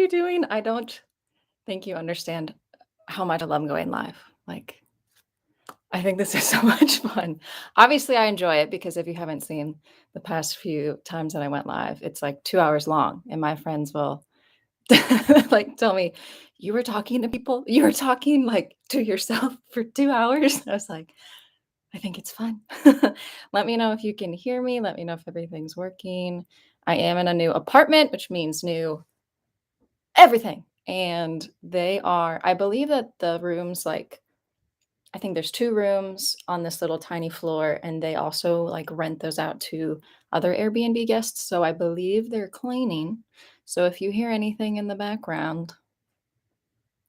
you doing? I don't think you understand how much I love going live. Like, I think this is so much fun. Obviously, I enjoy it because if you haven't seen the past few times that I went live, it's like 2 hours long, and my friends will like tell me, "You were talking to people? You were talking like to yourself for 2 hours?" I was like, "I think it's fun." Let me know if you can hear me. Let me know if everything's working. I am in a new apartment, which means new everything. And they are, I believe that the rooms, like, I think there's 2 rooms on this little tiny floor, and they also, like, rent those out to other Airbnb guests, so I believe they're cleaning. So if you hear anything in the background,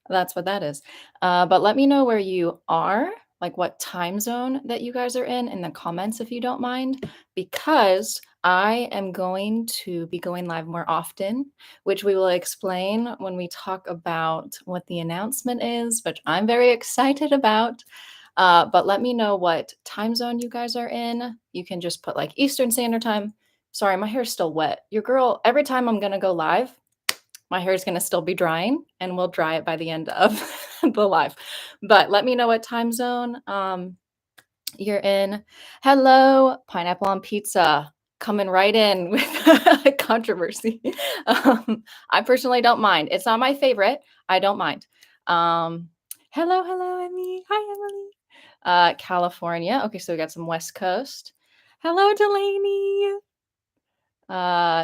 that's what that is. But let me know where you are, like what time zone that you guys are in the comments if you don't mind, because I am going to be going live more often, which we will explain when we talk about what the announcement is, which I'm very excited about. But let me know what time zone you guys are in. You can just put like Eastern Standard Time. Sorry, my hair's still wet. Your girl, every time I'm going to go live, my hair is gonna still be drying, and we'll dry it by the end of the live. But let me know what time zone, you're in. Hello, pineapple on pizza, coming right in with controversy. I personally don't mind. It's not my favorite. I don't mind. Um, hello, Emmy. Hi, Emily. California. Okay, so we got some West Coast. Hello, Delaney.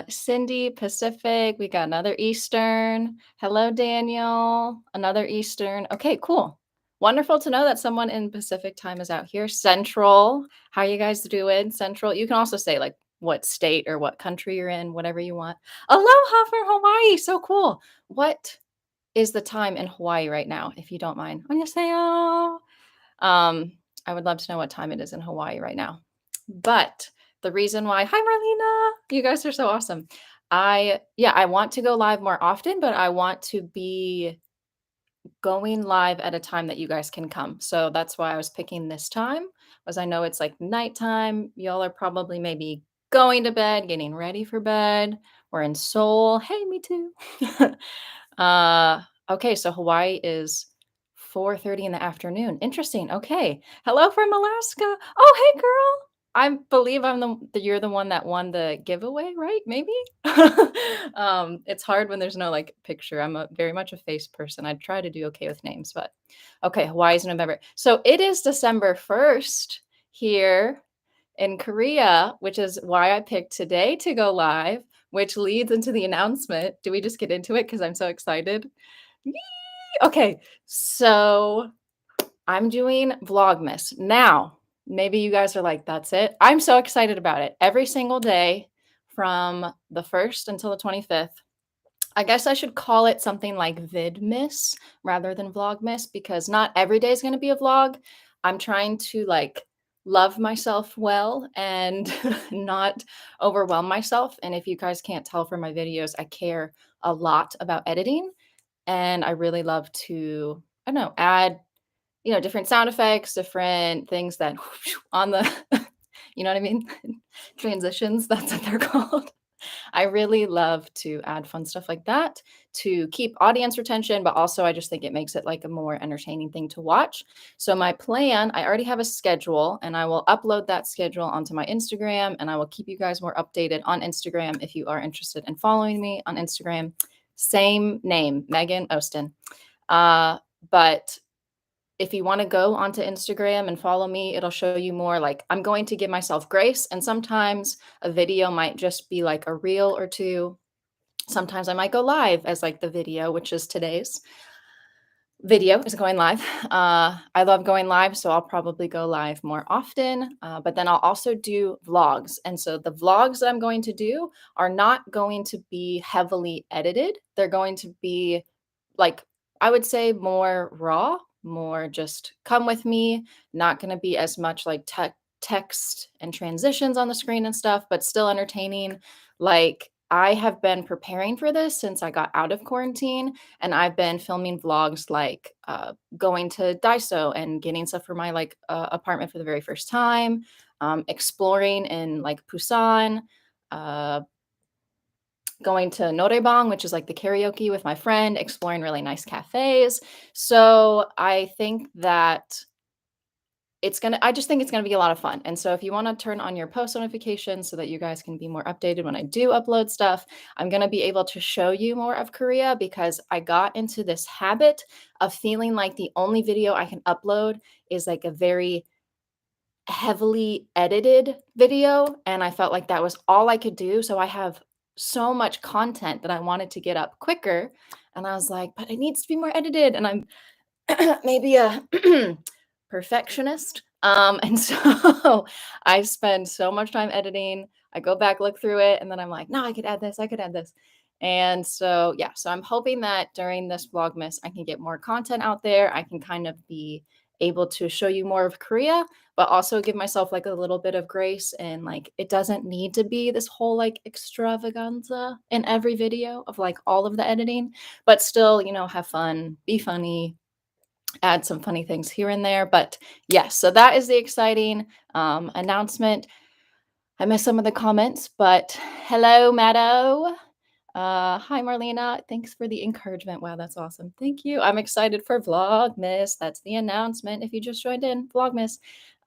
Cindy, Pacific. We got another Eastern. Hello, Daniel. Another Eastern. Okay, cool. Wonderful to know that someone in Pacific time is out here. Central. How you guys doing? Central. You can also say like what state or what country you're in, whatever you want. Aloha from Hawaii. So cool. What is the time in Hawaii right now, if you don't mind? Annyeonghaseyo. I would love to know what time it is in Hawaii right now. But the reason why, hi Marlena, you guys are so awesome. I want to go live more often, but I want to be going live at a time that you guys can come. So that's why I was picking this time, was I know it's like nighttime. Y'all are probably maybe going to bed, getting ready for bed. We're in Seoul. Hey, me too. Okay, so Hawaii is 4:30 in the afternoon. Interesting. Okay. Hello from Alaska. Oh, hey girl. I believe I'm you're the one that won the giveaway, right? Maybe? It's hard when there's no like picture. I'm very much a face person. I try to do okay with names, but okay, Hawaii's in November. So it is December 1st here in Korea, which is why I picked today to go live, which leads into the announcement. Do we just get into it? Because I'm so excited. Yee! Okay, so I'm doing Vlogmas. Now, maybe you guys are like, that's it. I'm so excited about it. Every single day from the 1st until the 25th. I guess I should call it something like Vidmas rather than Vlogmas because not every day is going to be a vlog. I'm trying to like love myself well and not overwhelm myself. And if you guys can't tell from my videos, I care a lot about editing and I really love to, I don't know, add, different sound effects, different things that on the, you know what I mean? Transitions, that's what they're called. I really love to add fun stuff like that to keep audience retention, but also I just think it makes it like a more entertaining thing to watch. So my plan, I already have a schedule and I will upload that schedule onto my Instagram and I will keep you guys more updated on Instagram if you are interested in following me on Instagram. Same name, Megan Osten. But if you want to go onto Instagram and follow me, it'll show you more like I'm going to give myself grace. And sometimes a video might just be like a reel or two. Sometimes I might go live as like the video, which is today's video is going live. I love going live, so I'll probably go live more often. But then I'll also do vlogs. And so the vlogs that I'm going to do are not going to be heavily edited. They're going to be like, I would say more raw, more just come with me, not going to be as much like text and transitions on the screen and stuff, but still entertaining. Like I have been preparing for this since I got out of quarantine and I've been filming vlogs like going to Daiso and getting stuff for my like apartment for the very first time, exploring in like Busan, uh, going to Noraebang, which is like the karaoke with my friend, exploring really nice cafes. So I think that I just think it's gonna be a lot of fun. And so if you wanna turn on your post notifications so that you guys can be more updated when I do upload stuff, I'm gonna be able to show you more of Korea because I got into this habit of feeling like the only video I can upload is like a very heavily edited video, and I felt like that was all I could do. So I have so much content that I wanted to get up quicker. And I was like, but it needs to be more edited. And I'm maybe a perfectionist. And so I spend so much time editing. I go back, look through it, and then I'm like, no, I could add this, I could add this. And so, yeah, so I'm hoping that during this Vlogmas, I can get more content out there. I can kind of be able to show you more of Korea, but also give myself like a little bit of grace. And like, it doesn't need to be this whole like extravaganza in every video of like all of the editing, but still, have fun, be funny, add some funny things here and there. But yes, so that is the exciting announcement. I missed some of the comments, but hello, Maddo. Hi, Marlena. Thanks for the encouragement. Wow, that's awesome. Thank you. I'm excited for Vlogmas. That's the announcement. If you just joined in, Vlogmas.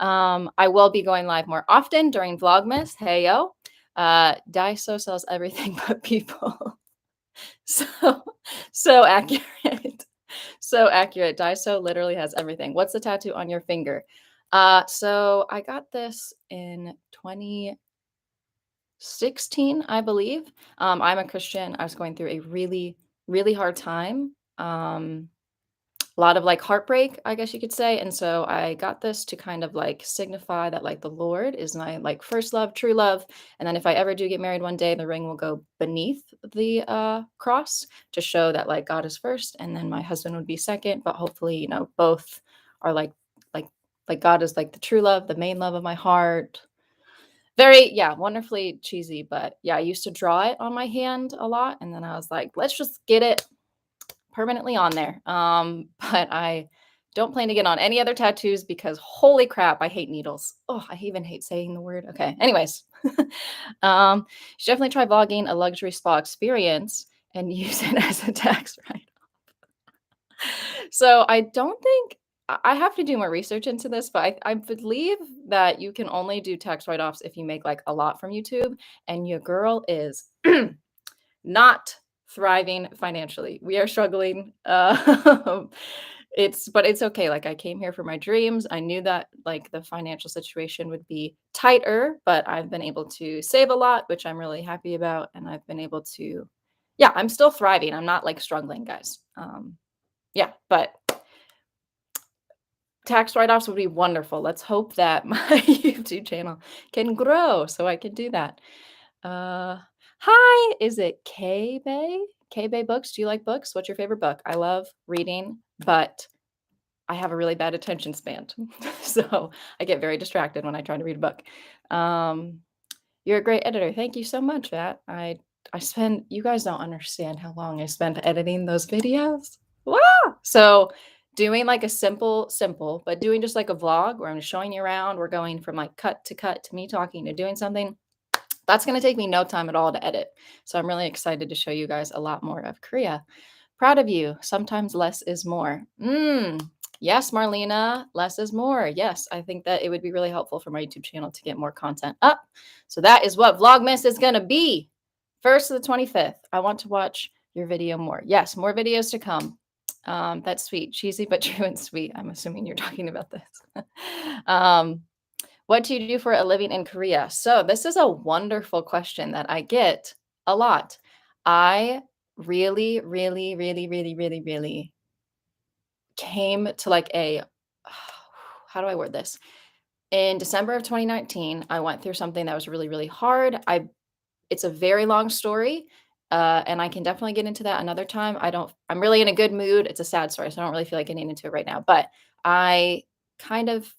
I will be going live more often during Vlogmas. Hey, yo. Daiso sells everything but people. So, so accurate. So accurate. Daiso literally has everything. What's the tattoo on your finger? So I got this in 2016, I believe. I'm a Christian. I was going through a really, really hard time. A lot of like heartbreak, I guess you could say. And so I got this to kind of like signify that like the Lord is my like first love, true love. And then if I ever do get married one day, the ring will go beneath the cross to show that like God is first and then my husband would be second. But hopefully, both are like like God is like the true love, the main love of my heart. Very, yeah, wonderfully cheesy, but yeah, I used to draw it on my hand a lot. And then I was like, let's just get it permanently on there. But I don't plan to get on any other tattoos because holy crap, I hate needles. Oh, I even hate saying the word. Okay. Anyways, you should definitely try vlogging a luxury spa experience and use it as a tax write. So I don't think I have to do more research into this, but I believe that you can only do tax write-offs if you make like a lot from YouTube, and your girl is not thriving financially. We are struggling. It's okay. Like I came here for my dreams. I knew that like the financial situation would be tighter, but I've been able to save a lot, which I'm really happy about. And I've been able to, yeah, I'm still thriving. I'm not like struggling, guys. Yeah, but tax write-offs would be wonderful. Let's hope that my YouTube channel can grow so I can do that. Hi, is it K-Bay? K-Bay Books? Do you like books? What's your favorite book? I love reading, but I have a really bad attention span. So I get very distracted when I try to read a book. You're a great editor. Thank you so much, Matt. You guys don't understand how long I spent editing those videos. Wow. So doing like a simple, but doing just like a vlog where I'm showing you around, we're going from like cut to me talking to doing something. That's going to take me no time at all to edit. So I'm really excited to show you guys a lot more of Korea. Proud of you. Sometimes less is more. Yes, Marlena, less is more. Yes, I think that it would be really helpful for my YouTube channel to get more content up. So that is what Vlogmas is going to be. 1st to the 25th. I want to watch your video more. Yes, more videos to come. That's sweet. Cheesy, but true and sweet. I'm assuming you're talking about this. What do you do for a living in Korea? So this is a wonderful question that I get a lot. I really, really, really, really, really, really came to like how do I word this? In December of 2019, I went through something that was really, really hard. It's a very long story. And I can definitely get into that another time. I'm really in a good mood. It's a sad story, so I don't really feel like getting into it right now. But I kind of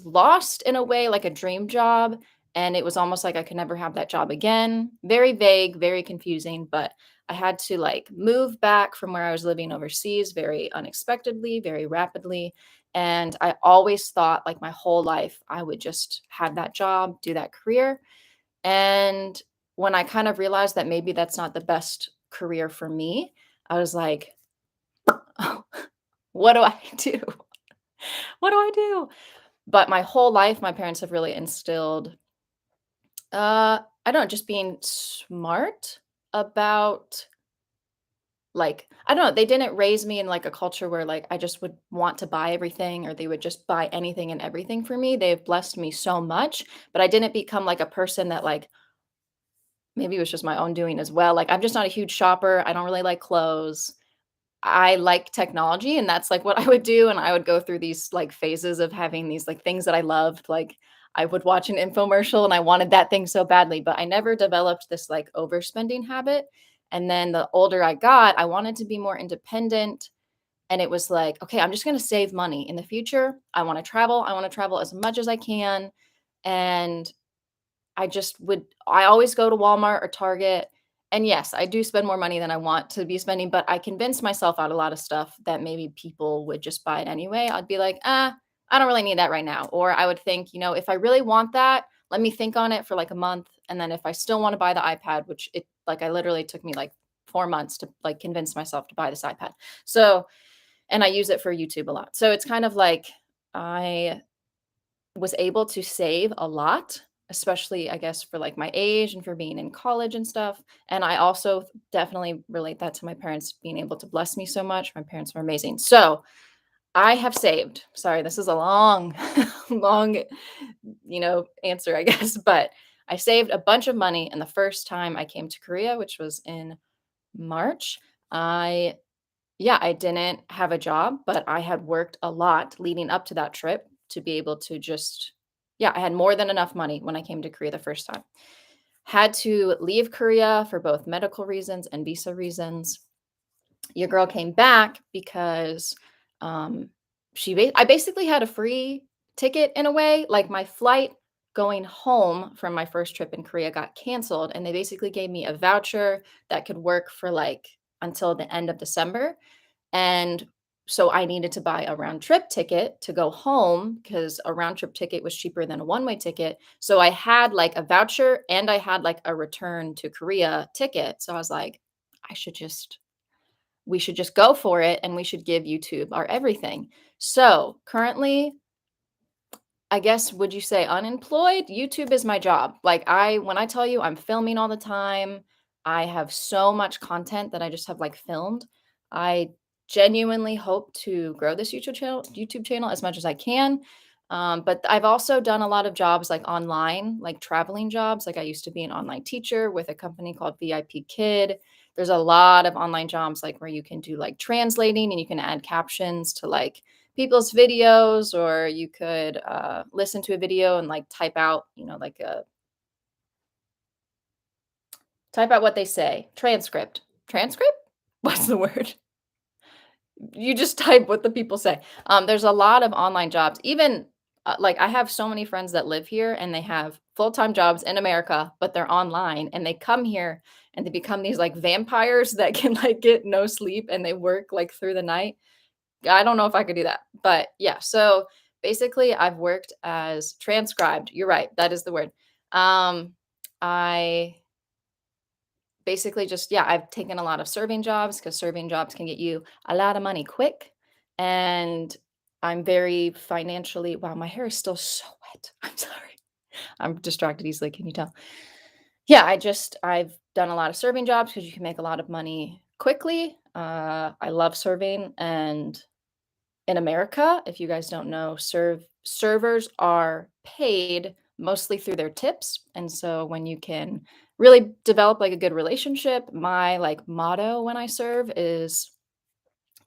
lost in a way like a dream job, and it was almost like I could never have that job again. Very vague, very confusing, but I had to like move back from where I was living overseas very unexpectedly, very rapidly. And I always thought like my whole life I would just have that job, do that career. And when I kind of realized that maybe that's not the best career for me, I was like, "Oh, what do I do? What do I do?" But my whole life, my parents have really instilled, I don't know, just being smart about, like, I don't know, they didn't raise me in, like, a culture where, like, I just would want to buy everything or they would just buy anything and everything for me. They've blessed me so much, but I didn't become, like, a person that, like, maybe it was just my own doing as well. Like, I'm just not a huge shopper. I don't really like clothes. I like technology, and that's, like, what I would do, and I would go through these, like, phases of having these, like, things that I loved, like, I would watch an infomercial, and I wanted that thing so badly, but I never developed this, like, overspending habit, and then the older I got, I wanted to be more independent, and it was like, "Okay, I'm just gonna save money. In the future, I wanna travel as much as I can," and I always go to Walmart or Target, and yes, I do spend more money than I want to be spending, but I convinced myself out a lot of stuff that maybe people would just buy it anyway. I'd be like, I don't really need that right now." Or I would think, if I really want that, let me think on it for like a month, and then if I still wanna buy the iPad, which I literally took me like 4 months to, like, convince myself to buy this iPad. So and I use it for YouTube a lot. So it's kind of like I was able to save a lot, especially, I guess, for, like, my age and for being in college and stuff, and I also definitely relate that to my parents being able to bless me so much. My parents were amazing. So, I have saved, sorry, this is a long, long, answer, I guess, but I saved a bunch of money, and the first time I came to Korea, which was in March, I yeah, I didn't have a job, but I had worked a lot leading up to that trip to be able to just yeah, I had more than enough money when I came to Korea the first time. Had to leave Korea for both medical reasons and visa reasons. Your girl came back because um I basically had a free ticket in a way. Like, my flight going home from my first trip in Korea got canceled, and they basically gave me a voucher that could work for, like, until the end of December. And so I needed to buy a round trip ticket to go home because a round trip ticket was cheaper than a one-way ticket. So I had, like, a voucher and I had, like, a return to Korea ticket. So I was like, I should just we should just go for it, and we should give YouTube our everything. So currently, I guess, would you say unemployed? YouTube is my job. Like, when I tell you I'm filming all the time, I have so much content that I just have, like, filmed. I genuinely hope to grow this YouTube channel as much as I can. But I've also done a lot of jobs, like, online, like traveling jobs. Like, I used to be an online teacher with a company called VIP Kid. There's a lot of online jobs, like, where you can do, like, translating, and you can add captions to, like, people's videos, or you could listen to a video and, like, type out what they say. Transcript. What's the word? You just type what the people say. There's a lot of online jobs. Even like, I have so many friends that live here, and they have full-time jobs in America, but they're online, and they come here and they become these, like, vampires that can, like, get no sleep, and they work, like, through the night. I don't know if I could do that, but yeah, so basically I've worked as transcribed. You're right, that is the word. I basically just yeah, I've taken a lot of serving jobs because serving jobs can get you a lot of money quick, and I'm very financially wow, my hair is still so wet. I'm sorry. I'm distracted easily, can you tell? Yeah, I've done a lot of serving jobs because you can make a lot of money quickly. I love serving, and in America, if you guys don't know, servers are paid mostly through their tips, and so when you can really develop, like, a good relationship, my, like, motto when I serve is,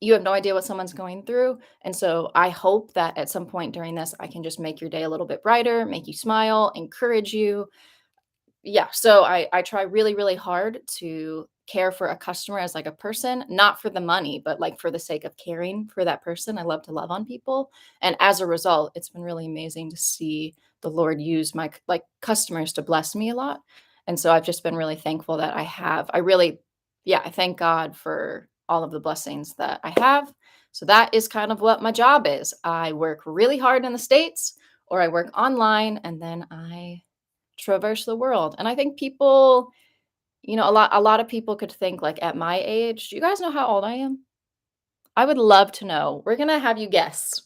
"You have no idea what someone's going through," and so I hope that at some point during this, I can just make your day a little bit brighter, make you smile, encourage you, yeah, so I try really, really hard to care for a customer as, like, a person, not for the money, but, like, for the sake of caring for that person. I love to love on people, and as a result, it's been really amazing to see the Lord use my customers to bless me a lot, and so I've just been really thankful that I really yeah, I thank God for all of the blessings that I have. So that is kind of what my job is. I work really hard in the States, or I work online, and then I traverse the world. And I think people a lot of people could think, like, at my age, do you guys know how old I am? I would love to know. We're gonna have you guess.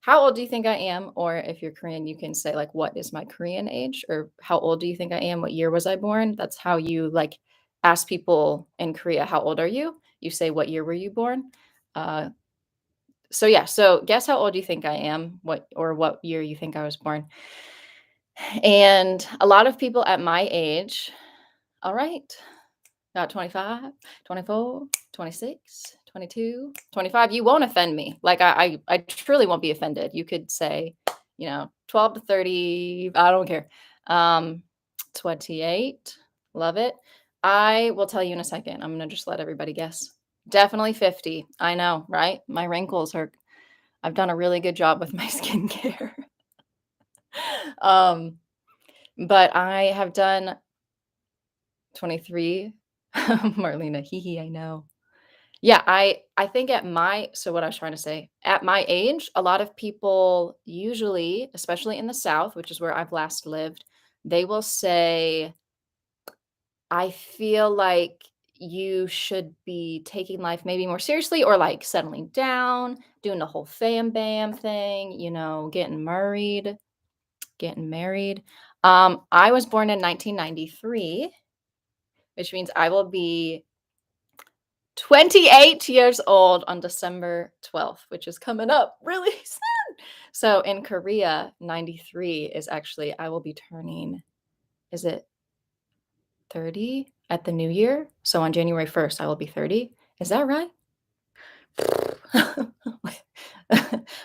How old do you think I am? Or if you're Korean, you can say, like, "What is my Korean age?" Or, "How old do you think I am? What year was I born?" That's how you, like, ask people in Korea, "How old are you?" You say, "What year were you born?" Uh, so, yeah, so guess how old you think I am, what year you think I was born. And a lot of people at my age, all right, got 25, 24, 26, 22, 25. You won't offend me. Like, I truly won't be offended. You could say, 12 to 30, I don't care. Um, 28, love it. I will tell you in a second. I'm gonna just let everybody guess. Definitely 50. I know, right? My wrinkles are I've done a really good job with my skincare. Um, but I have done 23. Marlena, hee hee, I know. Yeah, I think what I was trying to say, at my age, a lot of people usually, especially in the South, which is where I've last lived, they will say, "I feel like you should be taking life maybe more seriously or, like, settling down, doing the whole fam bam thing, getting married." I was born in 1993, which means I will be 28 years old on December 12th, which is coming up really soon. So in Korea, 93 is actually I will be turning, is it 30 at the new year? So on January 1st, I will be 30. Is that right?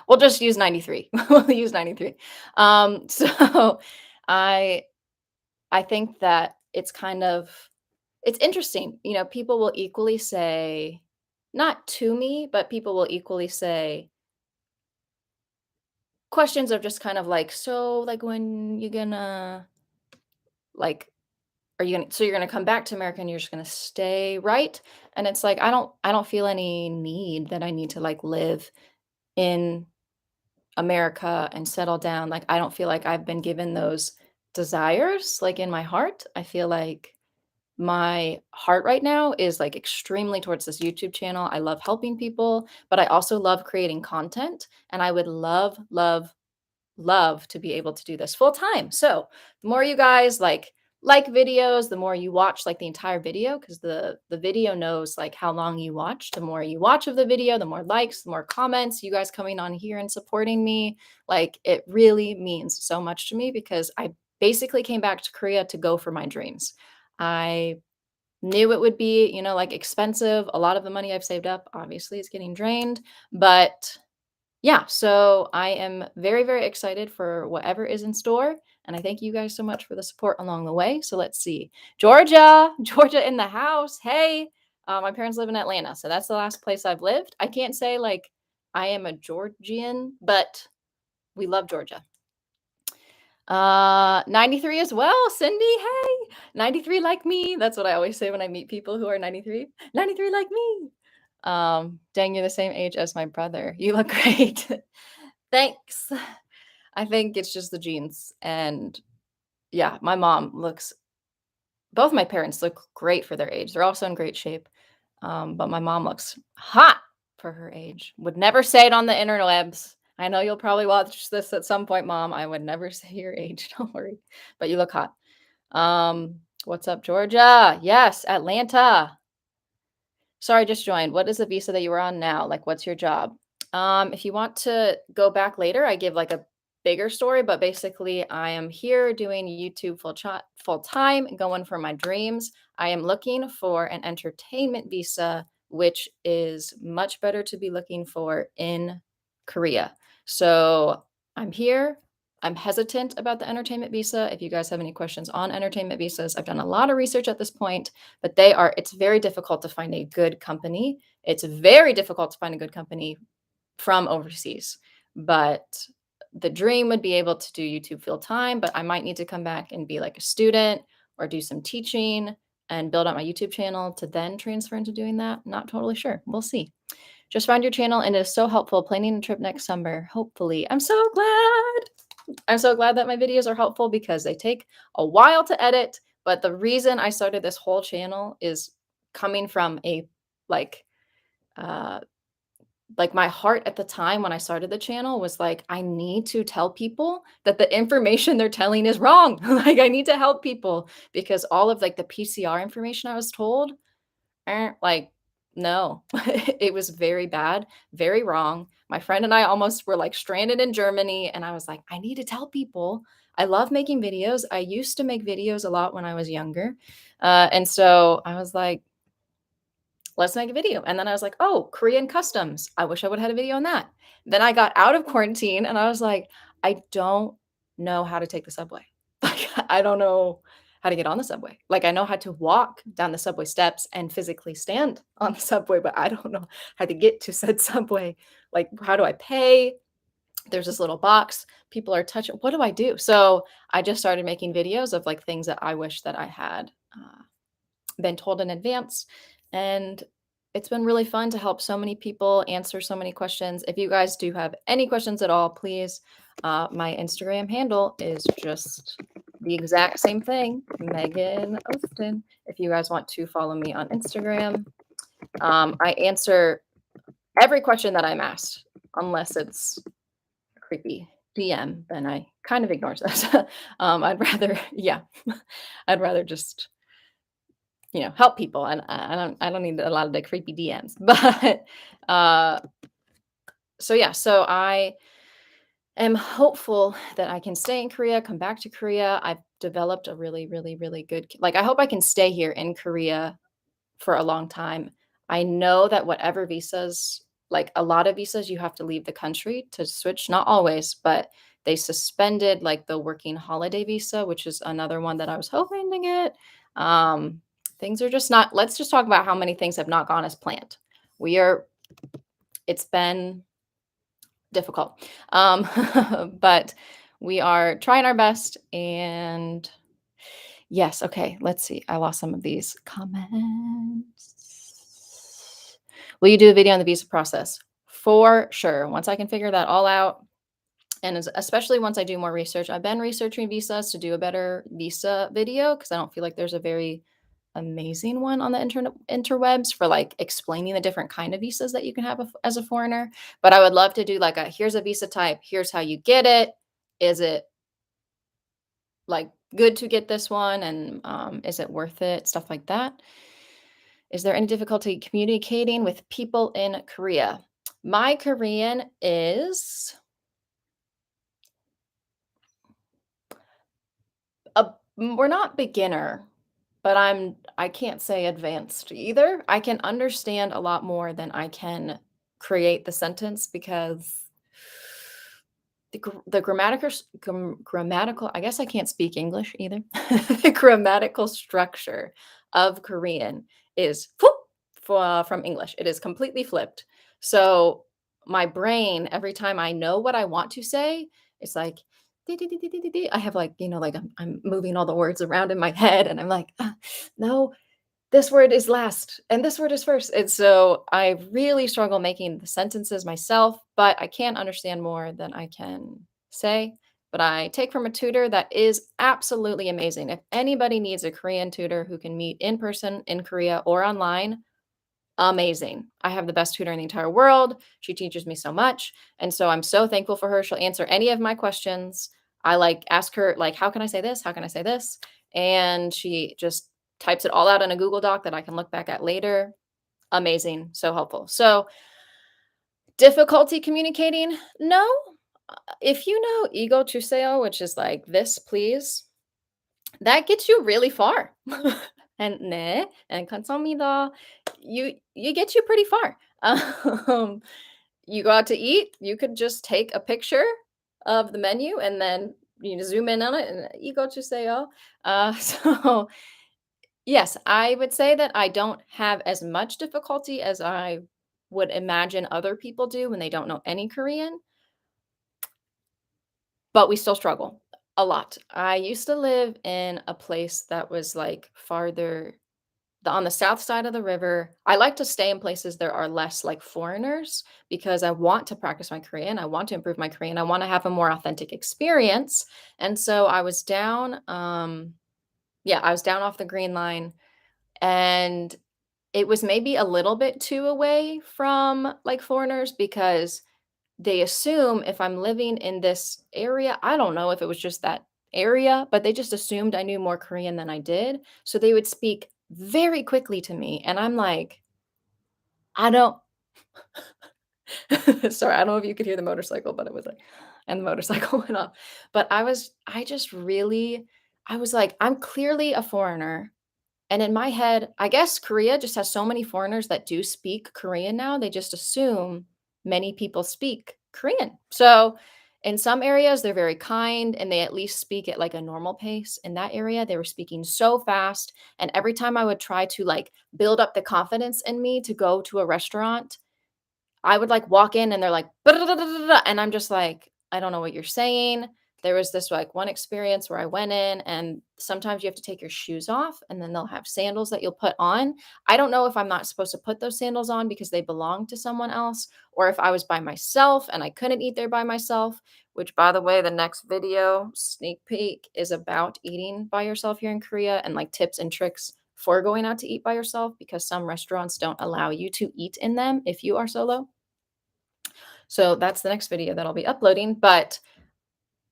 We'll just use 93. We'll use 93. So I I think that it's interesting. People will equally say, not to me, but people will equally say questions of just kind of like, so like when you gonna like you're gonna come back to America and you're just gonna stay, right? And it's like I don't feel any need that I need to like live in America and settle down. Like I don't feel like I've been given those desires like in my heart. I feel like my heart right now is like extremely towards this YouTube channel. I love helping people, but I also love creating content and I would love to be able to do this full time. So, the more you guys like videos, the more you watch like the entire video because the video knows like how long you watch. The more you watch of the video, the more likes, the more comments, you guys coming on here and supporting me. Like it really means so much to me because I basically came back to Korea to go for my dreams. I knew it would be, like expensive. A lot of the money I've saved up obviously is getting drained, but yeah, so I am very, very excited for whatever is in store. And I thank you guys so much for the support along the way. So let's see. Georgia, Georgia in the house. Hey, my parents live in Atlanta. So that's the last place I've lived. I can't say like I am a Georgian, but we love Georgia. 93 as well. Cindy, hey, 93 like me. That's what I always say when I meet people who are 93. 93 like me. Dang, you're the same age as my brother. You look great. Thanks. I think it's just the genes. And yeah, both my parents look great for their age. They're also in great shape. But my mom looks hot for her age. Would never say it on the interwebs. I know you'll probably watch this at some point, mom. I would never say your age. Don't worry. But you look hot. What's up, Georgia? Yes, Atlanta. Sorry, just joined. What is the visa that you were on now? Like, what's your job? If you want to go back later, I give like a bigger story, but basically, I am here doing YouTube full time, going for my dreams. I am looking for an entertainment visa, which is much better to be looking for in Korea. So I'm here. I'm hesitant about the entertainment visa. If you guys have any questions on entertainment visas, I've done a lot of research at this point, but it's very difficult to find a good company. It's very difficult to find a good company from overseas. But the dream would be able to do YouTube full time, but I might need to come back and be like a student or do some teaching and build out my YouTube channel to then transfer into doing that. Not totally sure. We'll see. Just found your channel and it is so helpful planning a trip next summer. Hopefully. I'm so glad. I'm so glad that my videos are helpful because they take a while to edit, But the reason I started this whole channel is coming from a like uh like my heart at the time when I started the channel was like, I need to tell people that the information they're telling is wrong. Like I need to help people because all of like the PCR information I was told, like no, it was very bad, very wrong. My friend and I almost were like stranded in Germany, and I was like, I need to tell people. I love making videos. I used to make videos a lot when I was younger, and so I was like, let's make a video. And then I was like, oh, Korean customs. I wish I would have had a video on that. Then I got out of quarantine and I was like, I don't know how to take the subway. Like, I don't know how to get on the subway. Like, I know how to walk down the subway steps and physically stand on the subway, but I don't know how to get to said subway. Like, how do I pay? There's this little box. People are touching. What do I do? So I just started making videos of like things that I wish that I had been told in advance. And it's been really fun to help so many people answer so many questions. If you guys do have any questions at all, please, my Instagram handle is just the exact same thing, Megan Osten. If you guys want to follow me on Instagram, I answer every question that I'm asked, unless it's a creepy DM, then I kind of ignore those. I'd rather, yeah, I'd rather just help people, and I don't need a lot of the creepy DMs. But uh, so yeah, so I am hopeful that I can stay in Korea, come back to Korea. I've developed a really, really, really good, like I hope I can stay here in Korea for a long time. I know that whatever visas, like a lot of visas, you have to leave the country to switch. Not always, but they suspended like the working holiday visa, which is another one that I was hoping to get. Um, things are just not, let's just talk about how many things have not gone as planned. We are, it's been difficult. But we are trying our best. And yes, okay, let's see. I lost some of these comments. Will you do a video on the visa process? For sure. Once I can figure that all out, and especially once I do more research. I've been researching visas to do a better visa video because I don't feel like there's a very amazing one on the interwebs for like explaining the different kind of visas that you can have as a foreigner. But I would love to do like here's a visa type, here's how you get it. Is it like good to get this one, and is it worth it, stuff like that. Is there any difficulty communicating with people in Korea? My Korean is we're not beginner, but I can't say advanced either. I can understand a lot more than I can create the sentence because the grammatical, I guess I can't speak English either. The grammatical structure of Korean is from English. It is completely flipped. So my brain, every time I know what I want to say, it's like I have like, like I'm moving all the words around in my head and I'm like, no, this word is last and this word is first. And so I really struggle making the sentences myself, but I can understand more than I can say. But I take from a tutor that is absolutely amazing. If anybody needs a Korean tutor who can meet in person in Korea or online, amazing. I have the best tutor in the entire world. She teaches me so much. And so I'm so thankful for her. She'll answer any of my questions. I like ask her, like, how can I say this? How can I say this? And she just types it all out in a Google Doc that I can look back at later. Amazing. So helpful. So difficulty communicating? No. If you know ego chuseo, which is like this, please, that gets you really far. And 네, and 감사합니다. You get you pretty far. Um, you go out to eat, you could just take a picture of the menu and then you zoom in on it and 이거 주세요. So yes, I would say that I don't have as much difficulty as I would imagine other people do when they don't know any Korean, but we still struggle a lot. I used to live in a place that was like farther on the south side of the river. I like to stay in places there are less like foreigners because I want to practice my Korean. I want to improve my Korean. I want to have a more authentic experience. And so I was down Yeah, I was down off the green line, and it was maybe a little bit too away from, like, foreigners because they assume if I'm living in this area, I don't know if it was just that area, but they just assumed I knew more Korean than I did, so they would speak very quickly to me, and I'm like, "I don't." Sorry, I don't know if you could hear the motorcycle, but it was like and the motorcycle went off. But I just really I was like, "I'm clearly a foreigner." And in my head, I guess Korea just has so many foreigners that do speak Korean now, they just assume many people speak Korean. So, in some areas, they're very kind and they at least speak at like a normal pace. In that area, they were speaking so fast. And every time I would try to like build up the confidence in me to go to a restaurant, I would, like, walk in and they're like, "Ba-da-da-da-da-da," and I'm just like, "I don't know what you're saying." There was this, like, one experience where I went in and sometimes you have to take your shoes off and then they'll have sandals that you'll put on. I don't know if I'm not supposed to put those sandals on because they belong to someone else or if I was by myself and I couldn't eat there by myself, which, by the way, the next video, sneak peek, is about eating by yourself here in Korea and, like, tips and tricks for going out to eat by yourself because some restaurants don't allow you to eat in them if you are solo. So that's the next video that I'll be uploading, but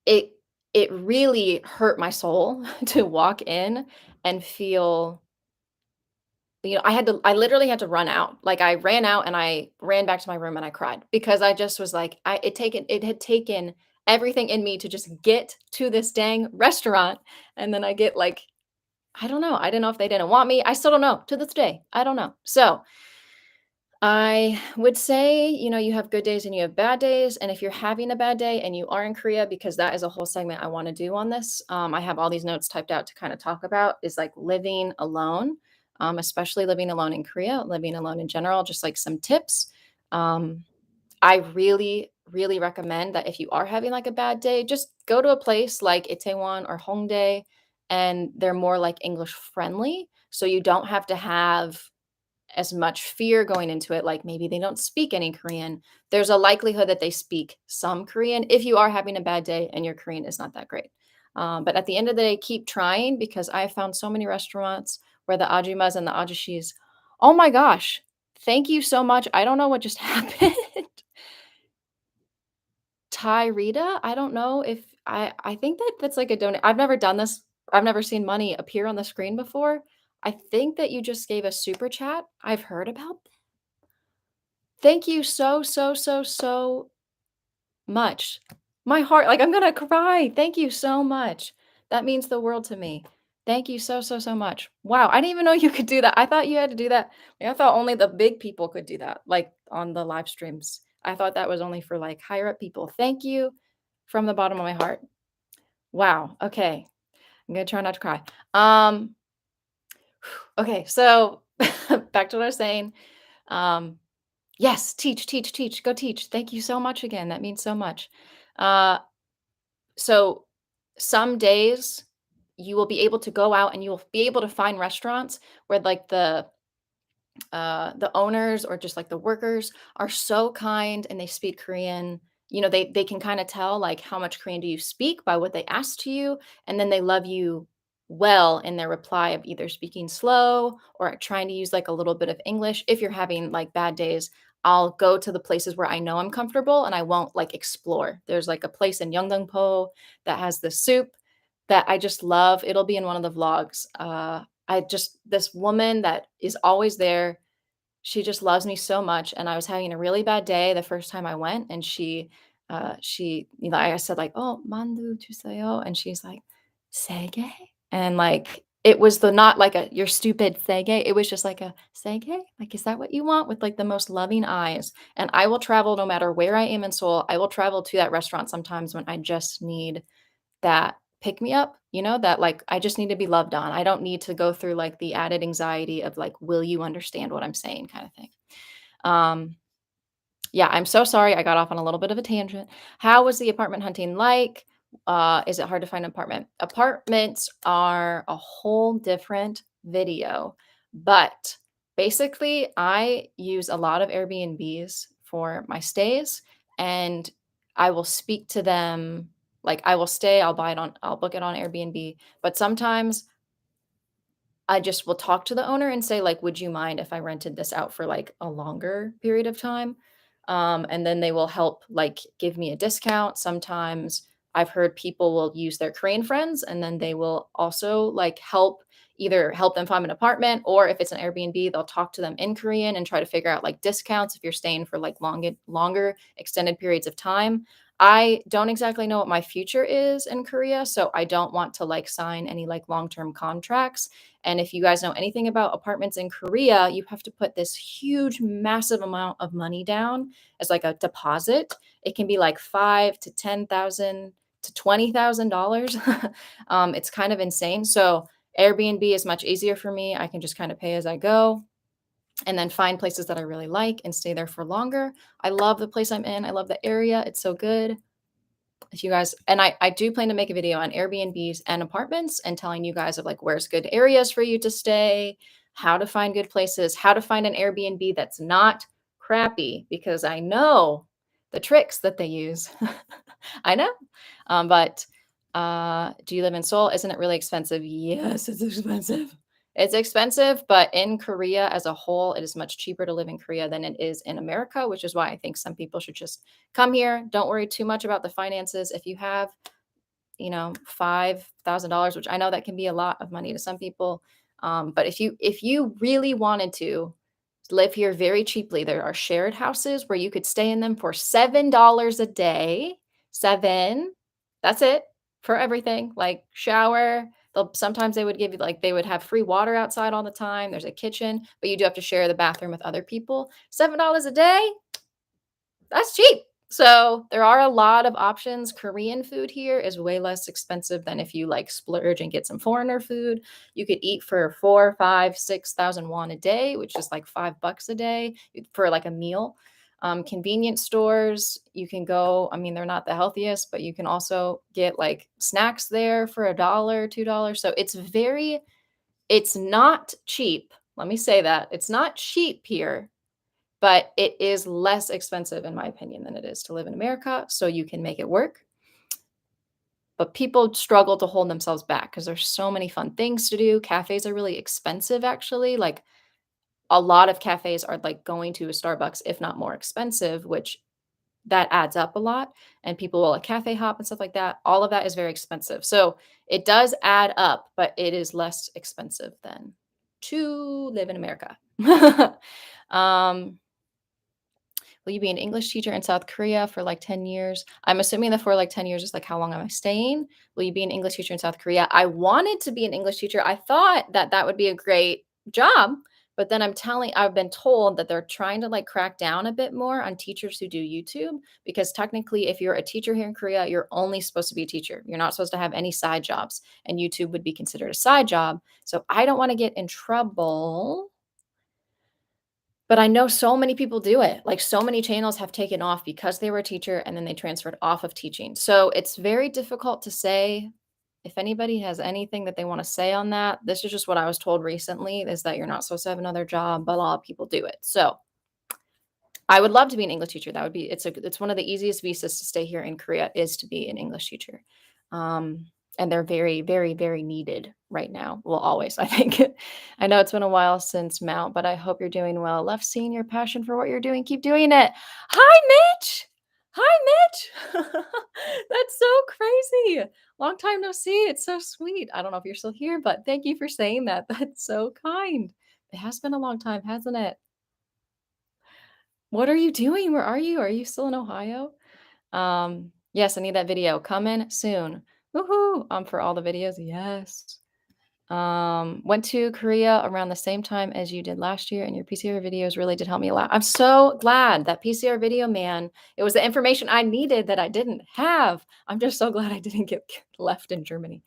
it it really hurt my soul to walk in and feel, I literally had to run out. Like I ran out and I ran back to my room and I cried because I just was like it had taken everything in me to just get to this dang restaurant and then I get like I don't know. I didn't know if they didn't want me. I still don't know to this day. I don't know. So, I would say, you have good days and you have bad days. And if you're having a bad day and you are in Korea, because that is a whole segment I want to do on this, I have all these notes typed out to kind of talk about is like living alone, especially living alone in Korea, living alone in general, just like some tips. Um, I really, really recommend that if you are having like a bad day, just go to a place like Itaewon or Hongdae, and they're more like English friendly. So you don't have to have as much fear going into it, like maybe they don't speak any Korean. There's a likelihood that they speak some Korean if you are having a bad day and your Korean is not that great. But at the end of the day, keep trying because I found so many restaurants where the ajumas and the ajishis, oh my gosh, thank you so much. I don't know what just happened. Thai Rita, I don't know if I think that that's like a donate. I've never done this. I've never seen money appear on the screen before. I think that you just gave a super chat. I've heard about. Thank you so, so, so, so much. My heart, like, I'm gonna cry. Thank you so much. That means the world to me. Thank you so, so, so much. Wow, I didn't even know you could do that. I thought you had to do that. Like, I thought only the big people could do that, like on the live streams. I thought that was only for like higher up people. Thank you from the bottom of my heart. Wow. Okay. I'm gonna try not to cry. Um, okay, so back to what I was saying. Um, Yes, teach, teach, teach, go teach. Thank you so much again. That means so much. Uh, so some days you will be able to go out and you'll be able to find restaurants where like the owners or just like the workers are so kind and they speak Korean. They can kind of tell like how much Korean do you speak by what they ask to you, and then they love you well in their reply of either speaking slow or trying to use like a little bit of English. If you're having like bad days, I'll go to the places where I know I'm comfortable and I won't like explore. There's like a place in Yeongdeungpo that has this soup that I just love. It'll be in one of the vlogs. I just this woman that is always there, she just loves me so much, and I was having a really bad day the first time I went, and I said like, "Oh, mandu 주세요," and she's like, "세개?" And, like, it was the not like a, "You're stupid, 세개," it was just like a, "세개? Like, is that what you want?" With, like, the most loving eyes, and I will travel no matter where I am in Seoul, I will travel to that restaurant sometimes when I just need that pick me up, that, like, I just need to be loved on. I don't need to go through, like, the added anxiety of, like, "Will you understand what I'm saying?" kinda thing. Um, yeah, I'm so sorry I got off on a little bit of a tangent. How was the apartment hunting like? Is it hard to find an apartment? Apartments are a whole different video, but basically, I use a lot of Airbnbs for my stays, and I will speak to them. Like, I will stay, I'll book it on Airbnb, but sometimes I just will talk to the owner and say, like, "Would you mind if I rented this out for, like, a longer period of time?" And then they will help, like, give me a discount. Sometimes I've heard people will use their Korean friends, and then they will also, like, either help them find an apartment, or if it's an Airbnb, they'll talk to them in Korean and try to figure out, like, discounts if you're staying for, like, longer extended periods of time. I don't exactly know what my future is in Korea, so I don't want to, like, sign any, like, long-term contracts. And if you guys know anything about apartments in Korea, you have to put this huge, massive amount of money down as like a deposit. It can be like 5 to 10,000 to $20,000. It's kind of insane. So Airbnb is much easier for me. I can just kind of pay as I go and then find places that I really like and stay there for longer. I love the place I'm in. I love the area. It's so good. If you guys and I do plan to make a video on Airbnbs and apartments and telling you guys of like where's good areas for you to stay, how to find good places, how to find an Airbnb that's not crappy because I know the tricks that they use. I know. But do you live in Seoul? Isn't it really expensive? Yes, it's expensive. It's expensive, but in Korea as a whole, it is much cheaper to live in Korea than it is in America, which is why I think some people should just come here. Don't worry too much about the finances. If you have, $5,000, which I know that can be a lot of money to some people, but if you really wanted to live here very cheaply, there are shared houses where you could stay in them for $7 a day. 7. That's it for everything, like shower. Sometimes they would give you like they would have free water outside all the time. There's a kitchen, but you do have to share the bathroom with other people. $7 a day, that's cheap. So there are a lot of options. Korean food here is way less expensive than if you like splurge and get some foreigner food. You could eat for 4, 5, 6,000 won a day, which is like $5 a day for like a meal. Convenience stores, you can go. I mean, they're not the healthiest, but you can also get like snacks there for $1, $2. So it's not cheap. Let me say that it's not cheap here, but it is less expensive, in my opinion, than it is to live in America, so you can make it work. But people struggle to hold themselves back because there's so many fun things to do. Cafes are really expensive, actually. Like a lot of cafes are like going to a Starbucks, if not more expensive, which that adds up a lot. And people will like cafe hop and stuff like that. All of that is very expensive. So it does add up, but it is less expensive than to live in America. um, Will you be an English teacher in South Korea for like 10 years? I'm assuming that for like 10 years is like how long am I staying? Will you be an English teacher in South Korea? I wanted to be an English teacher. I thought that that would be a great job, but then I've been told that they're trying to like crack down a bit more on teachers who do YouTube because technically if you're a teacher here in Korea, you're only supposed to be a teacher. You're not supposed to have any side jobs, and YouTube would be considered a side job. So I don't want to get in trouble, but I know so many people do it. Like, so many channels have taken off because they were a teacher and then they transferred off of teaching. So it's very difficult to say. If anybody has anything that they wanna say on that, this is just what I was told recently, is that you're not supposed to have another job, but a lot of people do it. So I would love to be an English teacher. That would be it's one of the easiest visas to stay here in Korea is to be an English teacher. And they're very, very, very needed right now. Well, always, I think. I know it's been a while since Mount, but I hope you're doing well. Love seeing your passion for what you're doing. Keep doing it. Hi, Mitch. Hi, Mitch. That's so crazy. Long time no see. It's so sweet. I don't know if you're still here, but thank you for saying that. That's so kind. It has been a long time, hasn't it? What are you doing? Where are you? Are you still in Ohio? Yes, I need that video coming soon. Woohoo! For all the videos. Yes. Went to Korea around the same time as you did last year, and your PCR videos really did help me a lot. I'm so glad that PCR video, man, it was the information I needed that I didn't have. I'm just so glad I didn't get left in Germany.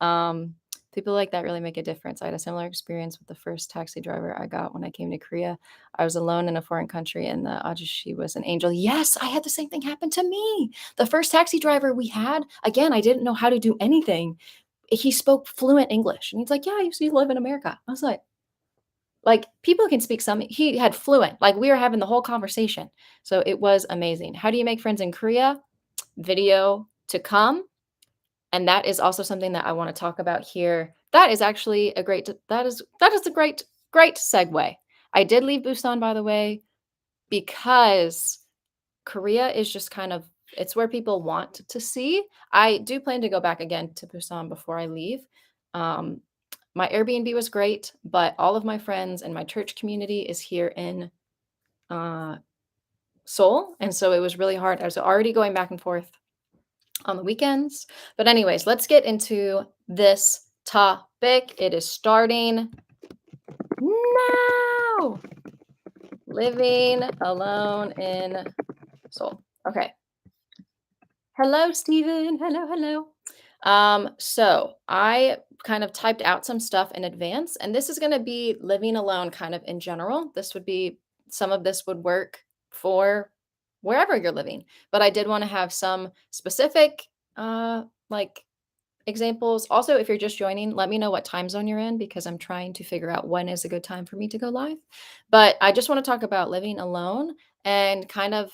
Um, People like that really make a difference. I had a similar experience with the first taxi driver I got when I came to Korea. I was alone in a foreign country, and the ajushi was an angel. Yes, I had the same thing happen to me. The first taxi driver we had, again, I didn't know how to do anything. He spoke fluent English, and he's like, "Yeah, you live in America." I was like, people can speak some. He had fluent, like we were having the whole conversation. So it was amazing. How do you make friends in Korea? Video to come. And that is also something that I wanna talk about here. That is actually a great that is a great segue. I did leave Busan, by the way, because Korea is just kind of it's where people want to see. I do plan to go back again to Busan before I leave. Um, my Airbnb was great, but all of my friends and my church community is here in, uh, Seoul, and so it was really hard. I was already going back and forth on the weekends. But anyways, let's get into this topic. It is starting now. Living alone in Seoul. Okay. Hello, Stephen. Hello, hello. So I kind of typed out some stuff in advance, and this is going to be living alone kind of in general. This would be some of this would work for wherever you're living, but I did want to have some specific like examples. Also, if you're just joining, let me know what time zone you're in because I'm trying to figure out when is a good time for me to go live. But I just want to talk about living alone and kind of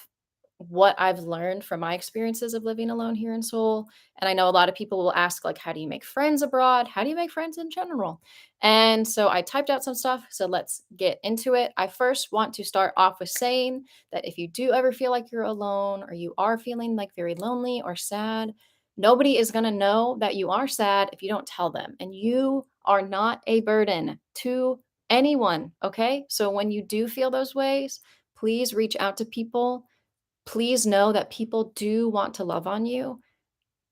what I've learned from my experiences of living alone here in Seoul. And I know a lot of people will ask, like, how do you make friends abroad? How do you make friends in general? And so I typed out some stuff. So let's get into it. I first want to start off with saying that if you do ever feel like you're alone or you are feeling like very lonely or sad, nobody is going to know that you are sad if you don't tell them. And you are not a burden to anyone. Okay. So when you do feel those ways, please reach out to people. Please know that people do want to love on you.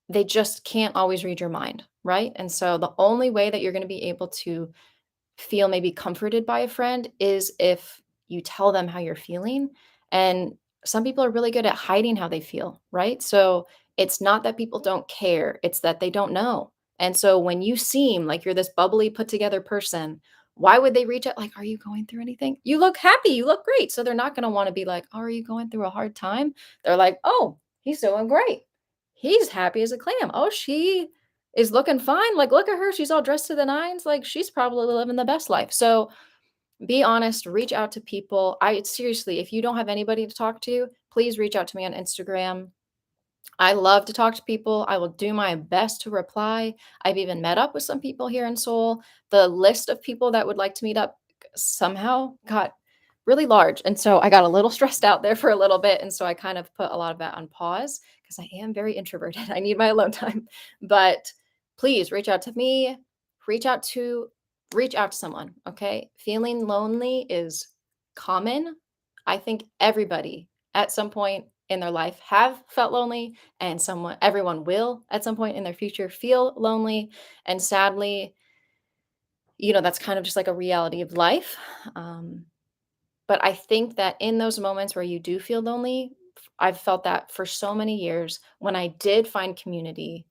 They just can't always read your mind. Right. And so the only way that you're going to be able to feel maybe comforted by a friend is if you tell them how you're feeling. And some people are really good at hiding how they feel, right? So it's not that people don't care, it's that they don't know. And so when you seem like you're this bubbly, put together person, why would they reach out? Like, are you going through anything? You look happy, you look great. So they're not going to want to be like, oh, are you going through a hard time? They're like, oh, he's doing great. He's happy as a clam. Oh, she is looking fine. Like, look at her. She's all dressed to the nines. Like, she's probably living the best life. So be honest, reach out to people. I seriously, if you don't have anybody to talk to, please reach out to me on Instagram. I love to talk to people. I will do my best to reply. I've even met up with some people here in Seoul. The list of people that would like to meet up somehow got really large. And so I got a little stressed out there for a little bit. And so I kind of put a lot of that on pause because I am very introverted. I need my alone time. But please reach out to me, reach out to reach out to someone. Okay. Feeling lonely is common. I think everybody at some point in their life have felt lonely and someone everyone will at some point in their future feel lonely and sadly that's kind of just like a reality of life. um, but I think that in those moments where you do feel lonely, I've felt that for so many years. When I did find community,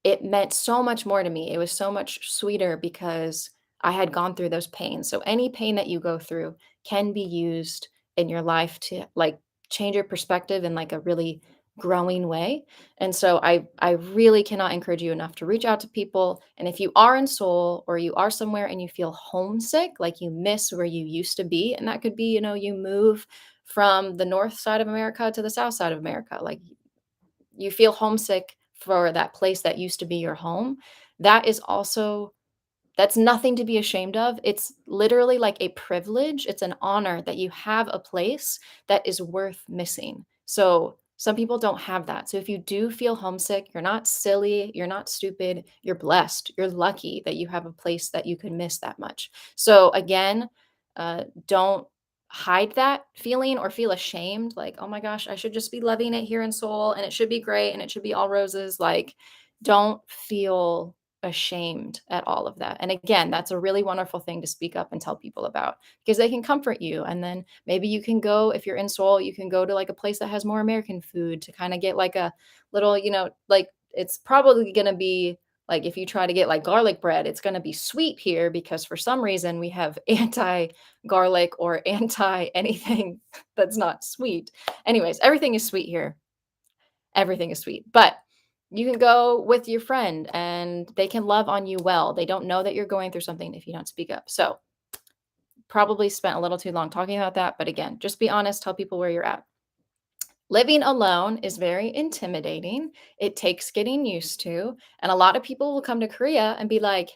it meant so much more to me. It was so much sweeter because I had gone through those pains. So any pain that you go through can be used in your life to like change your perspective in like a really growing way. And so I really cannot encourage you enough to reach out to people. And if you are in Seoul or you are somewhere and you feel homesick, like you miss where you used to be, and that could be, you move from the north side of America to the south side of America, like you feel homesick for that place that used to be your home, that is also that's nothing to be ashamed of. It's literally like a privilege. It's an honor that you have a place that is worth missing. So some people don't have that. So if you do feel homesick, you're not silly, you're not stupid, you're blessed. You're lucky that you have a place that you can miss that much. So again, don't hide that feeling or feel ashamed like, oh my gosh, I should just be loving it here in Seoul and it should be great and it should be all roses. Like, don't feel ashamed at all of that. And again, that's a really wonderful thing to speak up and tell people about because they can comfort you. And then maybe you can go, if you're in Seoul, you can go to like a place that has more American food to kind of get like a little, like it's probably going to be like if you try to get like garlic bread, it's going to be sweet here because for some reason we have anti garlic or anti anything that's not sweet. Anyways, everything is sweet here. Everything is sweet. But you can go with your friend and they can love on you well. They don't know that you're going through something if you don't speak up. So, probably spent a little too long talking about that. But again, just be honest, tell people where you're at. Living alone is very intimidating. It takes getting used to, and a lot of people will come to Korea and be like,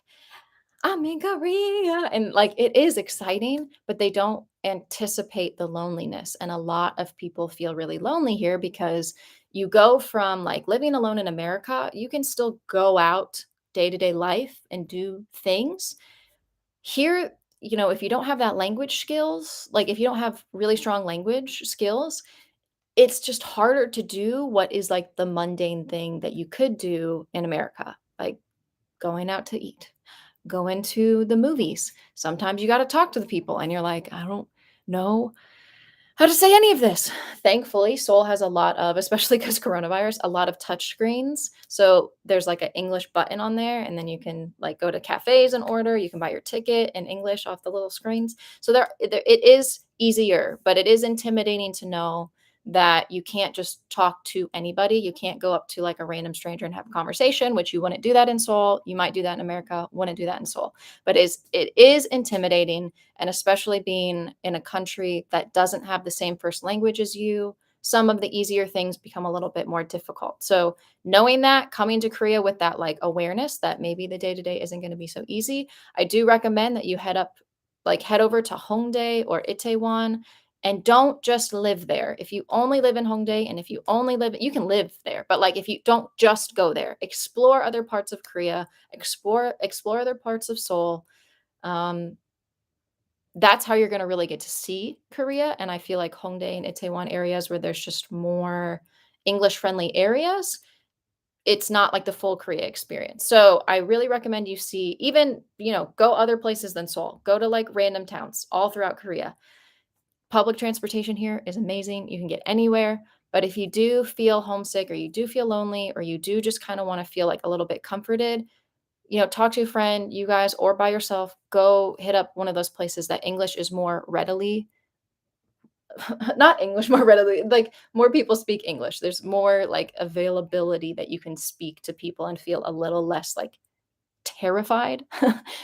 "I'm in Korea," and, like, it is exciting, but they don't anticipate the loneliness, and a lot of people feel really lonely here because you go from, like, living alone in America, you can still go out day-to-day life and do things. Here, if you don't have that language skills, like, if you don't have really strong language skills, it's just harder to do what is, like, the mundane thing that you could do in America, like going out to eat, going to the movies. Sometimes you gotta talk to the people, and you're like, "I don't know how to say any of this." Thankfully, Seoul has a lot of, especially because coronavirus, a lot of touch screens. So there's like an English button on there, and then you can like go to cafes and order. You can buy your ticket in English off the little screens. So there it is easier, but it is intimidating to know that you can't just talk to anybody. You can't go up to like a random stranger and have a conversation, which you wouldn't do that in Seoul. You might do that in America, wouldn't do that in Seoul. But it is intimidating, and especially being in a country that doesn't have the same first language as you, some of the easier things become a little bit more difficult. So, knowing that, coming to Korea with that like awareness that maybe the day to day isn't going to be so easy, I do recommend that you head over to Hongdae or Itaewon, and don't just live there. If you only live in Hongdae, and if you only live, you can live there, but like if you don't just go there, explore other parts of Korea, explore other parts of Seoul. Um, that's how you're gonna really get to see Korea, and I feel like Hongdae and Itaewon areas where there's just more English-friendly areas, it's not like the full Korea experience. So, I really recommend you see even, go other places than Seoul. Go to, like, random towns all throughout Korea. Public transportation here is amazing, you can get anywhere, but if you do feel homesick or you do feel lonely or you do just kinda wanna feel, like, a little bit comforted, talk to a friend, you guys, or by yourself, go hit up one of those places that English is more readily not English more readily, like more people speak English. There's more like availability that you can speak to people and feel a little less like terrified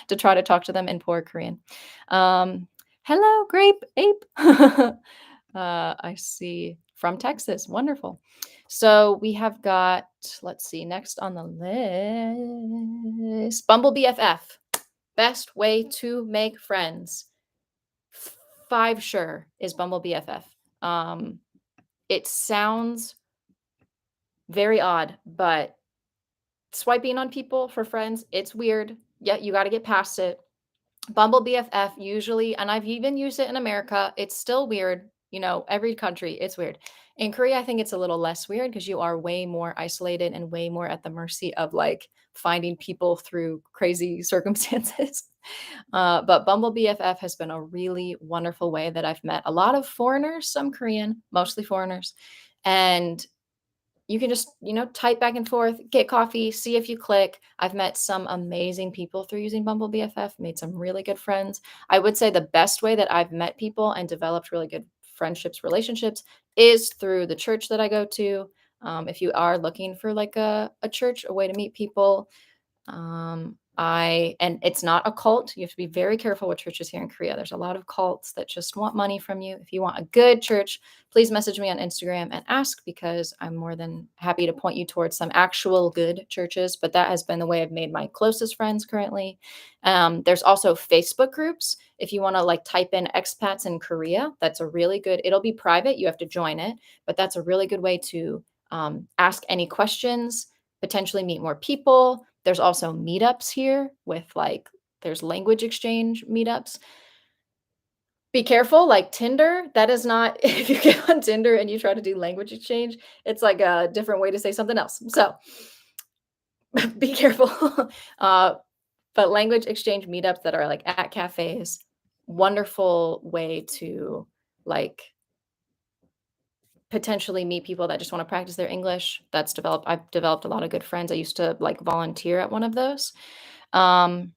to try to talk to them in poor Korean. Um, Hello, grape ape. I see from Texas. Wonderful. So we have got, let's see, next on the list, Bumble BFF. Best way to make friends. Five sure is Bumble BFF. Um, it sounds very odd, but swiping on people for friends, it's weird. Yeah, you got to get past it. Bumble BFF usually, and I've even used it in America, it's still weird. Every country, it's weird. In Korea, I think it's a little less weird because you are way more isolated and way more at the mercy of like finding people through crazy circumstances. But Bumble BFF has been a really wonderful way that I've met a lot of foreigners, some Korean, mostly foreigners. And you can just, type back and forth, get coffee, see if you click. I've met some amazing people through using Bumble BFF, made some really good friends. I would say the best way that I've met people and developed really good friendships, relationships is through the church that I go to. If you are looking for like a church, a way to meet people, and it's not a cult. You have to be very careful with churches here in Korea. There's a lot of cults that just want money from you. If you want a good church, please message me on Instagram and ask because I'm more than happy to point you towards some actual good churches. But that has been the way I've made my closest friends currently. There's also Facebook groups. If you want to like type in expats in Korea, that's a really good, it'll be private. You have to join it, but that's a really good way to ask any questions, potentially meet more people. There's also meetups here with like there's language exchange meetups. Be careful, like Tinder, that is not if you get on Tinder and you try to do language exchange, it's like a different way to say something else. So, be careful. Uh, but language exchange meetups that are like at cafes, wonderful way to like potentially meet people that just want to practice their English. I've developed a lot of good friends. I used to like volunteer at one of those. Um,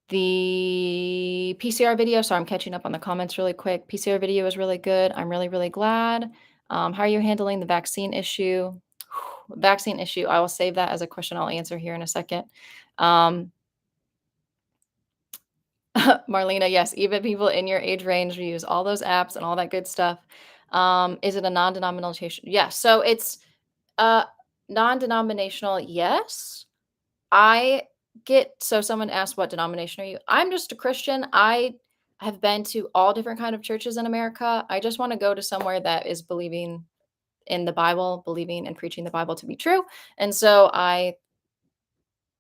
the PCR video, so I'm catching up on the comments really quick. PCR video is really good. I'm really, really glad. How are you handling the vaccine issue? Vaccine issue, I will save that as a question I'll answer here in a second. Um, Marlena, yes, even people in your age range use all those apps and all that good stuff. Is it a non-denominational? Yes. So it's uh non-denominational, yes. I so someone asked, "What denomination are you?" I'm just a Christian. I have been to all different kind of churches in America. I just wanna go to somewhere that is believing in the Bible, believing and preaching the Bible to be true, and so I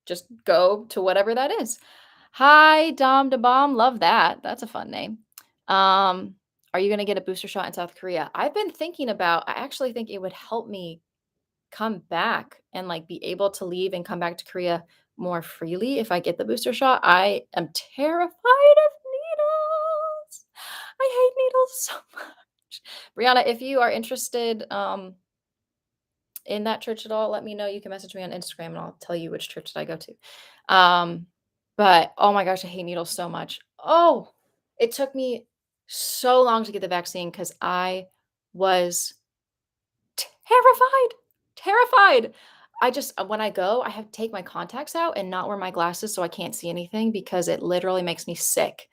just go to whatever that is. Hi, Dom da Bomb, love that. That's a fun name. Um, are you gonna get a booster shot in South Korea? I've been thinking about I actually think it would help me come back and, like, be able to leave and come back to Korea more freely if I get the booster shot. I am terrified of needles. I hate needles so much. Brianna, if you are interested, in that church at all, let me know. You can message me on Instagram and I'll tell you which church that I go to. Um, but oh my gosh, I hate needles so much. Oh, it took me so long to get the vaccine because I was terrified, terrified. I just when I go, I have to take my contacts out and not wear my glasses so I can't see anything because it literally makes me sick.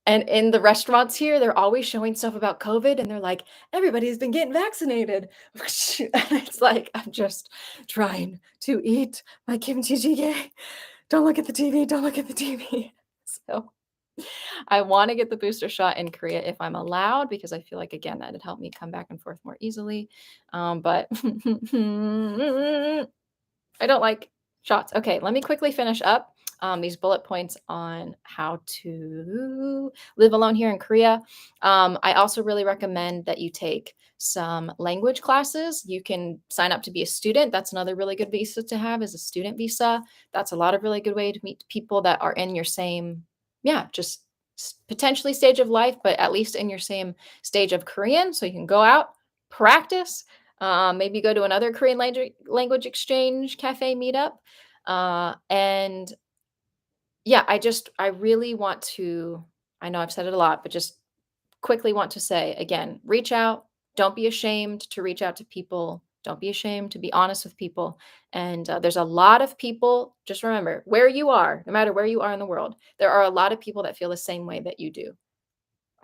And in the restaurants here, they're always showing stuff about COVID and they're like, everybody's been getting vaccinated. And it's like, I'm just trying to eat my kimchi jjigae. Don't look at the TV. Don't look at the TV. So I want to get the booster shot in Korea if I'm allowed, because I feel like, again, that'd help me come back and forth more easily. But I don't like shots. Okay, let me quickly finish up these bullet points on how to live alone here in Korea. I also really recommend that you take some language classes. You can sign up to be a student. That's another really good visa to have is a student visa. That's a lot of really good way to meet people that are in your same, yeah, just potentially stage of life, but at least in your same stage of Korean. So you can go out, practice, maybe go to another Korean language exchange cafe meetup. And yeah, I really want to, I know I've said it a lot, but just quickly want to say again, reach out. Don't be ashamed to reach out to people. Don't be ashamed to be honest with people. And there's a lot of people, just remember where you are, no matter where you are in the world, there are a lot of people that feel the same way that you do.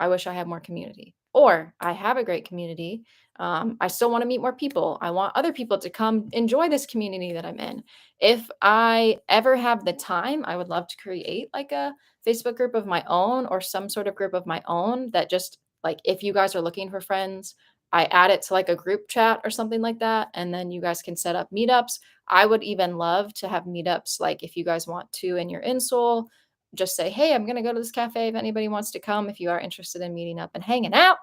I wish I had more community. Or I have a great community. I still want to meet more people. I want other people to come enjoy this community that I'm in. If I ever have the time, I would love to create like a Facebook group of my own or some sort of group of my own that just like if you guys are looking for friends, I add it to like a group chat or something like that. And then you guys can set up meetups. I would even love to have meetups like if you guys want to and you're in Seoul, just say, "Hey, I'm gonna go to this cafe if anybody wants to come, if you are interested in meeting up and hanging out."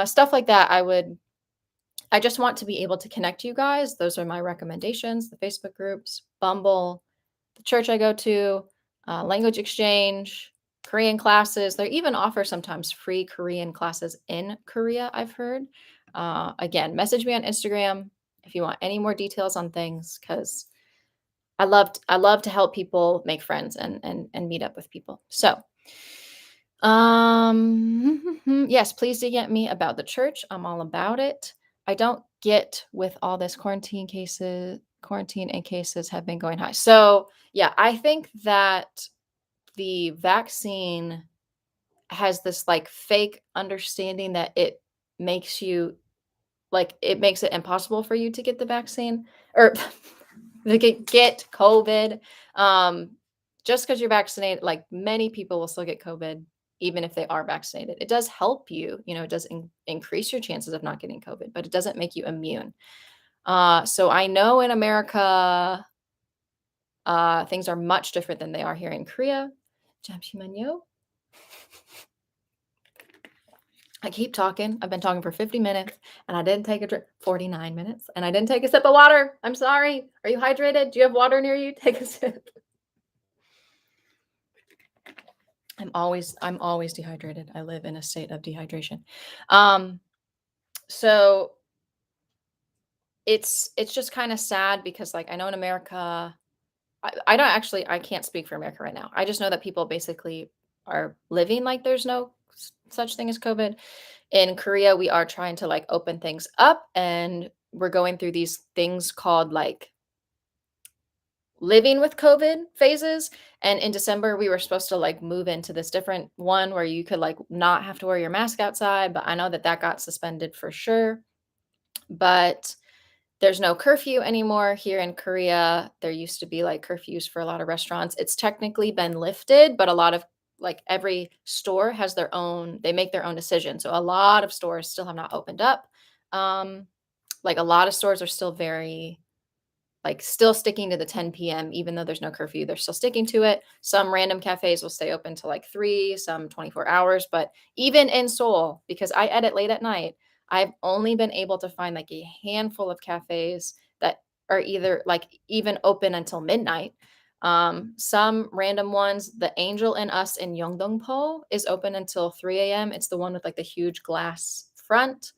Stuff like that. I just want to be able to connect you guys. Those are my recommendations, the Facebook groups, Bumble, the church I go to, language exchange, Korean classes. They even offer sometimes free Korean classes in Korea, I've heard. Again, message me on Instagram if you want any more details on things, because I love to help people make friends and meet up with people. So, yes, please DM me about the church. I'm all about it. I don't get with all this quarantine and cases have been going high. So, yeah, I think that the vaccine has this like fake understanding that it makes you like it makes it impossible for you to get the vaccine or they get COVID. Um, just because you're vaccinated, like many people will still get COVID even if they are vaccinated. It does help you, you know, it does increase your chances of not getting COVID, but it doesn't make you immune. So I know in America, things are much different than they are here in Korea. 잠시만요. I keep talking. I've been talking for 50 minutes and I didn't take a drink. 49 minutes and I didn't take a sip of water. I'm sorry. Are you hydrated? Do you have water near you? Take a sip. I'm always dehydrated. I live in a state of dehydration. Um, so it's just kind of sad because like I know in America, I don't actually I can't speak for America right now. I just know that people basically are living like there's no such thing as COVID. In Korea, we are trying to like open things up and we're going through these things called like living with COVID phases. And in December, we were supposed to like move into this different one where you could like not have to wear your mask outside. But I know that that got suspended for sure. But there's no curfew anymore here in Korea. There used to be like curfews for a lot of restaurants. It's technically been lifted, but a lot of like every store has their own, they make their own decision. So a lot of stores still have not opened up. Um, like a lot of stores are still very like still sticking to the 10 p.m. even though there's no curfew, they're still sticking to it. Some random cafes will stay open till like 3, some 24 hours, but even in Seoul, because I edit late at night, I've only been able to find like a handful of cafes that are either like even open until midnight. Some random ones, the Angel in Us in Yeongdongpo is open until 3 a.m. It's the one with like the huge glass front.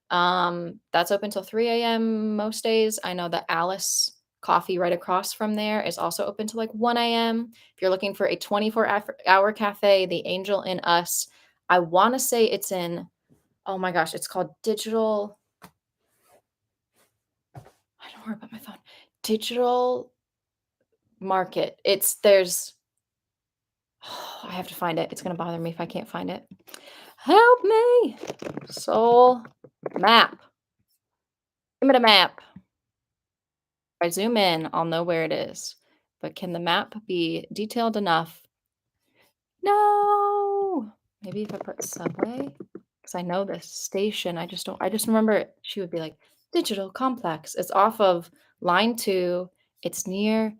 That's open till 3 a.m. most days. I know that Alice Coffee right across from there is also open till like 1 a.m. If you're looking for a 24-hour cafe, the Angel in Us, I want to say it's in, oh my gosh, it's called Digital. I don't worry about my phone. Digital Market. There's, I have to find it. It's going to bother me if I can't find it. Help me. Soul map. Give me the map. If I zoom in, I'll know where it is. But can the map be detailed enough? No. Maybe if I put subway, because I know this station. I just don't. I just remember she would be like Digital Complex. It's off of line 2. It's near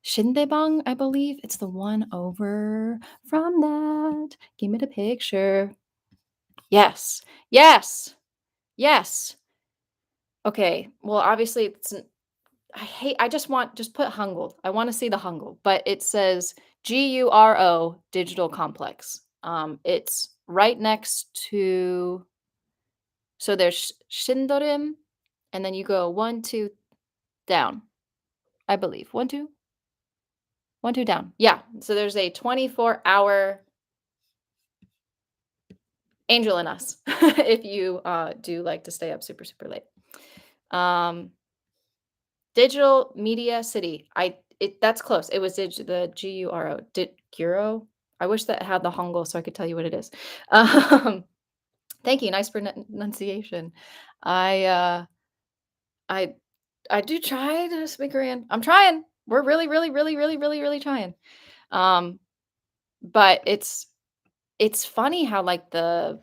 Shindebang, I believe. It's the one over from that. Give me the picture. Yes. Yes. Yes. Okay. Well, obviously it's I just want just put Hangul. I wanna see the Hangul, but it says GURO Digital Complex. It's right next to, so there's Shindorim, and then you go 1, 2 down, I believe. 1, 2, 1, 2 down. Yeah, so there's a 24-hour Angel in Us if you, do like to stay up super, super late. Um Digital Media City. That's close. It was the GURO. Guro? I wish that had the Hangul so I could tell you what it is. Um, thank you. Nice pronunciation. I I I do try to speak Korean. I'm trying. We're really, really, really, really, really, really trying. Um, but it's funny how like the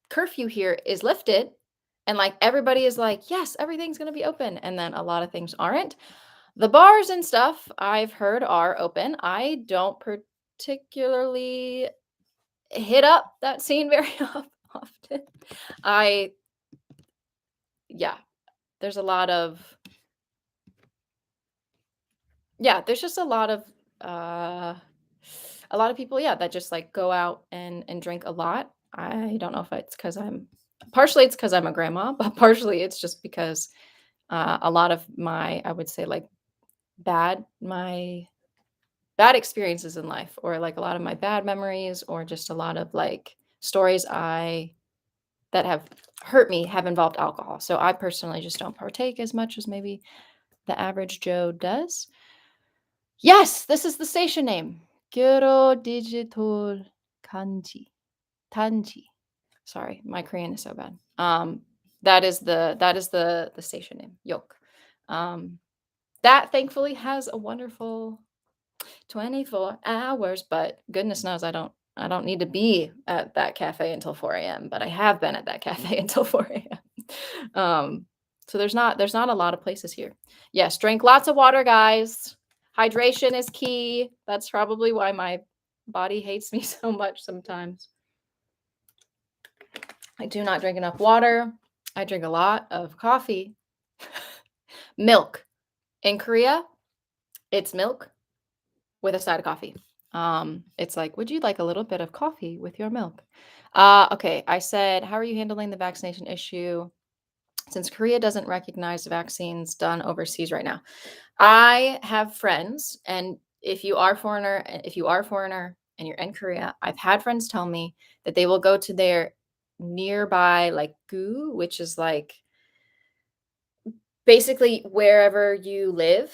curfew here is lifted and like everybody is like, yes, everything's gonna be open. And then a lot of things aren't. The bars and stuff I've heard are open. I don't particularly hit up that scene very often. I yeah, there's a lot of yeah, there's just uh a lot of people, yeah, that just like go out and drink a lot. I don't know if it's because it's because I'm a grandma, but partially it's just because a lot of my, I would say like my bad experiences in life or like a lot of my bad memories or just a lot of like stories I that have hurt me have involved alcohol. So I personally just don't partake as much as maybe the average Joe does. Yes, this is the station name. Gyoro Digital Kanji. Tanji. Sorry, my Korean is so bad. That is the station name. Yok. Um, that thankfully has a wonderful 24 hours, but goodness knows I don't need to be at that cafe until 4 a.m., but I have been at that cafe until 4 a.m. So there's not a lot of places here. Yes, drink lots of water, guys. Hydration is key. That's probably why my body hates me so much sometimes. I do not drink enough water. I drink a lot of coffee. Milk. In Korea, it's milk with a side of coffee. It's like, would you like a little bit of coffee with your milk? Okay, I said, how are you handling the vaccination issue since Korea doesn't recognize vaccines done overseas right now? I have friends, and if you are a foreigner and you're in Korea, I've had friends tell me that they will go to their nearby like gu, which is like basically wherever you live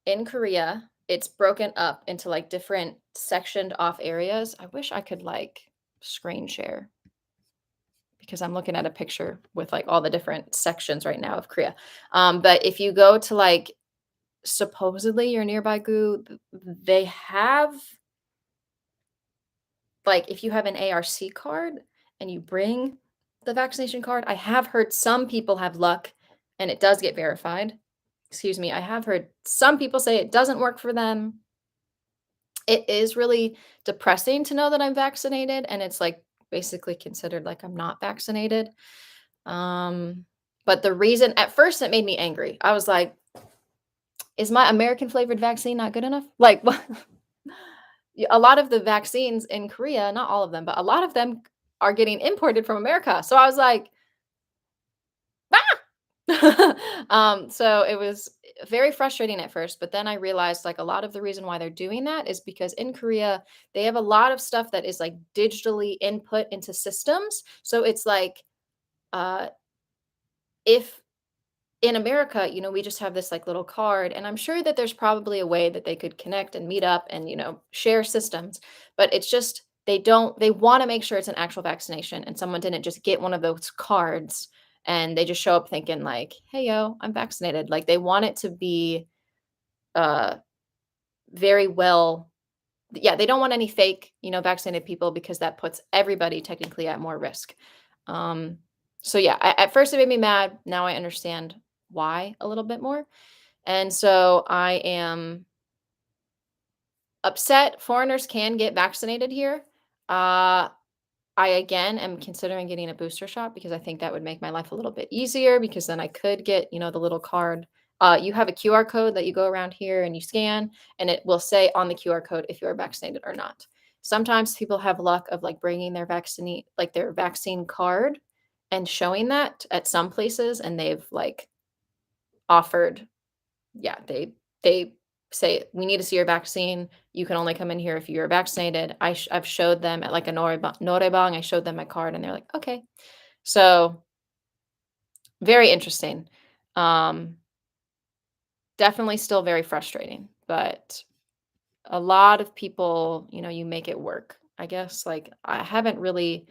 in Korea, it's broken up into, like, different sectioned off areas. I wish I could, like, screen share because I'm looking at a picture with, like, all the different sections right now of Korea. But if you go to, like, supposedly your nearby GU, they have like, if you have an ARC card and you bring the vaccination card, I have heard some people have luck and it does get verified. Excuse me, I have heard some people say it doesn't work for them. It is really depressing to know that I'm vaccinated, and it's, like, basically considered like I'm not vaccinated. Um, but the reason at first it made me angry. I was like, "Is my American flavored vaccine not good enough?" Like, what a lot of the vaccines in Korea, not all of them, but a lot of them are getting imported from America. So I was like, so it was very frustrating at first, but then I realized like a lot of the reason why they're doing that is because in Korea, they have a lot of stuff that is like digitally input into systems. So it's like, uh, if in America, we just have this like little card, and I'm sure that there's probably a way that they could connect and meet up and, share systems, but it's just they want to make sure it's an actual vaccination and someone didn't just get one of those cards and they just show up thinking like, "Hey yo, I'm vaccinated." Like they want it to be uh very well yeah, they don't want any fake, vaccinated people because that puts everybody technically at more risk. Um, so yeah, at first it made me mad. Now I understand why a little bit more. And so I am upset. Foreigners can get vaccinated here. Uh, I again am considering getting a booster shot because I think that would make my life a little bit easier because then I could get, the little card. You have a QR code that you go around here and you scan, and it will say on the QR code if you are vaccinated or not. Sometimes people have luck of like bringing their vaccine card and showing that at some places, and they've like offered, yeah, they say we need to see your vaccine. You can only come in here if you're vaccinated. I've showed them at like a norebang. I showed them my card, and they're like, okay. So very interesting. Um, Definitely still very frustrating, but a lot of people, you make it work. I guess like I haven't really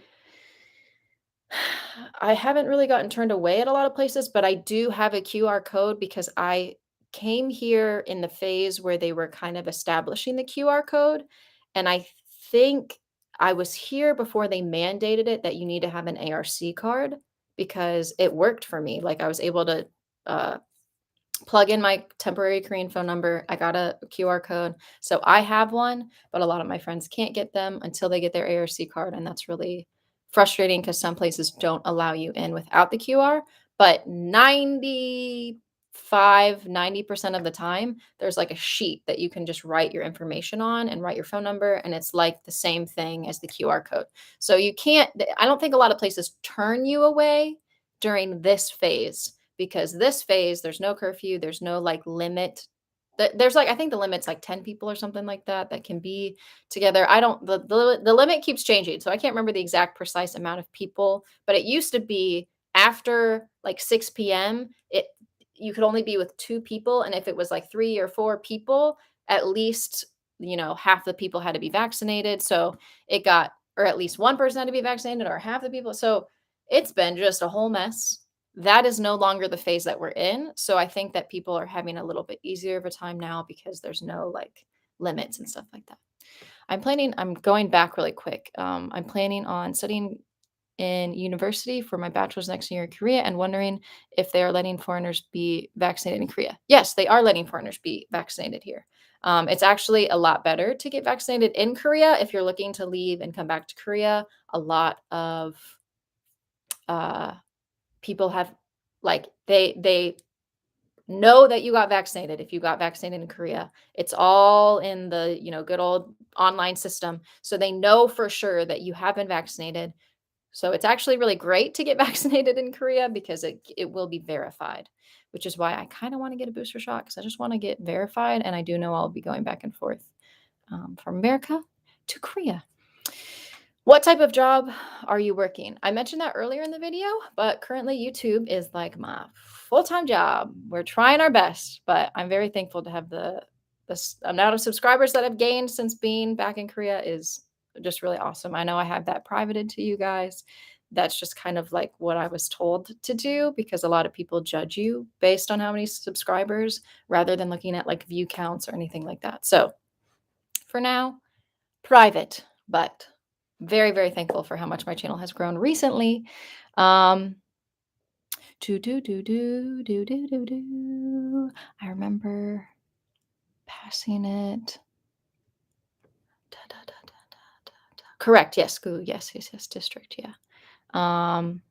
gotten turned away at a lot of places, but I do have a QR code because I came here in the phase where they were kind of establishing the QR code. And I think I was here before they mandated it that you need to have an ARC card because it worked for me. Like I was able to uh, plug in my temporary Korean phone number. I got a QR code. So I have one, but a lot of my friends can't get them until they get their ARC card. And that's really frustrating because some places don't allow you in without the QR. But 90% of the time, there's like a sheet that you can just write your information on and write your phone number. And it's like the same thing as the QR code. So you can't, I don't think a lot of places turn you away during this phase because this phase, there's no curfew, there's no like limit. There's like I think the limit's like 10 people or something like that that can be together. I don't the limit keeps changing, so I can't remember the exact precise amount of people, but it used to be after like 6 p.m. it you could only be with two people, and if it was like three or four people, at least half the people had to be vaccinated. So it got or at least one person had to be vaccinated or half the people. So it's been just a whole mess. That is no longer the phase that we're in. So I think that people are having a little bit easier of a time now because there's no like limits and stuff like that. I'm going back really quick. I'm planning on studying in university for my bachelor's next year in Korea and wondering if they are letting foreigners be vaccinated in Korea. Yes, they are letting foreigners be vaccinated here. It's actually a lot better to get vaccinated in Korea if you're looking to leave and come back to Korea. A lot of uh, people have like they know that you got vaccinated if you got vaccinated in Korea. It's all in the, good old online system. So they know for sure that you have been vaccinated. So it's actually really great to get vaccinated in Korea because it will be verified, which is why I kind of want to get a booster shot because I just want to get verified. And I do know I'll be going back and forth from America to Korea. What type of job are you working? I mentioned that earlier in the video, but currently YouTube is like my full-time job. We're trying our best, but I'm very thankful to have the amount of subscribers that I've gained since being back in Korea is just really awesome. I know I have that privated to you guys. That's just kind of like what I was told to do because a lot of people judge you based on how many subscribers rather than looking at like view counts or anything like that. So for now, private, but very, very thankful for how much my channel has grown recently. Um, do do do do do do do do. I remember passing it. Da, da, da, da, da, da, da. Correct. Yes. School. Yes. Yes. Yes. District. Yeah. Um,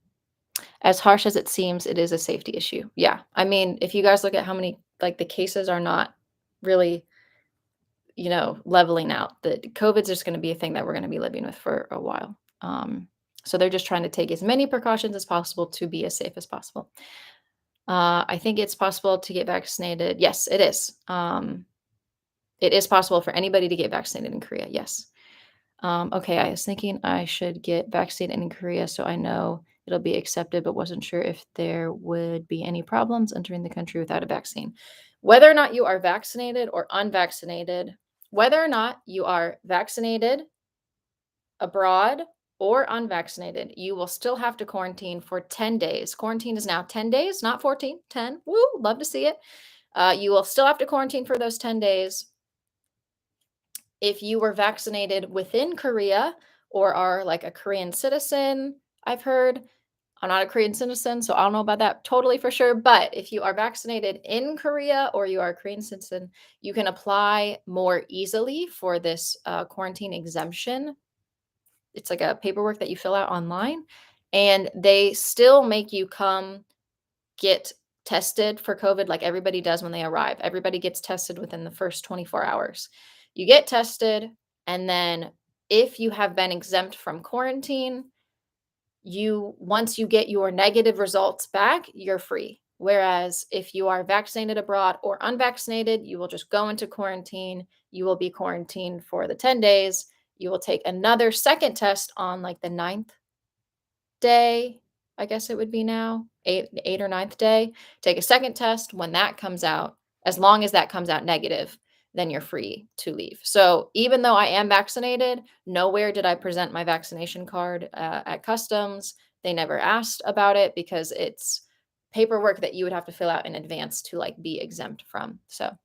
as harsh as it seems, it is a safety issue. Yeah. I mean, if you guys look at how many like the cases are not really leveling out. The COVID's just going to be a thing that we're going to be living with for a while. So they're just trying to take as many precautions as possible to be as safe as possible. I think it's possible to get vaccinated. Yes, it is. It is possible for anybody to get vaccinated in Korea. Yes. Okay, I was thinking I should get vaccinated in Korea so I know it'll be accepted, but wasn't sure if there would be any problems entering the country without a vaccine. Whether or not you are vaccinated or unvaccinated, whether or not you are vaccinated abroad or unvaccinated, you will still have to quarantine for 10 days. Quarantine is now 10 days, not 14, 10. Woo, love to see it. You will still have to quarantine for those 10 days. If you were vaccinated within Korea or are like a Korean citizen, I've heard. I'm not a Korean citizen, so I don't know about that totally for sure. But if you are vaccinated in Korea or you are a Korean citizen, you can apply more easily for this quarantine exemption. It's like a paperwork that you fill out online, and they still make you come get tested for COVID like everybody does when they arrive. Everybody gets tested within the first 24 hours. You get tested, and then if you have been exempt from quarantine, once you get your negative results back, you're free. Whereas if you are vaccinated abroad or unvaccinated, you will just go into quarantine. You will be quarantined for the 10 days. You will take another second test on like the ninth day, I guess it would be now, eight or ninth day. Take a second test. When that comes out, as long as that comes out negative, then you're free to leave. So even though I am vaccinated, nowhere did I present my vaccination card at customs. They never asked about it because it's paperwork that you would have to fill out in advance to like be exempt from. So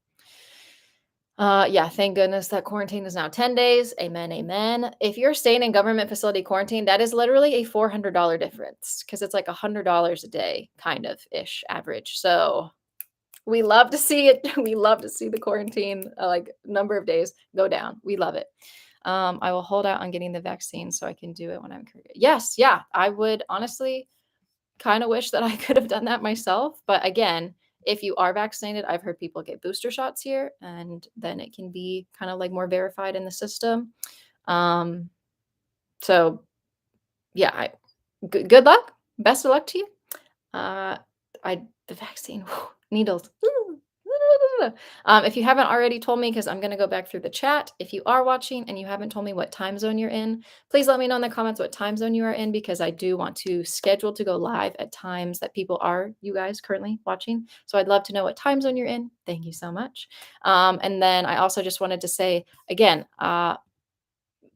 yeah, thank goodness that quarantine is now 10 days. Amen, amen. If you're staying in government facility quarantine, that is literally a $400 difference because it's like $100 a day, kind of ish average. So we love to see it. We love to see the quarantine, like number of days go down. We love it. I will hold out on getting the vaccine so I can do it when I'm in Korea. Yes, yeah, I would honestly kind of wish that I could have done that myself. But again, if you are vaccinated, I've heard people get booster shots here, and then it can be kind of like more verified in the system. Um, so yeah, good luck. Best of luck to you. Uh, the vaccine, needles. If you haven't already told me, because I'm going to go back through the chat. If you are watching and you haven't told me what time zone you're in, please let me know in the comments what time zone you are in, because I do want to schedule to go live at times that you guys currently watching. So I'd love to know what time zone you're in. Thank you so much. And then I also just wanted to say again,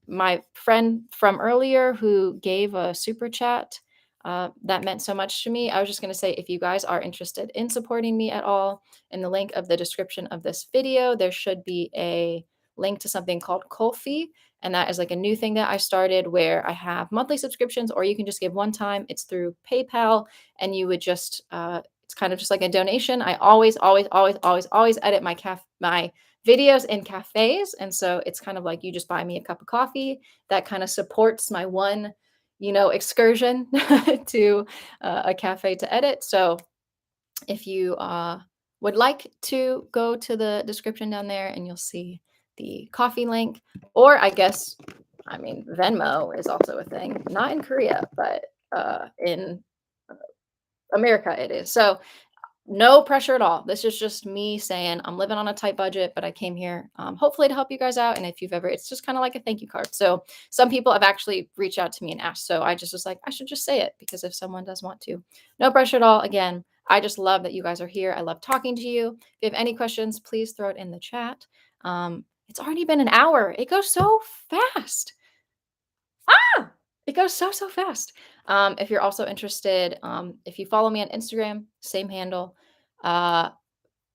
my friend from earlier who gave a super chat, that meant so much to me. I was just going to say, if you guys are interested in supporting me at all, in the link of the description of this video, there should be a link to something called Ko-fi. And that is like a new thing that I started where I have monthly subscriptions, or you can just give one time. It's through PayPal, and you would just, it's kind of just like a donation. I always, always, always, always, always edit my videos in cafes. And so it's kind of like you just buy me a cup of coffee. That kind of supports my one, excursion to a cafe to edit. So if you would like to go to the description down there, and you'll see the coffee link, or I mean, Venmo is also a thing, not in Korea, but in America it is. So No pressure at all. This is just me saying I'm living on a tight budget, but I came here hopefully to help you guys out. And if you've ever, it's just kind of like a thank you card. So some people have actually reached out to me and asked. So I just was like, I should just say it because if someone does want to, no pressure at all. Again, I just love that you guys are here. I love talking to you. If you have any questions, please throw it in the chat. It's already been an hour. It goes so fast. It goes so, so fast. If you're also interested, if you follow me on Instagram, same handle. Uh,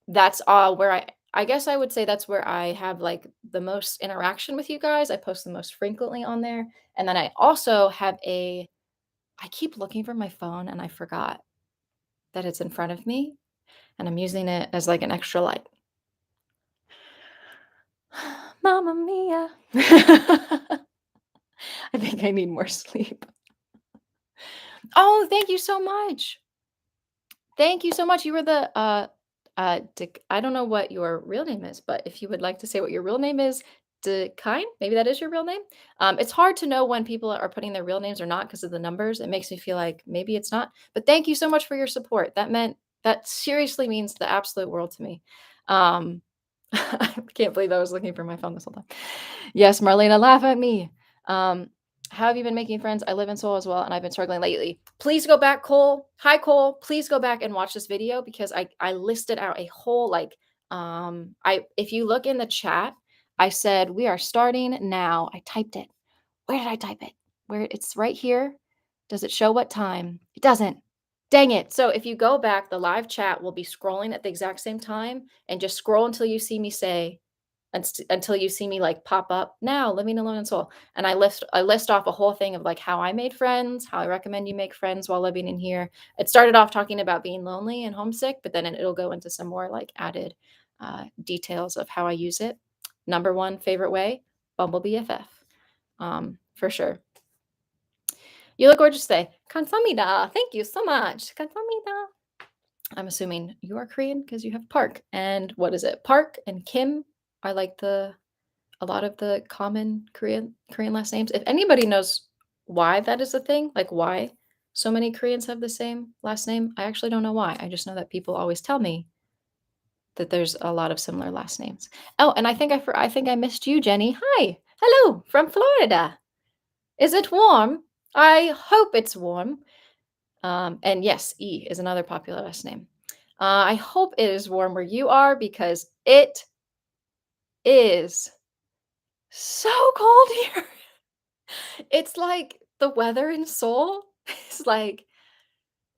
that's where I guess I would say that's where I have like the most interaction with you guys. I post the most frequently on there. And then I also have I keep looking for my phone and I forgot that it's in front of me and I'm using it as like an extra light. Mamma mia. I think I need more sleep. Oh, thank you so much. Thank you so much. You were the Dick. I don't know what your real name is, but if you would like to say what your real name is, Dekine, maybe that is your real name. It's hard to know when people are putting their real names or not because of the numbers. It makes me feel like maybe it's not. But thank you so much for your support. That seriously means the absolute world to me. Um, I can't believe I was looking for my phone this whole time. Yes, Marlena, laugh at me. Um, how have you been making friends? I live in Seoul as well, and I've been struggling lately. Please go back, Cole. Hi, Cole. Please go back and watch this video because I listed out a whole like I if you look in the chat, I said we are starting now. I typed it. Where did I type it? Where it's right here. Does it show what time? It doesn't. Dang it. So if you go back, the live chat will be scrolling at the exact same time and just scroll until you see me say until you see me like pop up now living alone in Seoul. And I list off a whole thing of like how I made friends, how I recommend you make friends while living in here. It started off talking about being lonely and homesick, but then it'll go into some more like added details of how I use it. Number one favorite way, Bumble BFF, for sure. You look gorgeous today. Kamsahamnida. Thank you so much. Kamsahamnida. I'm assuming you are Korean because you have Park. And what is it? Park and Kim are like a lot of the common Korean last names. If anybody knows why that is a thing, like why so many Koreans have the same last name, I actually don't know why. I just know that people always tell me that there's a lot of similar last names. Oh, and I think I missed you, Jenny. Hi. Hello from Florida. Is it warm? I hope it's warm. And yes, E is another popular last name. I hope it is warm where you are because it is so cold here. It's like the weather in Seoul is like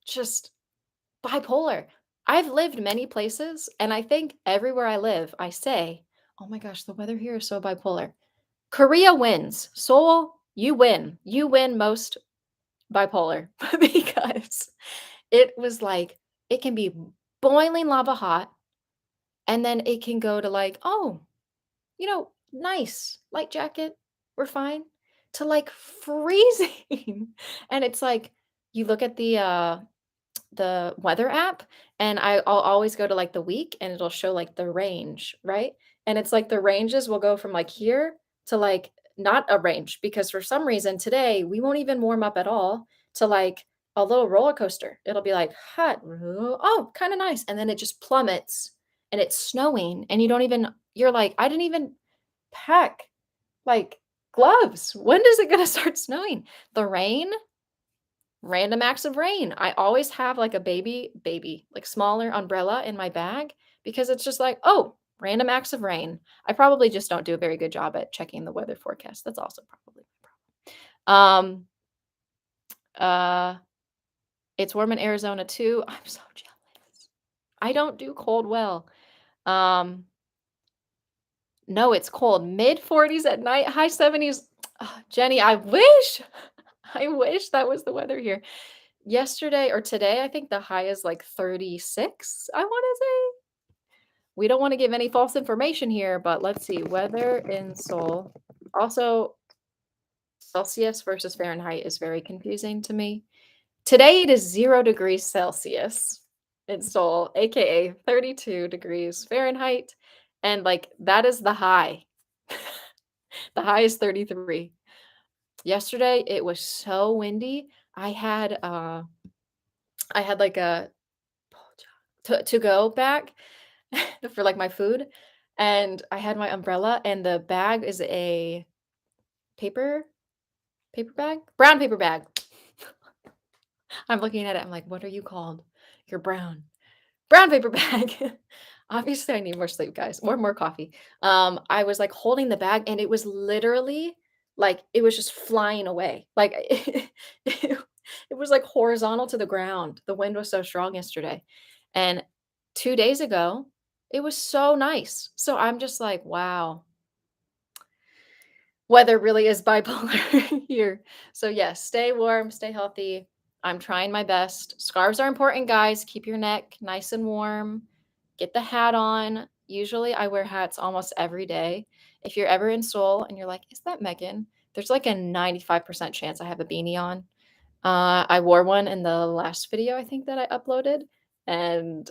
just bipolar. I've lived many places, and I think everywhere I live, I say, oh my gosh, the weather here is so bipolar. Korea wins. Seoul, you win. You win most bipolar because it was like, it can be boiling lava hot, and then it can go to like, oh, nice, light jacket, we're fine, to like freezing. And it's like you look at the weather app and I'll always go to like the week and it'll show like the range, right? And it's like the ranges will go from like here to like not a range because for some reason today we won't even warm up at all to like a little roller coaster. It'll be like hot, oh, kind of nice. And then it just plummets and it's snowing and you're like, I didn't even pack like gloves. When is it going to start snowing? The rain, random acts of rain. I always have like a baby, like smaller umbrella in my bag because it's just like, oh, random acts of rain. I probably just don't do a very good job at checking the weather forecast. That's also probably my problem. Uh, it's warm in Arizona too. I'm so jealous. I don't do cold well. Um, no, it's cold. Mid 40s at night, high 70s. Jenny, I wish. I wish that was the weather here. Yesterday or today, I think the high is like 36, I wanna say. We don't wanna give any false information here, but let's see, weather in Seoul. Also, Celsius versus Fahrenheit is very confusing to me. Today it is 0 degrees Celsius in Seoul, AKA 32 degrees Fahrenheit, and like that is the high. The high is 33. Yesterday it was so windy. I had like a to go bag for, like, my food, and I had my umbrella, and the bag is a paper paper bag? Brown paper bag. I'm looking at it, I'm like, "What are you called? You're brown." Brown paper bag. Obviously, I need more sleep, guys, or more coffee. I was, like, holding the bag, and it was literally, like, it was just flying away. Like, it it was, like, horizontal to the ground. The wind was so strong yesterday. And 2 days ago, it was so nice. So I'm just like, "Wow, weather really is bipolar here." So, yes, stay warm, stay healthy. I'm trying my best. Scarves are important, guys. Keep your neck nice and warm. Get the hat on. Usually, I wear hats almost every day. If you're ever in Seoul and you're like, "Is that Megan?" There's like a 95% chance I have a beanie on. I wore one in the last video I think that I uploaded, and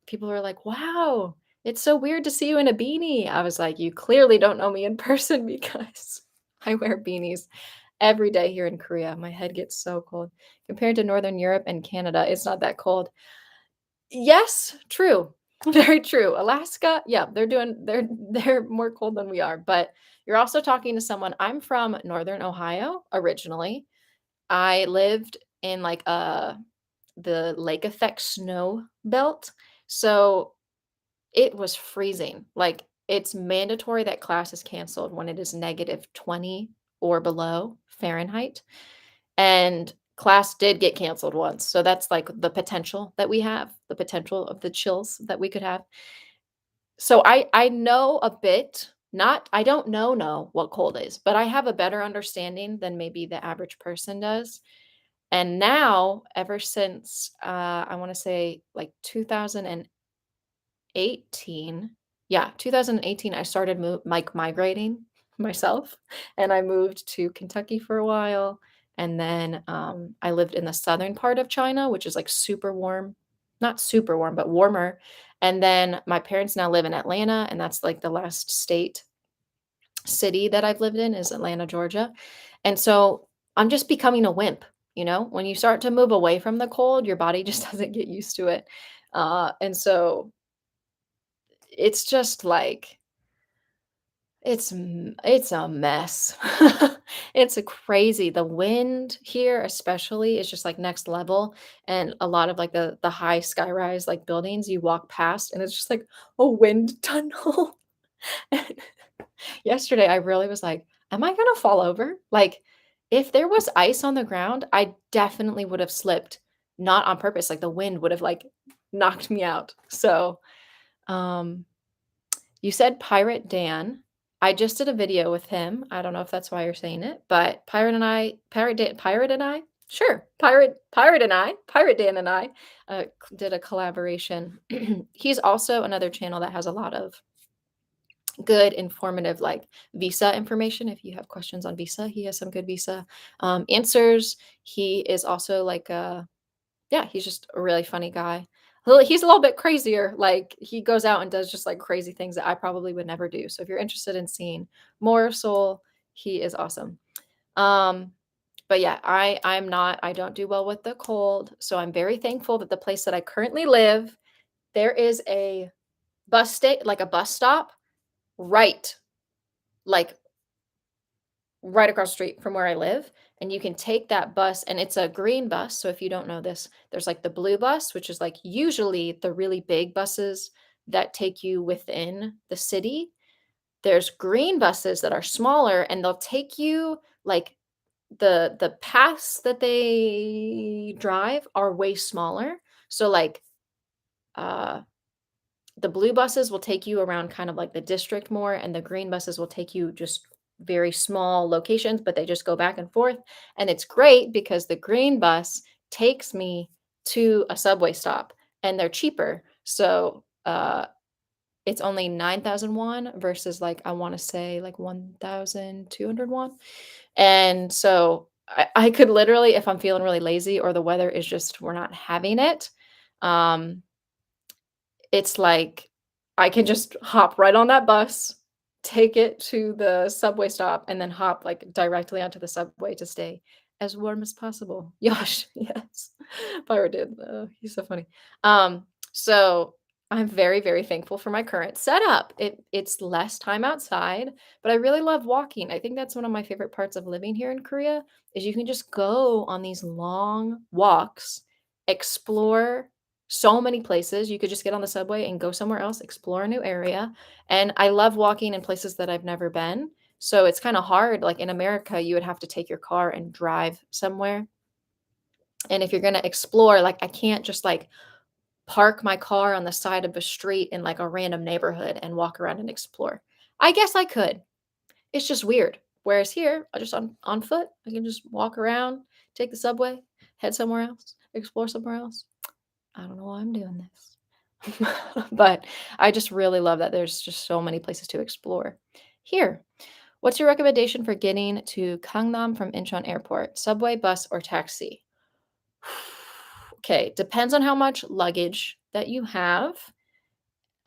people were like, "Wow, it's so weird to see you in a beanie." I was like, "You clearly don't know me in person because I wear beanies every day here in Korea. My head gets so cold. Compared to Northern Europe and Canada, it's not that cold." Yes, true. Very true. Alaska, yeah, they're more cold than we are, but you're also talking to someone. I'm from Northern Ohio originally. I lived in, like, the lake effect snow belt, so it was freezing. Like, it's mandatory that class is canceled when it is -20 or below Fahrenheit, and class did get canceled once, so that's, like, the potential that we have, the potential of the chills that we could have. So I know a bit, not I don't know what cold is, but I have a better understanding than maybe the average person does. And now, ever since, I wanna say, like, 2018, yeah, 2018, I started like, migrating myself, and I moved to Kentucky for a while, and then, I lived in the southern part of China, which is, like, super warm, not super warm, but warmer, and then my parents now live in Atlanta, and that's, like, the last city that I've lived in is Atlanta, Georgia, and so I'm just becoming a wimp, you know? When you start to move away from the cold, your body just doesn't get used to it, and so it's just like it's a mess. It's a crazy the wind here especially is just, like, next level, and a lot of, like, the high skyrise, like, buildings you walk past, and it's just like a wind tunnel. Yesterday, I really was like, "Am I gonna fall over?" Like, if there was ice on the ground, I definitely would have slipped, not on purpose, like, the wind would have, like, knocked me out. So, um, you said Pirate Dan. I just did a video with him. I don't know if that's why you're saying it, but Pirate and I? Sure. Pirate Dan and I, did a collaboration. He's also another channel that has a lot of good informative like visa information. If you have questions on visa, he has some good visa answers. He is also like yeah, he's just a really funny guy. He's a little bit crazier, like he goes out and does just like crazy things that I probably would never do. So if you're interested in seeing more of Soul, he is awesome. um but yeah, I don't do well with the cold, so I'm very thankful that the place that I currently live, there is a like a bus stop right, like right across the street from where I live, and you can take that bus, and it's a green bus. So if you don't know this, there's like the blue bus, which is like usually the really big buses that take you within the city. There's green buses that are smaller, and they'll take you like the paths that they drive are way smaller. So like uh the blue buses will take you around kind of like the district more, and the green buses will take you just very small locations, but they just go back and forth. And it's great because the green bus takes me to a subway stop and they're cheaper. So it's only 9,000 won versus like I want to say like 1,200 won. And so I could literally, if I'm feeling really lazy or the weather is just we're not having it, um, it's like I can just hop right on that bus, take it to the subway stop, and then hop, like, directly onto the subway to stay as warm as possible. Yosh, yes. Pyro did, he's so funny. Um, So, I'm very, very thankful for my current setup. It's less time outside, but I really love walking. I think that's one of my favorite parts of living here in Korea is you can just go on these long walks, explore so many places. You could just get on the subway and go somewhere else, explore a new area. And I love walking in places that I've never been. So it's kind of hard. Like in America, you would have to take your car and drive somewhere. And if you're going to explore, like I can't just like park my car on the side of a street in like a random neighborhood and walk around and explore. I guess I could. It's just weird. Whereas here, I just on foot, I can just walk around, take the subway, head somewhere else, explore somewhere else. I don't know why I'm doing this. But I just really love that there's just so many places to explore. Here, what's your recommendation for getting to Gangnam from Incheon Airport? Subway, bus, or taxi? Okay, depends on how much luggage that you have,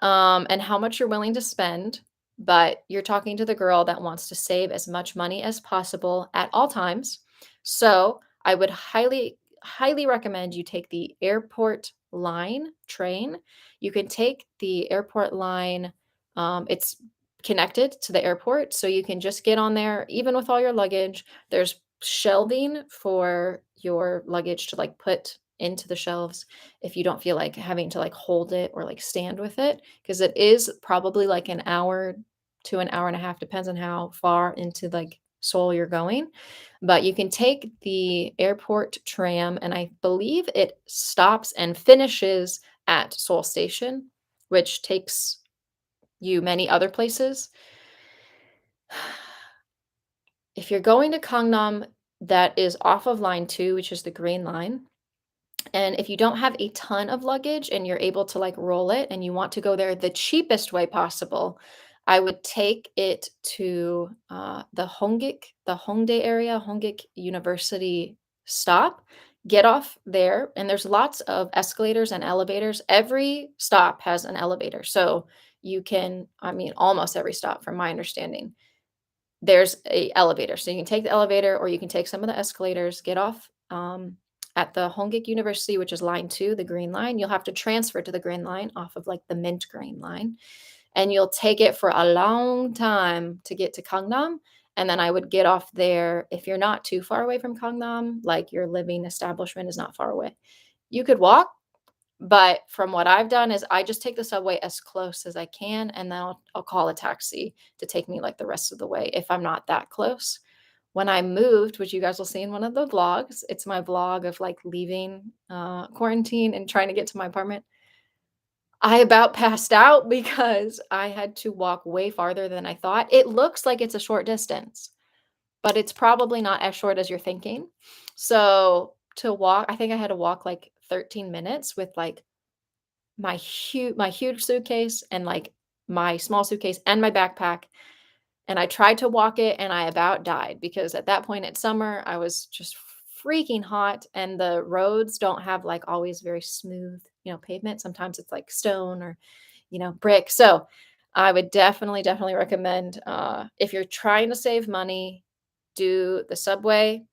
and how much you're willing to spend, but you're talking to the girl that wants to save as much money as possible at all times. So I would highly, highly recommend you take the airport line train. You can take the airport line, it's connected to the airport, so you can just get on there, even with all your luggage. There's shelving for your luggage to like put into the shelves if you don't feel like having to like hold it or like stand with it because it is probably like an hour to an hour and a half, depends on how far into like Seoul you're going. But you can take the airport tram, and I believe it stops and finishes at Seoul Station, which takes you many other places. If you're going to Gangnam, that is off of line 2, which is the green line. And if you don't have a ton of luggage and you're able to like roll it and you want to go there the cheapest way possible, I would take it to the Hongdae area, Hongik University stop. Get off there, and there's lots of escalators and elevators. Every stop has an elevator, so you can, I mean, almost every stop, from my understanding, there's a elevator. So you can take the elevator or you can take some of the escalators, get off at the Hongik University, which is line 2, the green line. You'll have to transfer to the green line off of like the mint green line. And you'll take it for a long time to get to Gangnam. And then I would get off there if you're not too far away from Gangnam, like your living establishment is not far away. You could walk, but from what I've done is I just take the subway as close as I can, and then I'll call a taxi to take me like the rest of the way if I'm not that close. When I moved, which you guys will see in one of the vlogs, it's my vlog of like leaving quarantine and trying to get to my apartment. I about passed out because I had to walk way farther than I thought. It looks like it's a short distance, but it's probably not as short as you're thinking. So to walk, I think I had to walk like 13 minutes with like my huge suitcase and, like, my small suitcase and my backpack, and I tried to walk it, and I about died because at that point, it's summer, I was just freaking hot, and the roads don't have, like, always very smooth, pavement. Sometimes it's, like, stone or, brick. So, I would definitely, definitely recommend, if you're trying to save money, do the subway,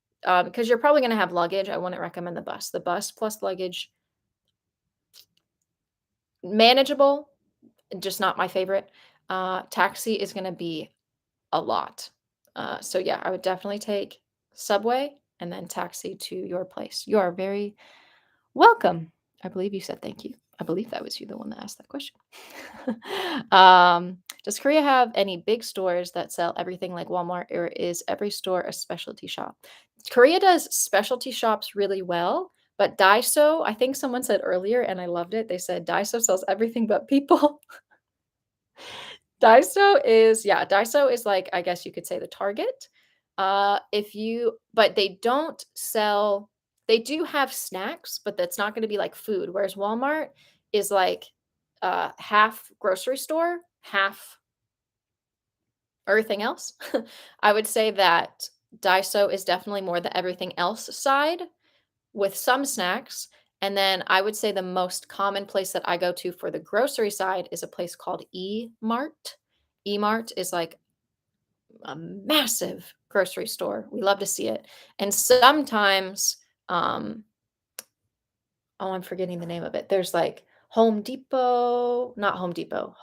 because you're probably gonna have luggage. I wouldn't recommend the bus. The bus plus luggage, manageable, just not my favorite. Taxi is gonna be a lot. So yeah, I would definitely take subway and then taxi to your place. You are very welcome. I believe you said thank you. I believe that was you, the one that asked that question. Does Korea have any big stores that sell everything like Walmart, or is every store a specialty shop? Korea does specialty shops really well, but Daiso, I think someone said earlier, and I loved it. They said Daiso sells everything but people. Daiso is like, I guess you could say, the Target. If you but they do have snacks, but that's not gonna be like food, whereas Walmart is like, half grocery store, half everything else. I would say that Daiso is definitely more the everything else side with some snacks, and then I would say the most common place that I go to for the grocery side is a place called E-Mart. E-Mart is like a massive grocery store. We love to see it. And sometimes, um, oh, I'm forgetting the name of it. There's like Home Depot, not Home Depot,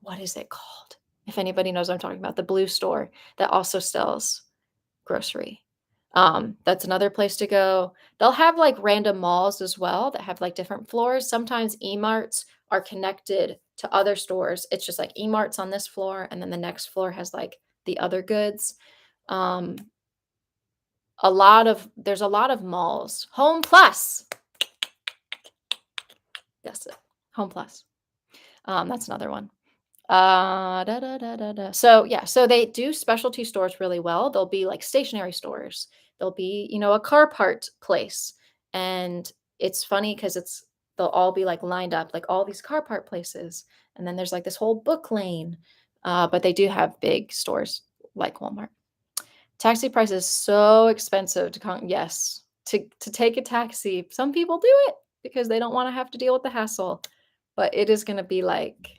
what is it called? If anybody knows what I'm talking about, the blue store that also sells grocery. That's another place to go. They'll have like random malls as well that have like different floors. Sometimes E-marts are connected to other stores. It's just like E-marts on this floor, and then the next floor has like the other goods. Um, there's a lot of malls. Home Plus. That's it. Home Plus. That's another one. Da, da, da, da, da. So yeah, so they do specialty stores really well. They'll be like stationary stores. There'll be, a car part place. And it's funny because they'll all be like lined up, like all these car part places. And then there's like this whole book lane. But they do have big stores like Walmart. Taxi price is so expensive yes, to take a taxi. Some people do it because they don't want to have to deal with the hassle. But it is going to be like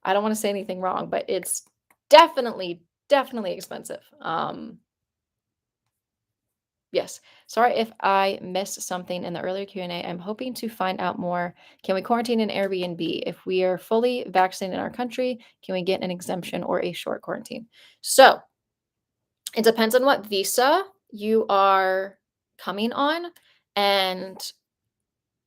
I don't wanna say anything wrong, but it's definitely, definitely expensive. Yes. Sorry if I missed something in the earlier Q&A. I'm hoping to find out more. Can we quarantine in Airbnb? If we are fully vaccinated in our country, can we get an exemption or a short quarantine? So, it depends on what visa you are coming on, and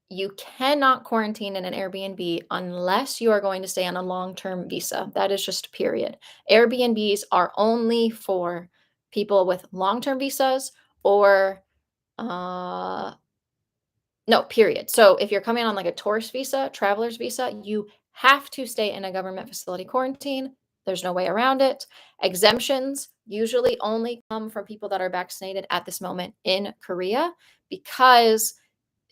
you cannot quarantine in an Airbnb unless you are going to stay on a long-term visa. That is just period. Airbnbs are only for people with long-term visas or uh no, period. So if you're coming on like a tourist visa, traveler's visa, you have to stay in a government facility quarantine. There's no way around it. Exemptions usually only come from people that are vaccinated at this moment in Korea because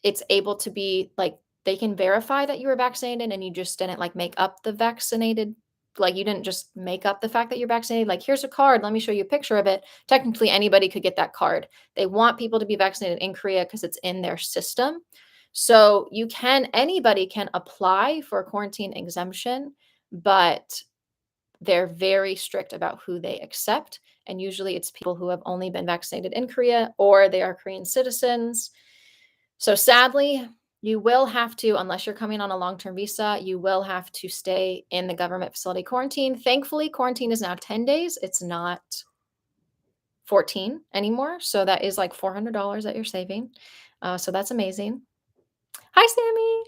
it's able to be like they can verify that you were vaccinated and you just didn't like make up the vaccinated like you didn't just make up the fact that you're vaccinated like here's a card, let me show you a picture of it. Technically anybody could get that card. They want people to be vaccinated in Korea because it's in their system. So anybody can apply for a quarantine exemption, but they're very strict about who they accept, and usually it's people who have only been vaccinated in Korea or they are Korean citizens. So sadly, you will have to, unless you're coming on a long-term visa, you will have to stay in the government facility quarantine. Thankfully, quarantine is now 10 days. It's not 14 anymore. So that is like $400 that you're saving. So that's amazing. Hi, Sammy.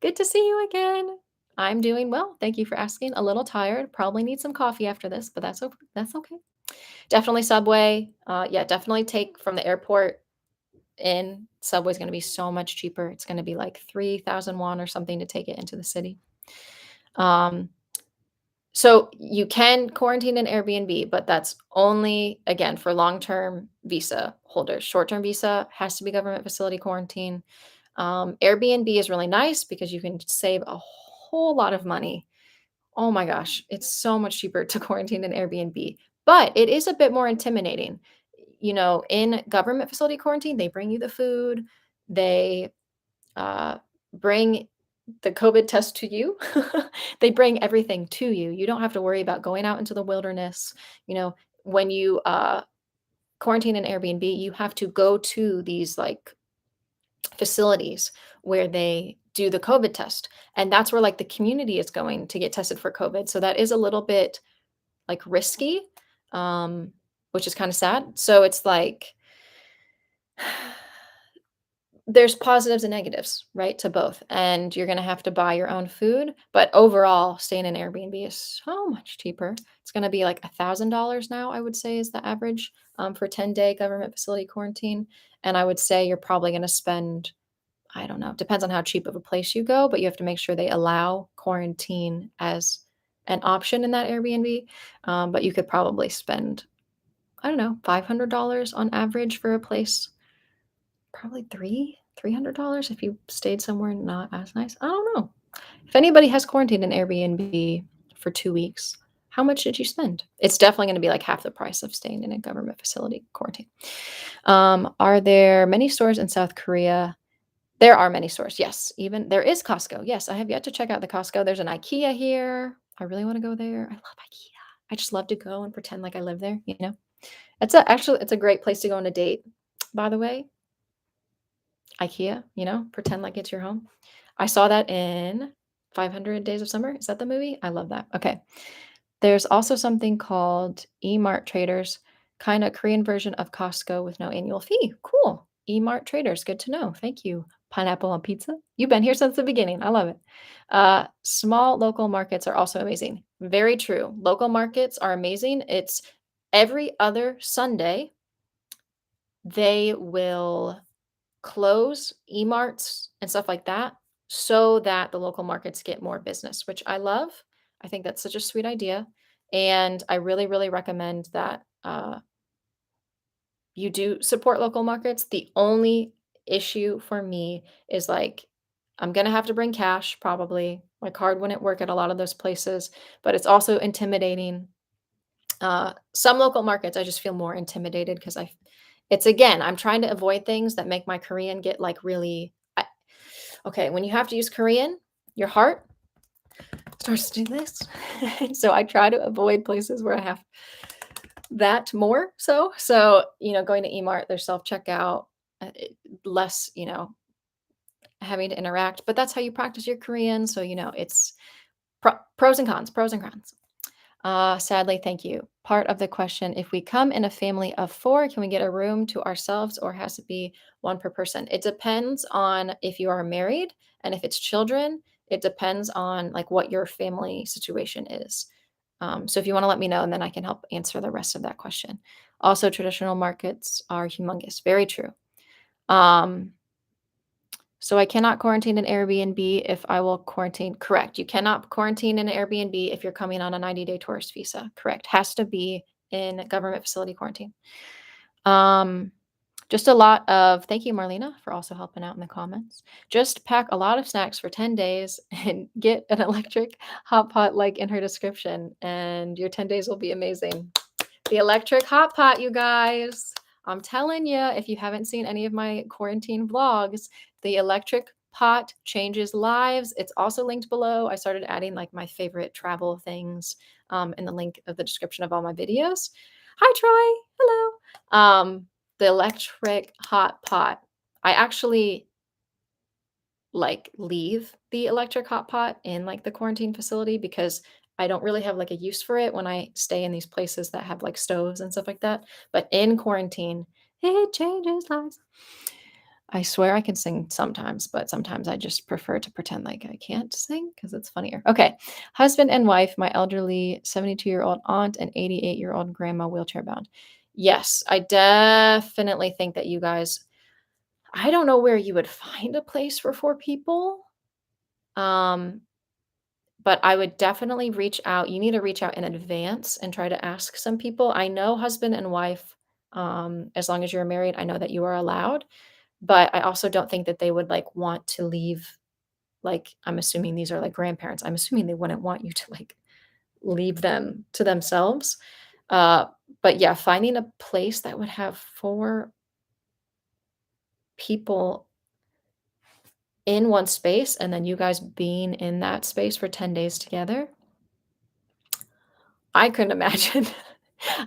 Good to see you again. I'm doing well. Thank you for asking. A little tired. Probably need some coffee after this, but that's okay. Definitely Subway. Yeah, definitely take from the airport in. Subway's gonna be so much cheaper. It's gonna be like 3,000 won or something to take it into the city. Um, so you can quarantine in Airbnb, but that's only, again, for long-term visa holders. Short-term visa has to be government facility quarantine. Airbnb is really nice because you can save a whole lot of money. Oh my gosh, it's so much cheaper to quarantine in Airbnb, but it is a bit more intimidating. In government facility quarantine, they bring you the food, they bring the COVID test to you. They bring everything to you. You don't have to worry about going out into the wilderness. When you quarantine in Airbnb, you have to go to these like facilities where they do the COVID test. And that's where like the community is going to get tested for COVID. So that is a little bit like risky, which is kind of sad. So it's like there's positives and negatives, right, to both. And you're going to have to buy your own food. But overall, staying in Airbnb is so much cheaper. It's going to be like $1,000 now, I would say, is the average for 10-day government facility quarantine. And I would say you're probably going to spend, I don't know, depends on how cheap of a place you go, but you have to make sure they allow quarantine as an option in that Airbnb. But you could probably spend, I don't know, $500 on average for a place. Probably $300 if you stayed somewhere not as nice. I don't know. If anybody has quarantined in Airbnb for 2 weeks, how much did you spend? It's definitely gonna be like half the price of staying in a government facility quarantine. Are there many stores in South Korea? There are many stores, yes. Even there is Costco. Yes, I have yet to check out the Costco. There's an IKEA here. I really wanna go there. I love IKEA. I just love to go and pretend like I live there, you know? It's a great place to go on a date, by the way. IKEA, pretend like it's your home. I saw that in 500 Days of Summer. Is that the movie? I love that. Okay. There's also something called eMart Traders, kind of Korean version of Costco with no annual fee. Cool. eMart Traders, good to know. Thank you. Pineapple on pizza. You've been here since the beginning. I love it. Small local markets are also amazing. Very true. Local markets are amazing. It's every other Sunday, they will close eMarts and stuff like that so that the local markets get more business, which I love. I think that's such a sweet idea. And I really, really recommend that you do support local markets. The only issue for me is like, I'm going to have to bring cash probably. My card wouldn't work at a lot of those places, but it's also intimidating. Some local markets, I just feel more intimidated because it's again, I'm trying to avoid things that make my Korean get like really, okay, when you have to use Korean, your heart starts to do this. So I try to avoid places where I have that more so, going to eMart, there's self-checkout, less, having to interact, but that's how you practice your Korean. So, it's pros and cons, pros and cons. Sadly, thank you. Part of the question, if we come in a family of 4, can we get a room to ourselves or has to be 1 per person? It depends on if you are married and if it's children, it depends on like what your family situation is. So if you want to let me know, and then I can help answer the rest of that question. Also, traditional markets are humongous. Very true. Um, so I cannot quarantine an Airbnb if I will quarantine. Correct. You cannot quarantine in an Airbnb if you're coming on a 90-day tourist visa. Correct. Has to be in government facility quarantine. Um, just a lot of thank you, Marlena, for also helping out in the comments. Just pack a lot of snacks for 10 days and get an electric hot pot like in her description, and your 10 days will be amazing. The electric hot pot, you guys. I'm telling you, if you haven't seen any of my quarantine vlogs, the electric pot changes lives. It's also linked below. I started adding like my favorite travel things in the link of the description of all my videos. Hi, Troy. Hello. The electric hot pot. I actually like leave the electric hot pot in like the quarantine facility because I don't really have like a use for it when I stay in these places that have like stoves and stuff like that. But in quarantine, it changes lives. I swear I can sing sometimes, but sometimes I just prefer to pretend like I can't sing because it's funnier. Okay. Husband and wife, my elderly 72-year-old aunt and 88-year-old grandma wheelchair bound. Yes, I definitely think that you guys, I don't know where you would find a place for 4 people. Um, but I would definitely reach out. You need to reach out in advance and try to ask some people. I know husband and wife, as long as you're married, I know that you are allowed, but I also don't think that they would like want to leave. Like, I'm assuming these are like grandparents. I'm assuming they wouldn't want you to like leave them to themselves. Uh, but yeah, finding a place that would have 4 people in one space and then you guys being in that space for 10 days together, I couldn't imagine.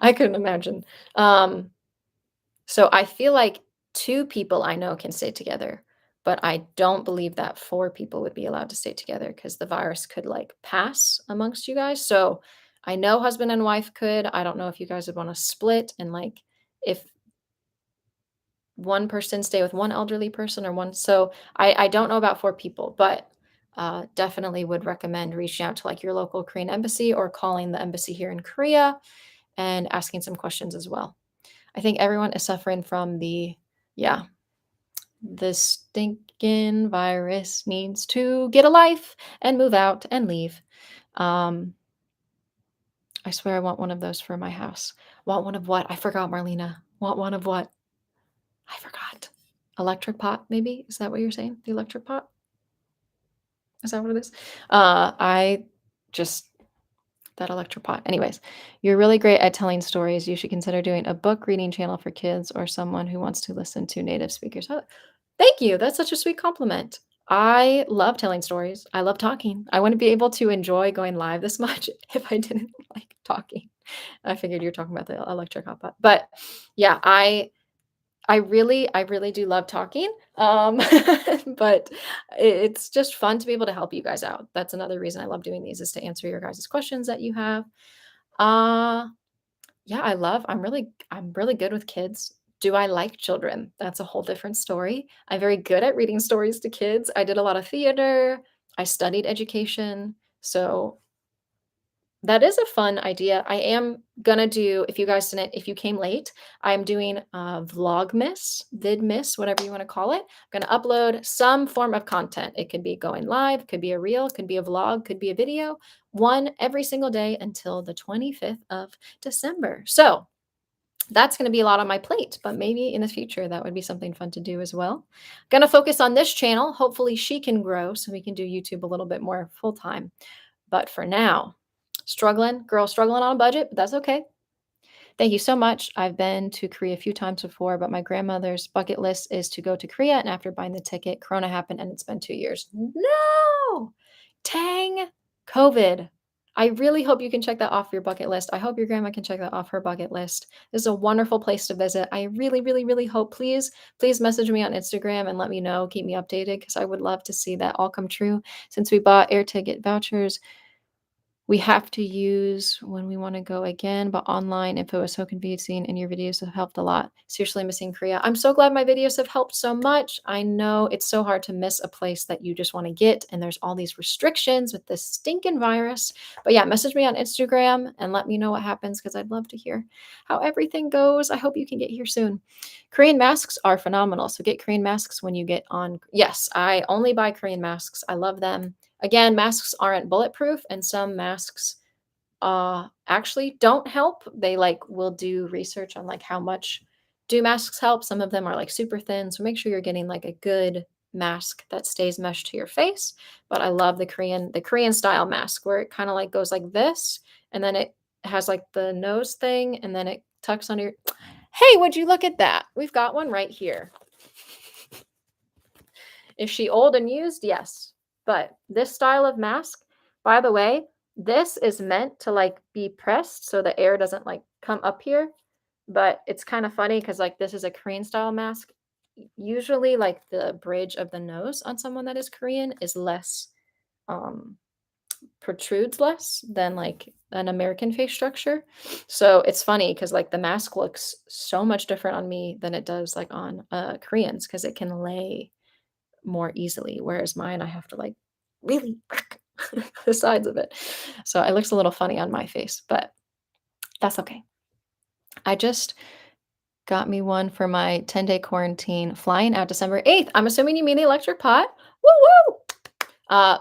I couldn't imagine. Um, so I feel like 2 people I know can stay together, but I don't believe that 4 people would be allowed to stay together because the virus could like pass amongst you guys. So I know husband and wife could. I don't know if you guys would want to split and like if one person stay with one elderly person or one. So I don't know about 4 people, but definitely would recommend reaching out to like your local Korean embassy or calling the embassy here in Korea and asking some questions as well. I think everyone is suffering from yeah, the stinking virus needs to get a life and move out and leave. Um, I swear I want one of those for my house. Want one of what? I forgot, Marlena. Want one of what? I forgot. Electric pot, maybe? Is that what you're saying? The electric pot? Is that what it is? I just that electric pot. Anyways, you're really great at telling stories. You should consider doing a book reading channel for kids or someone who wants to listen to native speakers. Oh, thank you. That's such a sweet compliment. I love telling stories. I love talking. I wouldn't be able to enjoy going live this much if I didn't like talking. I figured you're talking about the electric hot pot. But yeah, I really do love talking, but it's just fun to be able to help you guys out. That's another reason I love doing these is to answer your guys' questions that you have. Uh, yeah, I'm really good with kids. Do I like children? That's a whole different story. I'm very good at reading stories to kids. I did a lot of theater. I studied education. So that is a fun idea. I am gonna do if you came late, I'm doing Vlogmas, Vidmas, whatever you want to call it. I'm gonna upload some form of content. It could be going live, could be a reel, could be a vlog, could be a video, one every single day until the 25th of December. So that's going to be a lot on my plate, but maybe in the future that would be something fun to do as well. Gonna focus on this channel. Hopefully she can grow so we can do YouTube a little bit more full time. But for now, struggling on a budget, but that's okay. Thank you so much. I've been to Korea a few times before, but my grandmother's bucket list is to go to Korea. And after buying the ticket, Corona happened and it's been 2 years. No! Tang COVID. I really hope you can check that off your bucket list. I hope your grandma can check that off her bucket list. This is a wonderful place to visit. I really, really, really hope, please message me on Instagram and let me know, keep me updated because I would love to see that all come true. Since we bought air ticket vouchers, we have to use when we wanna go again, but online info is so convincing and your videos have helped a lot. Seriously missing Korea. I'm so glad my videos have helped so much. I know it's so hard to miss a place that you just wanna get, and there's all these restrictions with this stinking virus. But yeah, message me on Instagram and let me know what happens because I'd love to hear how everything goes. I hope you can get here soon. Korean masks are phenomenal, so get Korean masks when you get on. Yes, I only buy Korean masks. I love them. Again, masks aren't bulletproof, and some masks actually don't help. They like will do research on like how much do masks help. Some of them are like super thin, so make sure you're getting like a good mask that stays meshed to your face. But I love the Korean style mask where it kind of like goes like this, and then it has like the nose thing, and then it tucks under your. Hey, would you look at that? We've got one right here. Is she old and used? Yes. But this style of mask, by the way, this is meant to like be pressed so the air doesn't like come up here. But it's kind of funny because like this is a Korean style mask. Usually like the bridge of the nose on someone that is Korean is less um protrudes less than like an American face structure. So it's funny because like the mask looks so much different on me than it does like on Koreans because it can lay more easily, whereas mine, I have to like really the sides of it. So it looks a little funny on my face, but that's okay. I just got me one for my 10-day quarantine flying out December 8th. I'm assuming you mean the electric pot. Woo woo. Uh,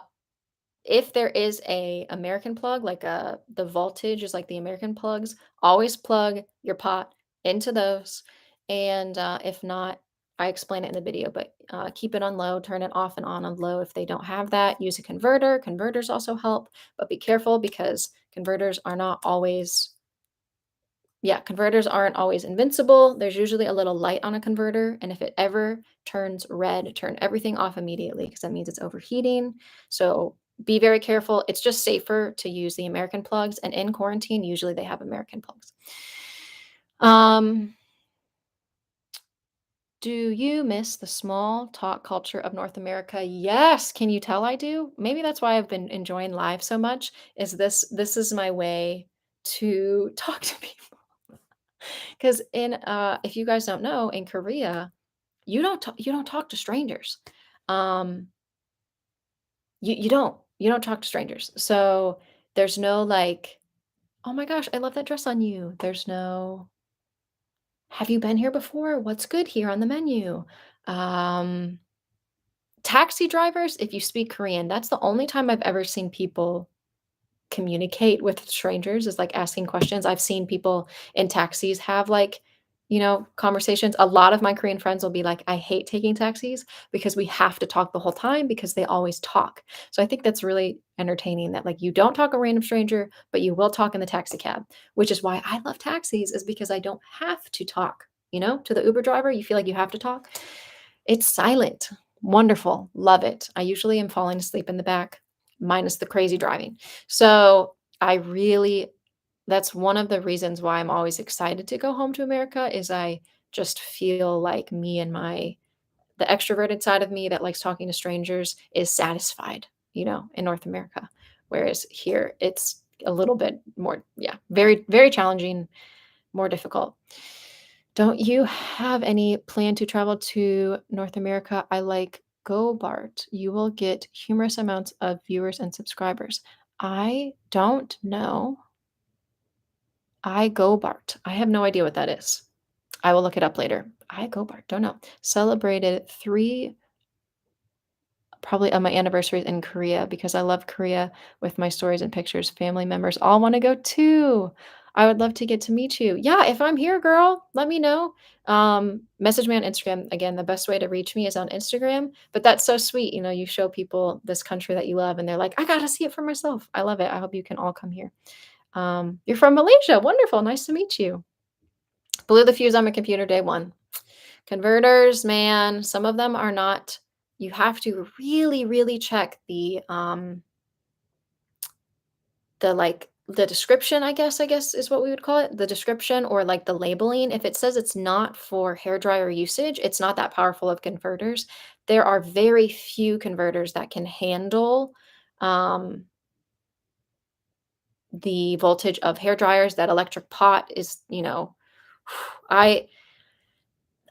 if there is a American plug, like the voltage is like the American plugs, always plug your pot into those. And if not, I explain it in the video, but keep it on low, turn it off and on low. If they don't have that, use a converter. Converters also help, but be careful because converters are not always yeah, converters aren't always invincible. There's usually a little light on a converter, and if it ever turns red, turn everything off immediately because that means it's overheating. So be very careful. It's just safer to use the American plugs, and in quarantine, usually they have American plugs. Um, do you miss the small talk culture of North America? Yes. Can you tell I do? Maybe that's why I've been enjoying live so much. Is this is my way to talk to people. Because if you guys don't know, in Korea, you don't talk to strangers. Um, you don't talk to strangers. So there's no like, oh my gosh, I love that dress on you. There's no, have you been here before? What's good here on the menu? Um, Taxi drivers, if you speak Korean, that's the only time I've ever seen people communicate with strangers is like asking questions. I've seen people in taxis have like, conversations. A lot of my Korean friends will be like, I hate taking taxis because we have to talk the whole time because they always talk. So I think that's really entertaining that like you don't talk a random stranger, but you will talk in the taxi cab, which is why I love taxis, is because I don't have to talk, to the Uber driver. You feel like you have to talk. It's silent. Wonderful. Love it. I usually am falling asleep in the back, minus the crazy driving. So I really, that's one of the reasons why I'm always excited to go home to America is I just feel like me and the extroverted side of me that likes talking to strangers is satisfied, in North America. Whereas here it's a little bit more, yeah, very, very challenging, more difficult. Don't you have any plan to travel to North America? I like Go Bart. You will get humorous amounts of viewers and subscribers. I don't know. I Go Bart. I have no idea what that is. I will look it up later. I Go Bart. Don't know. Celebrated three probably on my anniversaries in Korea because I love Korea with my stories and pictures. Family members all want to go too. I would love to get to meet you. Yeah, if I'm here, girl, let me know. Message me on Instagram. Again, the best way to reach me is on Instagram. But that's so sweet. You show people this country that you love, and they're like, I gotta see it for myself. I love it. I hope you can all come here. You're from Malaysia. Wonderful. Nice to meet you. Blew the fuse on my computer day one. Converters, man, some of them are not. You have to really, really check the description, I guess is what we would call it. The description or like the labeling. If it says it's not for hairdryer usage, it's not that powerful of converters. There are very few converters that can handle um, the voltage of hair dryers. That electric pot is, I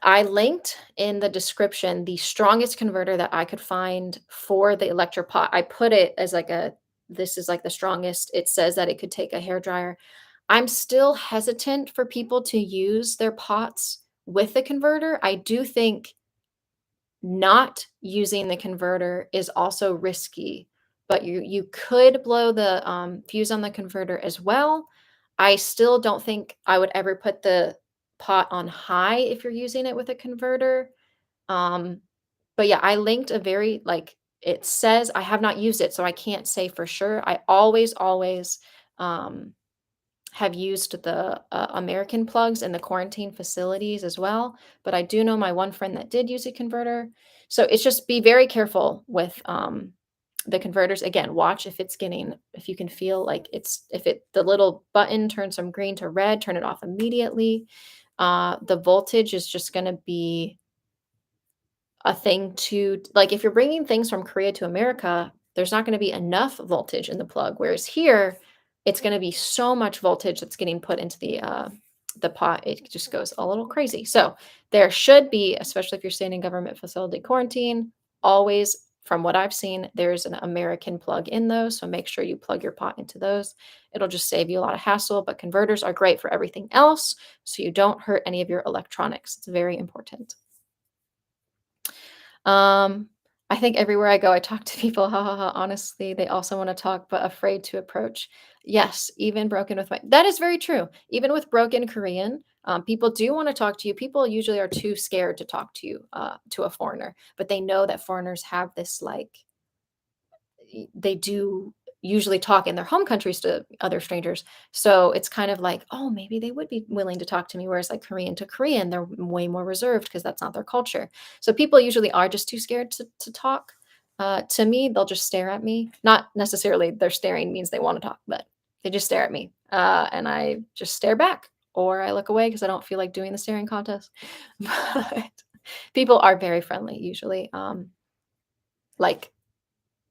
I linked in the description the strongest converter that I could find for the Electropot. I put it as like this is like the strongest. It says that it could take a hair dryer. I'm still hesitant for people to use their pots with the converter. I do think not using the converter is also risky, but you could blow the fuse on the converter as well. I still don't think I would ever put the pot on high if you're using it with a converter. Um, but yeah, I linked a very it says I have not used it, so I can't say for sure. I always um, have used the, American plugs in the quarantine facilities as well, but I do know my one friend that did use a converter. So it's just be very careful with, the converters. Again, watch if you can feel like if the little button turns from green to red, turn it off immediately. The voltage is just gonna be a thing to like, if you're bringing things from Korea to America, there's not gonna be enough voltage in the plug, whereas here, it's gonna be so much voltage that's getting put into the pot, it just goes a little crazy. So, there should be, especially if you're staying in government facility quarantine, always, from what I've seen, there's an American plug in those, so make sure you plug your pot into those. It'll just save you a lot of hassle, but converters are great for everything else, so you don't hurt any of your electronics. It's very important. Um, I think everywhere I go, I talk to people, ha ha ha. Honestly, they also want to talk, but afraid to approach. Yes, even broken with my that is very true. Even with broken Korean, people do want to talk to you. People usually are too scared to talk to you, to a foreigner, but they know that foreigners have this they do usually talk in their home countries to other strangers. So it's kind of like, oh, maybe they would be willing to talk to me. Whereas like Korean to Korean, they're way more reserved because that's not their culture. So people usually are just too scared to talk. To me, they'll just stare at me. Not necessarily they're staring means they want to talk, but they just stare at me. And I just stare back or I look away because I don't feel like doing the staring contest. But people are very friendly usually. Like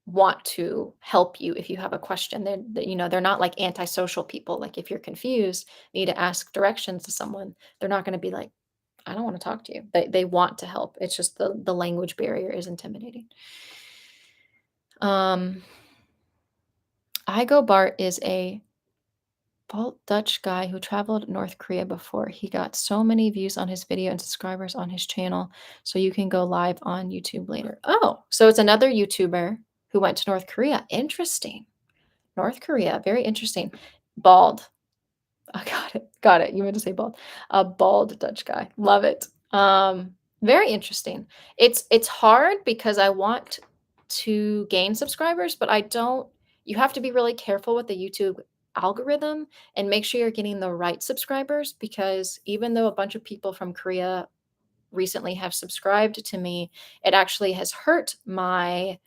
want to help you if you have a question. They're not like antisocial people. Like if you're confused, need to ask directions to someone, they're not going to be like, I don't want to talk to you. They want to help. It's just the language barrier is intimidating. Um, Igo Bart is a Balt Dutch guy who traveled North Korea before. He got so many views on his video and subscribers on his channel. So you can go live on YouTube later. Oh, so it's another YouTuber who went to North Korea. Interesting. North Korea, very interesting. Bald. I got it. Got it. You meant to say bald. A bald Dutch guy. Love it. Very interesting. It's hard because I want to gain subscribers, but I don't you have to be really careful with the YouTube algorithm and make sure you're getting the right subscribers because even though a bunch of people from Korea recently have subscribed to me, it actually has hurt my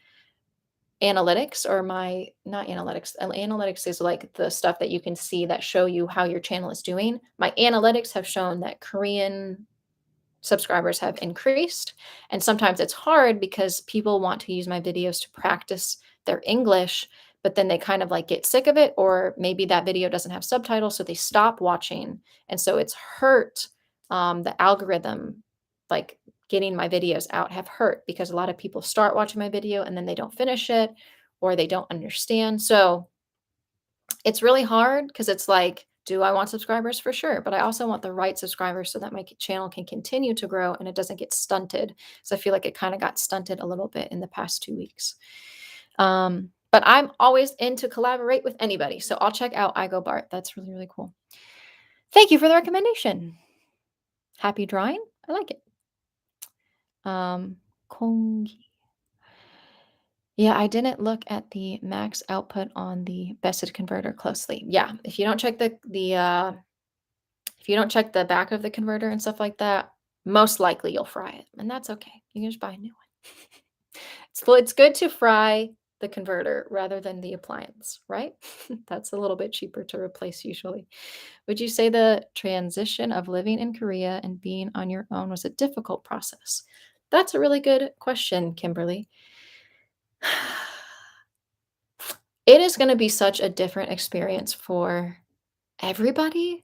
analytics or my not analytics. Analytics is like the stuff that you can see that show you how your channel is doing. My analytics have shown that Korean subscribers have increased. And sometimes it's hard because people want to use my videos to practice their English, but then they kind of like get sick of it, or maybe that video doesn't have subtitles, so they stop watching. And so it's hurt the algorithm, like getting my videos out have hurt because a lot of people start watching my video and then they don't finish it or they don't understand. So it's really hard because it's like, do I want subscribers? For sure, but I also want the right subscribers so that my channel can continue to grow and it doesn't get stunted. So I feel like it kind of got stunted a little bit in the past 2 weeks. But I'm always in to collaborate with anybody, so I'll check out I Go Bart. That's really, really cool. Thank you for the recommendation. Happy drawing. I like it. Kongi. Yeah, I didn't look at the max output on the bested converter closely. Yeah, if you don't check if you don't check the back of the converter and stuff like that, most likely you'll fry it, and that's okay. You can just buy a new one. It's good to fry the converter rather than the appliance, right? That's a little bit cheaper to replace usually. Would you say the transition of living in Korea and being on your own was a difficult process? That's a really good question, Kimberly. It is gonna be such a different experience for everybody.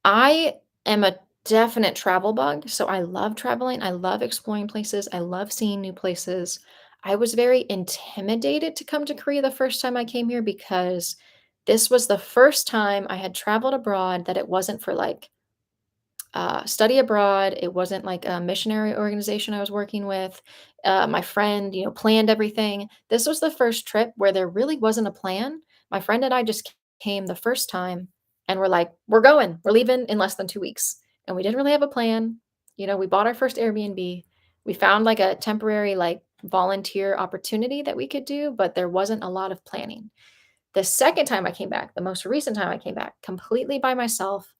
I am a definite travel bug, so I love traveling, I love exploring places, I love seeing new places. I was very intimidated to come to Korea the first time I came here because this was the first time I had traveled abroad that it wasn't for, like, study abroad. It wasn't like a missionary organization I was working with. My friend, planned everything. This was the first trip where there really wasn't a plan. My friend and I just came the first time and we're like, we're going, we're leaving in less than 2 weeks. And we didn't really have a plan. We bought our first Airbnb. We found like a temporary, like volunteer opportunity that we could do, but there wasn't a lot of planning. The second time I came back, the most recent time I came back, completely by myself,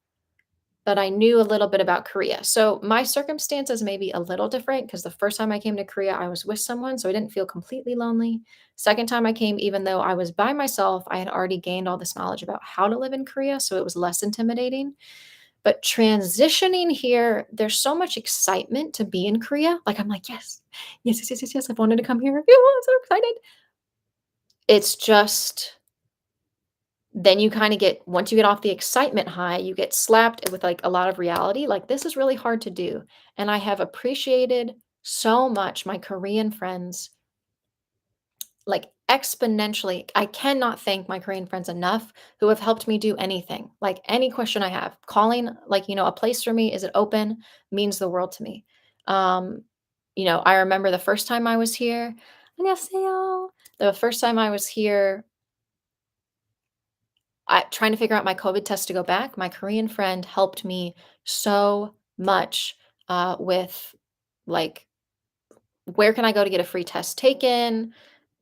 but I knew a little bit about Korea. So my circumstances may be a little different because the first time I came to Korea, I was with someone, so I didn't feel completely lonely. Second time I came, even though I was by myself, I had already gained all this knowledge about how to live in Korea, so it was less intimidating. But transitioning here, there's so much excitement to be in Korea. Like I'm like, yes, yes, yes, yes, yes, yes. I've wanted to come here. I'm so excited. It's just then you kinda get once you get off the excitement high, you get slapped with, like, a lot of reality, like, this is really hard to do, and I have appreciated so much my Korean friends, like, exponentially. I cannot thank my Korean friends enough who have helped me do anything, like, any question I have. Calling, like, a place for me, "Is it open?" means the world to me. Um, I remember the first time I was here, 안녕하세요. The first time I was here, trying to figure out my COVID test to go back, my Korean friend helped me so much, with, like, where can I go to get a free test taken,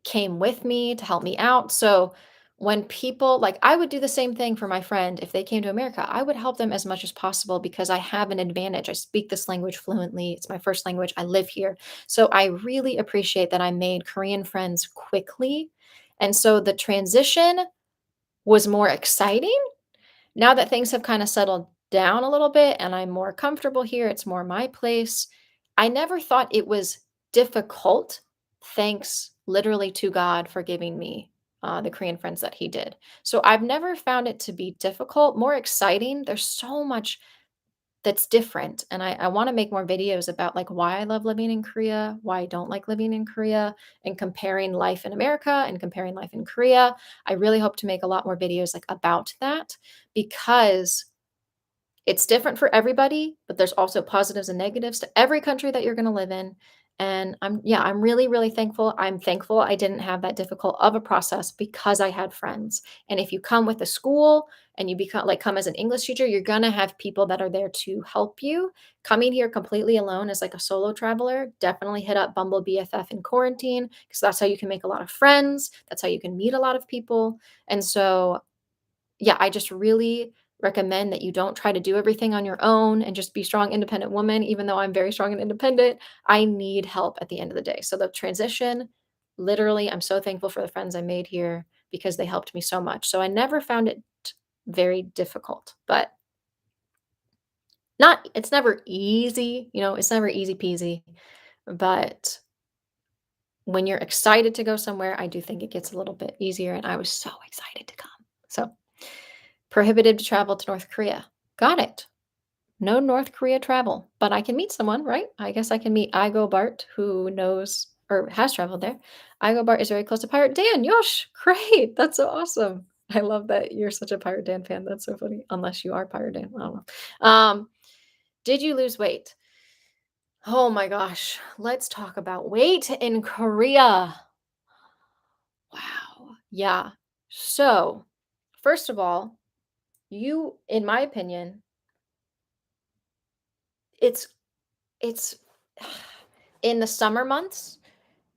came with me to help me out. So when people like, I would do the same thing for my friend if they came to America. I would help them as much as possible because I have an advantage. I speak this language fluently. It's my first language. I live here. So I really appreciate that I made Korean friends quickly. And so the transition was more exciting now that things have kinda settled down a little bit and I'm more comfortable here, it's more my place. I never thought it was difficult, thanks literally to God for giving me, the Korean friends that he did. So I've never found it to be difficult, more exciting. There's so much that's different, and I wanna make more videos about, like, why I love living in Korea, why I don't like living in Korea, and comparing life in America and comparing life in Korea. I really hope to make a lot more videos, like, about that because it's different for everybody, but there's also positives and negatives to every country that you're gonna live in, and I'm really, really thankful. I'm thankful I didn't have that difficult of a process because I had friends, and if you come with a school and you come as an English teacher, you're gonna have people that are there to help you. Coming here completely alone as, like, a solo traveler, definitely hit up Bumble BFF in quarantine because that's how you can make a lot of friends, that's how you can meet a lot of people, and so yeah, I just really recommend that you don't try to do everything on your own and just be strong, independent woman, even though I'm very strong and independent. I need help at the end of the day. So the transition, literally, I'm so thankful for the friends I made here because they helped me so much. So I never found it very difficult, but Not it's never easy, it's never easy peasy, but when you're excited to go somewhere, I do think it gets a little bit easier, and I was so excited to come. So, prohibited to travel to North Korea. Got it. No North Korea travel, but I can meet someone, right? I guess I can meet Igo Bart, who knows or has traveled there. Igo Bart is very close to Pirate Dan. Yosh, great. That's so awesome. I love that you're such a Pirate Dan fan. That's so funny. Unless you are Pirate Dan. I don't know. Did you lose weight? Oh my gosh. Let's talk about weight in Korea. Wow. Yeah. So, first of all, in my opinion, it's it's in the summer months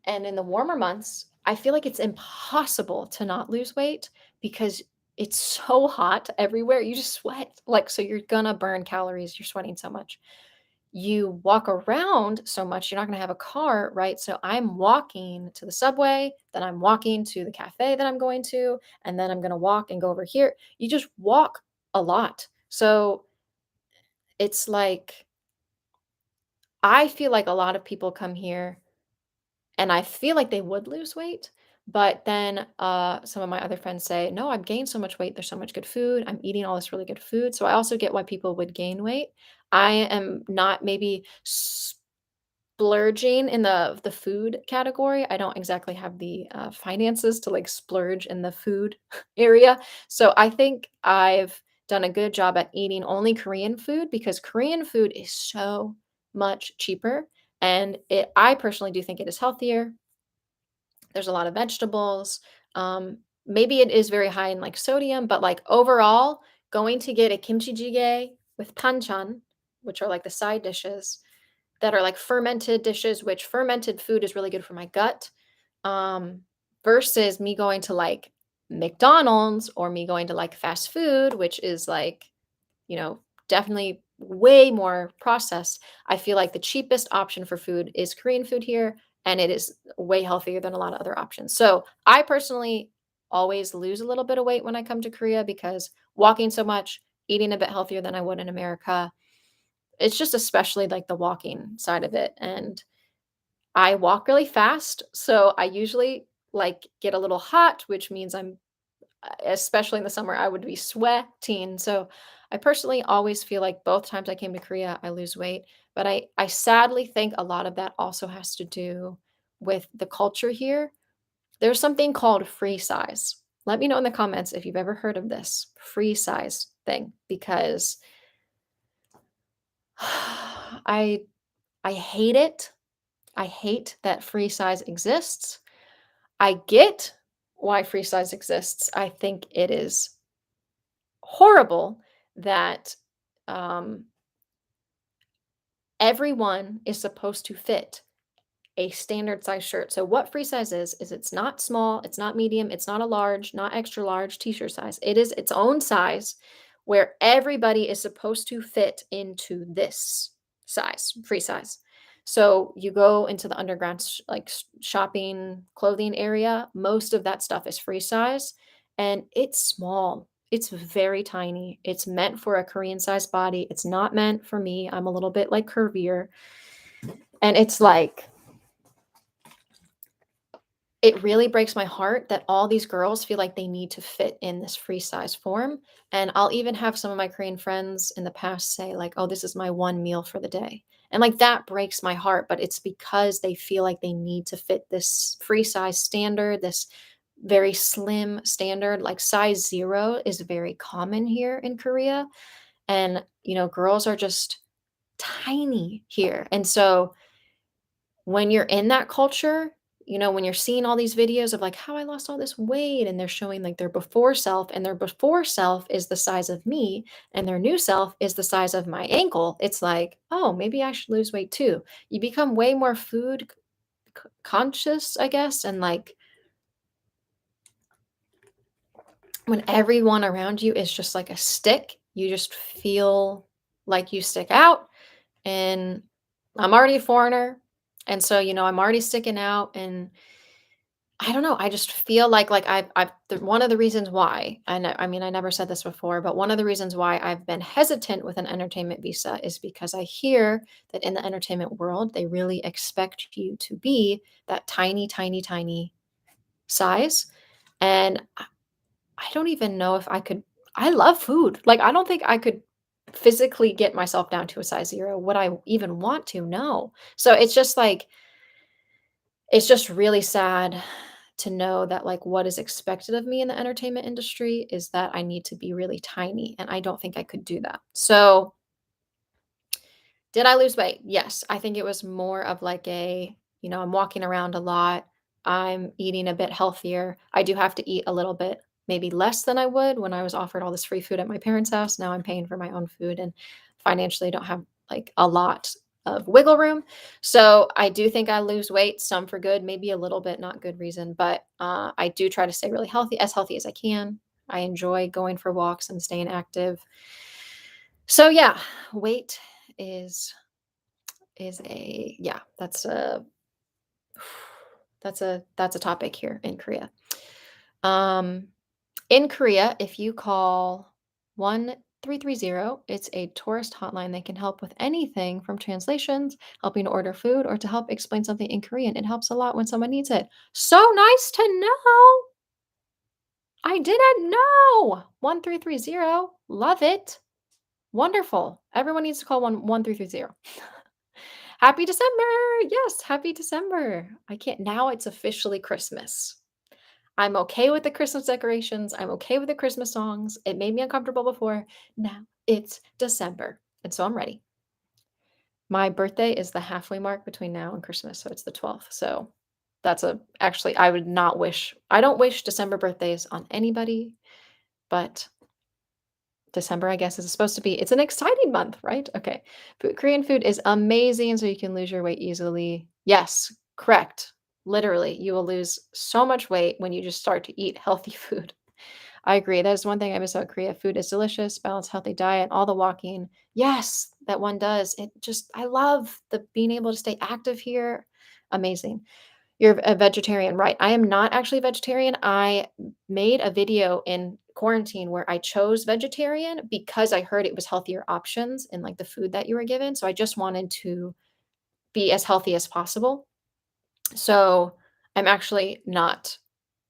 and in the warmer months, I feel like it's impossible to not lose weight because it's so hot everywhere. You just sweat. Like, so you're gonna burn calories. You're sweating so much. You walk around so much, you're not gonna have a car, right? So I'm walking to the subway, then I'm walking to the cafe that I'm going to, and then I'm gonna walk and go over here. You just walk a lot. So it's like, I feel like a lot of people come here and I feel like they would lose weight, but then, some of my other friends say, "No, I've gained so much weight, there's so much good food, I'm eating all this really good food." So I also get why people would gain weight. I am not maybe splurging in the food category. I don't exactly have the, finances to, like, splurge in the food area. So I think I've done a good job at eating only Korean food because Korean food is so much cheaper, and I personally do think it is healthier. There's a lot of vegetables. Maybe it is very high in like sodium, but like overall, going to get a kimchi jjigae with panchan, which are like the side dishes that are like fermented dishes, which fermented food is really good for my gut. Um, versus me going to like McDonald's or me going to like fast food, which is like, you know, definitely way more processed. I feel like the cheapest option for food is Korean food here, and it is way healthier than a lot of other options. So I personally always lose a little bit of weight when I come to Korea because walking so much, eating a bit healthier than I would in America. It's just especially like the walking side of it. And I walk really fast. So I usually like get a little hot, which means especially in the summer, I would be sweating. So I personally always feel like both times I came to Korea, I lose weight. But I sadly think a lot of that also has to do with the culture here. There's something called free size. Let me know in the comments if you've ever heard of this free size thing because I I hate it. I hate that free size exists. I get why free size exists. I think it is horrible that um, everyone is supposed to fit a standard size shirt. So what free size is it's not small, it's not medium, it's not a large, not extra large t-shirt size. It is its own size where everybody is supposed to fit into this size, free size. So you go into the underground shopping clothing area, most of that stuff is free size and it's small. It's very tiny. It's meant for a Korean size body. It's not meant for me. I'm a little bit like curvier. And it's like it really breaks my heart that all these girls feel like they need to fit in this free size form, and I'll even have some of my Korean friends in the past say like, "Oh, this is my one meal for the day." And like that breaks my heart, but it's because they feel like they need to fit this free size standard, this very slim standard. Like size 0 is very common here in Korea, and girls are just tiny here. And so when you're in that culture, when you're seeing all these videos of like how I lost all this weight and they're showing like their before self and their before self is the size of me and their new self is the size of my ankle, it's like, oh, maybe I should lose weight too. You become way more food conscious, I guess. And like when everyone around you is just like a stick, you just feel like you stick out. And I'm already a foreigner. And so, I'm already sticking out. And I don't know, I just feel like I've the one of the reasons why, I mean, I never said this before, but one of the reasons why I've been hesitant with an entertainment visa is because I hear that in the entertainment world, they really expect you to be that tiny, tiny, tiny size, and I don't even know if I could. I love food, like, I don't think I could physically get myself down to a size 0. Would I even want to? No. So it's just like it's just really sad to know that, like, what is expected of me in the entertainment industry is that I need to be really tiny, and I don't think I could do that. So, did I lose weight? Yes. I think it was more of like I'm walking around a lot. I'm eating a bit healthier. I do have to eat a little bit, maybe less than I would when I was offered all this free food at my parents' house. Now I'm paying for my own food and financially don't have like a lot of wiggle room. So I do think I lose weight, some for good, maybe a little bit, not good reason, but I do try to stay really healthy as I can. I enjoy going for walks and staying active. So yeah, weight is is a yeah, that's a topic here in Korea. Um, in Korea, if you call 1330, it's a tourist hotline. They can help with anything from translations, helping to order food, or to help explain something in Korean. It helps a lot when someone needs it. So nice to know. I didn't know. 1330. Love it. Wonderful. Everyone needs to call 1330. Happy December! Yes, happy December. I can't now it's officially Christmas. I'm okay with the Christmas decorations. I'm okay with the Christmas songs. It made me uncomfortable before. Now it's December. And so I'm ready. My birthday is the halfway mark between now and Christmas. So it's the 12th. So that's a actually I would not wish I don't wish December birthdays on anybody, but December, I guess, is supposed to be it's an exciting month, right? Okay. Korean food is amazing, so you can lose your weight easily. Yes, correct. Literally, you will lose so much weight when you just start to eat healthy food. I agree. That is one thing I miss about Korea. Food is delicious, balanced, healthy diet, all the walking. Yes, that one does. It just I love the being able to stay active here. Amazing. You're a vegetarian, right? I am not actually a vegetarian. I made a video in quarantine where I chose vegetarian because I heard it was healthier options in like the food that you were given. So I just wanted to be as healthy as possible. So I'm actually not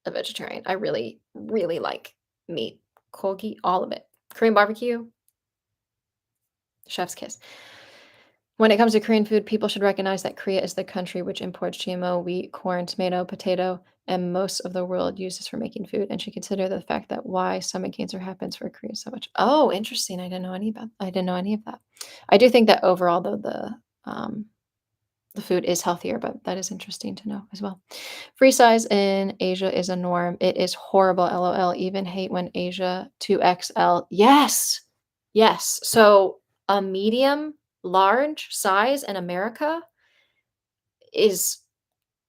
a vegetarian. I really, really like meat, kogi, all of it. Korean barbecue, chef's kiss. When it comes to Korean food, people should recognize that Korea is the country which imports GMO wheat, corn, tomato, potato, and most of the world uses for making food, and should consider the fact that why stomach cancer happens for Korea so much. Oh, interesting. I didn't know any of that. I do think that overall though the food is healthier, but that is interesting to know as well. Free size in Asia is a norm. It is horrible, LOL. Even hate when Asia 2XL. Yes. Yes. So a medium large size in America is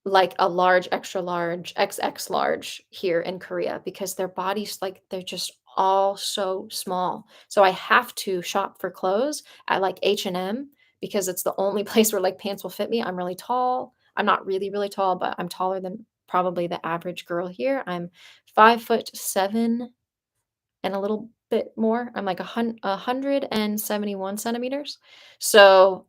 like a large, extra large, XX large here in Korea because their bodies like they're just all so small. So I have to shop for clothes at like H&M because it's the only place where like pants will fit me. I'm really tall. I'm not really really tall, but I'm taller than probably the average girl here. I'm 5'7" and a little bit more. I'm like 171 centimeters. So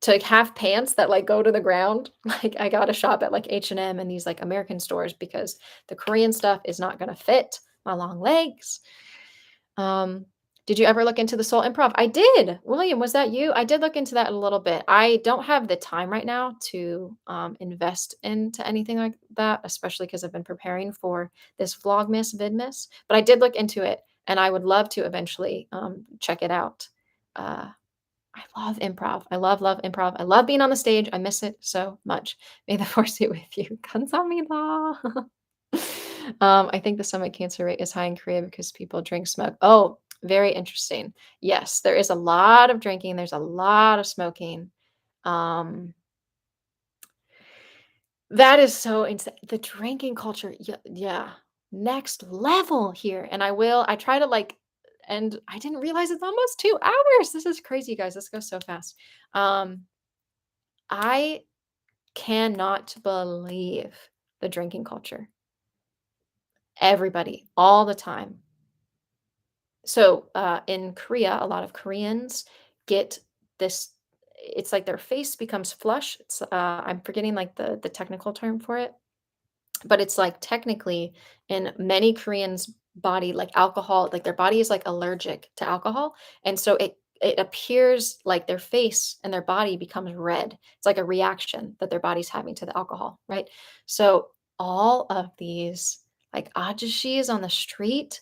to have pants that, like, go to the ground, like, I gotta shop at, like, H&M and M and these, like, American stores because the Korean stuff is not gonna fit my long legs. Um, did you ever look into the Seoul Improv? I did! William, was that you? I did look into that a little bit. I don't have the time right now to, invest into anything like that, especially because 'cause I've been preparing for this Vlogmas, Vidmas, but I did look into it, and I would love to eventually, check it out. Uh I love improv. I love, love improv. I love being on the stage. I miss it so much. May the force be with you. 감사합니다. I think the stomach cancer rate is high in Korea because people drink, smoke. Oh, very interesting. Yes, there is a lot of drinking. There's a lot of smoking. Um, that is so insane. The drinking culture, yeah, yeah, next level here. And I try to like, and I didn't realize it's almost 2 hours. This is crazy, guys. This goes so fast. Um, I cannot believe. the drinking culture. Everybody, all the time. So, in Korea, a lot of Koreans get this it's like their face becomes flush. I'm forgetting, like, the technical term for it, but it's, like, technically in many Koreans' body, like, alcohol like, their body is, like, allergic to alcohol, and so it appears like their face and their body becomes red. It's like a reaction that their body's having to the alcohol, right? So, all of these, like, ajishis on the street,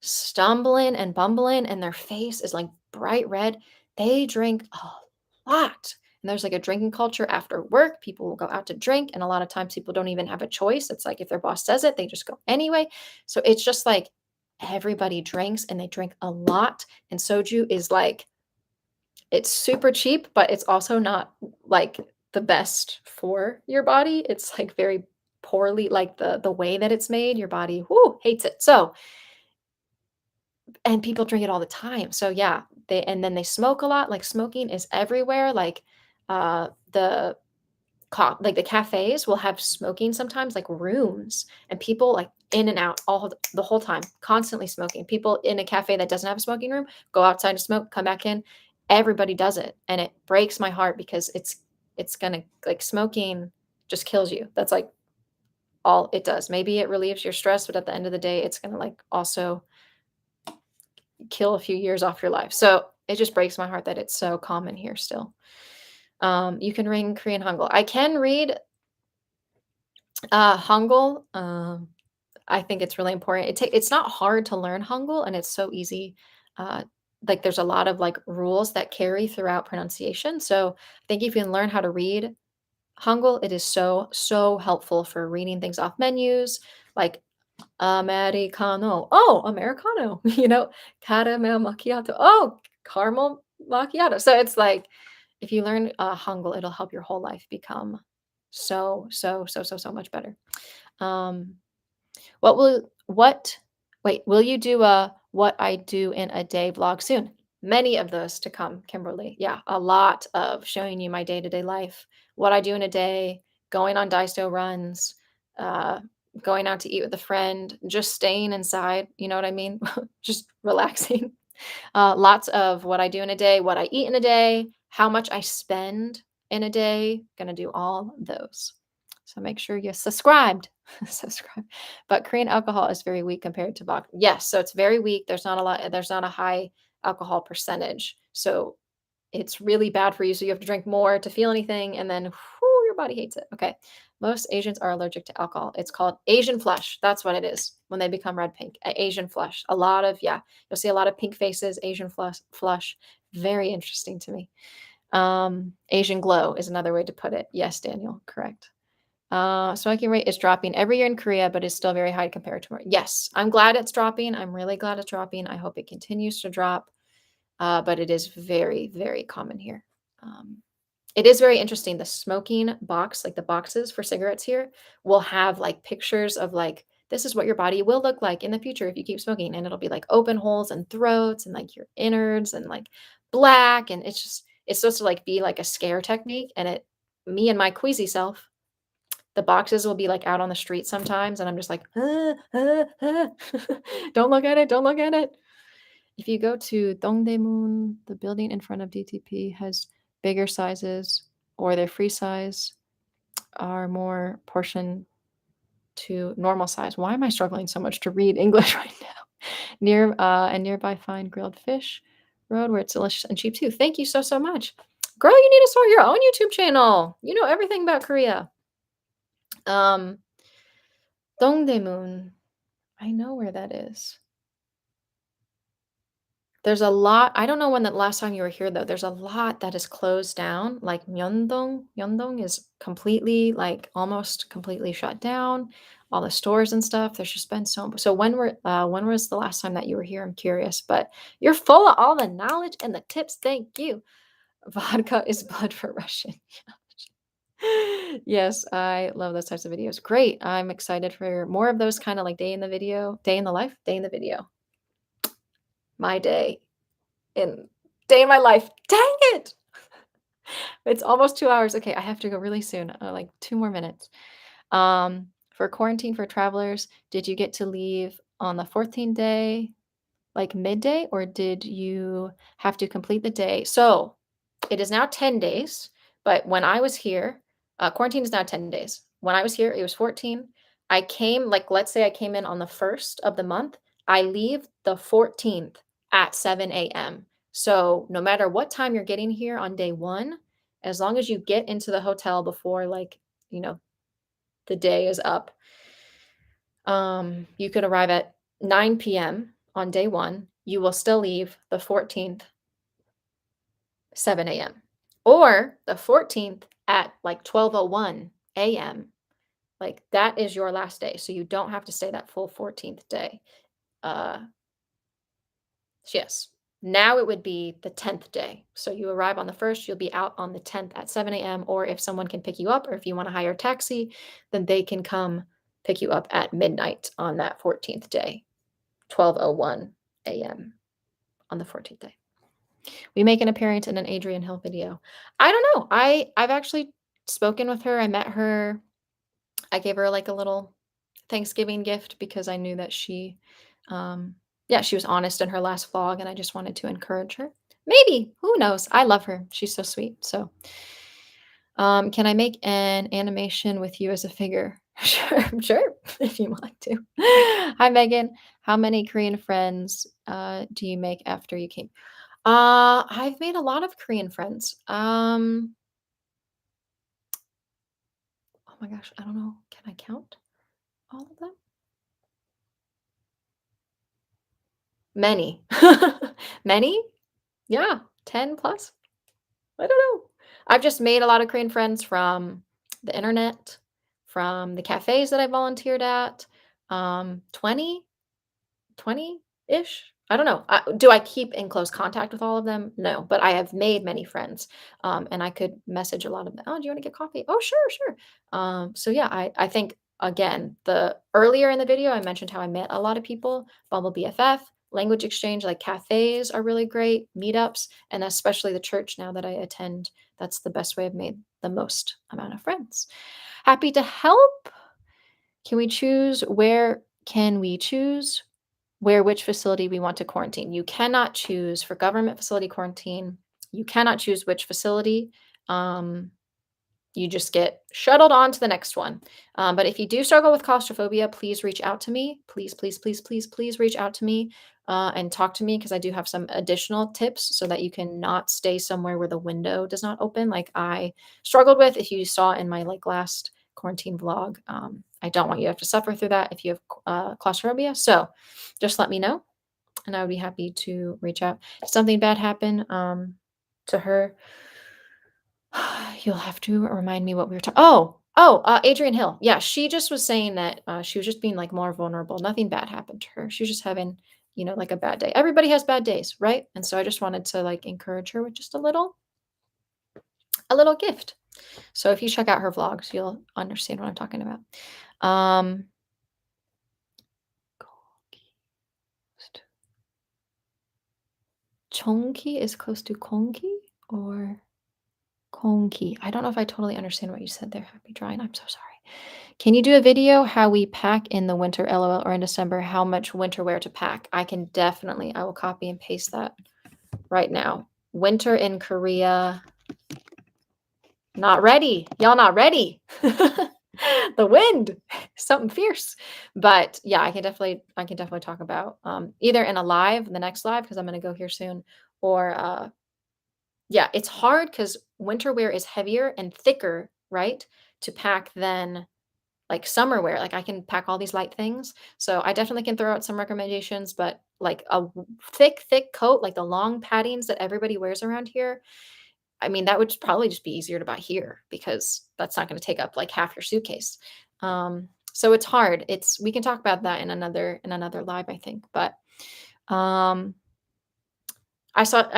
stumbling and bumbling, and their face is, like, bright red, they drink a lot. And there's like a drinking culture after work. People will go out to drink, and a lot of times people don't even have a choice. It's like if their boss says it, they just go anyway. So it's just like everybody drinks and they drink a lot. And soju is like it's super cheap, but it's also not like the best for your body. It's like very poorly like the way that it's made, your body hates it. So and people drink it all the time. So yeah, and then they smoke a lot. Like smoking is everywhere. Like the like the cafes will have smoking sometimes, like rooms, and people like in and out the whole time, constantly smoking. People in a cafe that doesn't have a smoking room go outside to smoke, come back in. Everybody does it, and it breaks my heart because it's gonna like smoking just kills you. That's like all it does. Maybe it relieves your stress, but at the end of the day, it's gonna like also kill a few years off your life. So it just breaks my heart that it's so common here still. You can read Korean Hangul. I can read Hangul. I think it's really important. It's not hard to learn Hangul, and it's so easy. Uh, like there's a lot of like rules that carry throughout pronunciation. So I think if you can learn how to read Hangul, it is so helpful for reading things off menus, like Americano. Oh, Americano. Caramel macchiato. Oh, caramel macchiato. So it's like if you learn Hangul, it'll help your whole life become so much better. Um, what will you do a what I do in a day vlog soon? Many of those to come, Kimberly. Yeah, a lot of showing you my day-to-day life, what I do in a day, going on Daiso runs, uh, going out to eat with a friend, just staying inside, you know what I mean? Just relaxing. Lots of what I do in a day, what I eat in a day, how much I spend in a day. Gonna do all those. So make sure you're subscribed. Subscribe. But Korean alcohol is very weak compared to vodka. Yes, so it's very weak. There's not a high alcohol percentage. So it's really bad for you. So you have to drink more to feel anything, and then your body hates it. Okay. Most Asians are allergic to alcohol. It's called Asian flush. That's what it is when they become red pink. Asian flush. A lot of, yeah, you'll see a lot of pink faces, Asian flush. Very interesting to me. Asian glow is another way to put it. Yes, Daniel, correct. Smoking rate is dropping every year in Korea, but is still very high compared to yes, I'm glad it's dropping. I'm really glad it's dropping. I hope it continues to drop. But it is very common here. Um, it is very interesting. The smoking box, like the boxes for cigarettes here, will have like pictures of like, this is what your body will look like in the future if you keep smoking. And it'll be like open holes and throats and like your innards and like black. And it's supposed to like be like a scare technique. And me and my queasy self, the boxes will be like out on the street sometimes. And I'm just like, don't look at it. Don't look at it. If you go to Dongdaemun, the building in front of DTP has bigger sizes, or their free size are more portion to normal size. Why am I struggling so much to read English right now? And nearby find grilled fish road where it's delicious and cheap too. Thank you so much. Girl, you need to start your own YouTube channel. You know everything about Korea. Dongdaemun. I know where that is. There's a lot I don't know when the last time you were here, though. There's a lot that is closed down, like Myeongdong. Myeongdong is completely, like, almost completely shut down, all the stores and stuff. There's just been so when was the last time that you were here? I'm curious, but you're full of all the knowledge and the tips. Thank you. Vodka is blood for Russian. Yes, I love those types of videos. Great. I'm excited for more of those kinda, like, day in the life, day in the video. My day. In day in my life. Dang it! It's almost 2 hours. Okay, I have to go really soon, like 2 more minutes. For quarantine for travelers, did you get to leave on the 14th day, like midday, or did you have to complete the day? So it is now 10 days, but when I was here, quarantine is now 10 days. When I was here, it was 14. I came, like, let's say I came in on the 1st of the month, I leave the 14th at 7 a.m. So no matter what time you're getting here on day one, as long as you get into the hotel before, like, you know, the day is up, you could arrive at 9 p.m. on day one. You will still leave the 14th 7 a.m. or the 14th at like 12:01 a.m. Like that is your last day. So you don't have to stay that full 14th day. Uh yes. Now it would be the 10th day. So you arrive on the 1st, you'll be out on the 10th at 7 a.m. Or if someone can pick you up, or if you want to hire a taxi, then they can come pick you up at midnight on that 14th day, 12:01 a.m. on the 14th day. We make an appearance in an Adrian Hill video. I don't know. I've actually spoken with her. I met her. I gave her like a little Thanksgiving gift because I knew that yeah, she was honest in her last vlog, and I just wanted to encourage her. Maybe, who knows? I love her. She's so sweet. So, can I make an animation with you as a figure? Sure, if you want to. Hi, Megan. How many Korean friends do you make after you came? I've made a lot of Korean friends. Oh my gosh, I don't know. Can I count all of them? Many. Many? Yeah, 10 plus. I don't know. I've just made a lot of Korean friends from the internet, from the cafes that I volunteered at. 20 20-ish? I don't know. Do I keep in close contact with all of them? No, but I have made many friends, and I could message a lot of them. "Oh, do you wanna get coffee?" "Oh, sure, sure." So yeah, I think, again, the earlier in the video, I mentioned how I met a lot of people, Bumble BFF, language exchange, like cafes are really great, meetups, and especially the church now that I attend, that's the best way I've made the most amount of friends. Happy to help. Can we choose where which facility we want to quarantine? You cannot choose for government facility quarantine. You cannot choose which facility. Um, you just get shuttled on to the next one. But if you do struggle with claustrophobia, please reach out to me. Please, please, please, please, please reach out to me and talk to me because I do have some additional tips so that you can not stay somewhere where the window does not open, like I struggled with. If you saw in my like last quarantine vlog, I don't want you to have to suffer through that if you have claustrophobia. So just let me know, and I would be happy to reach out. If something bad happened to her, you'll have to remind me what we were talking. Adrian Hill. Yeah, she just was saying that she was just being like more vulnerable. Nothing bad happened to her. She was just having, like a bad day. Everybody has bad days, right? And so I just wanted to like encourage her with just a little gift. So if you check out her vlogs, you'll understand what I'm talking about. Chongki is close to Kongki or Kongki. I don't know if I totally understand what you said there. Happy drying. I'm so sorry. Can you do a video how we pack in the winter, LOL, or in December, how much winter wear to pack? I will copy and paste that right now. Winter in Korea. Not ready. Y'all not ready. The wind, something fierce. But yeah, I can definitely talk about either in the next live, because I'm gonna go here soon, or yeah, it's hard because winter wear is heavier and thicker, right, to pack than like summer wear. Like I can pack all these light things. So I definitely can throw out some recommendations, but like thick coat, like the long paddings that everybody wears around here. I mean, that would probably just be easier to buy here because that's not going to take up like half your suitcase. So it's hard. We can talk about that in another live, I think. But I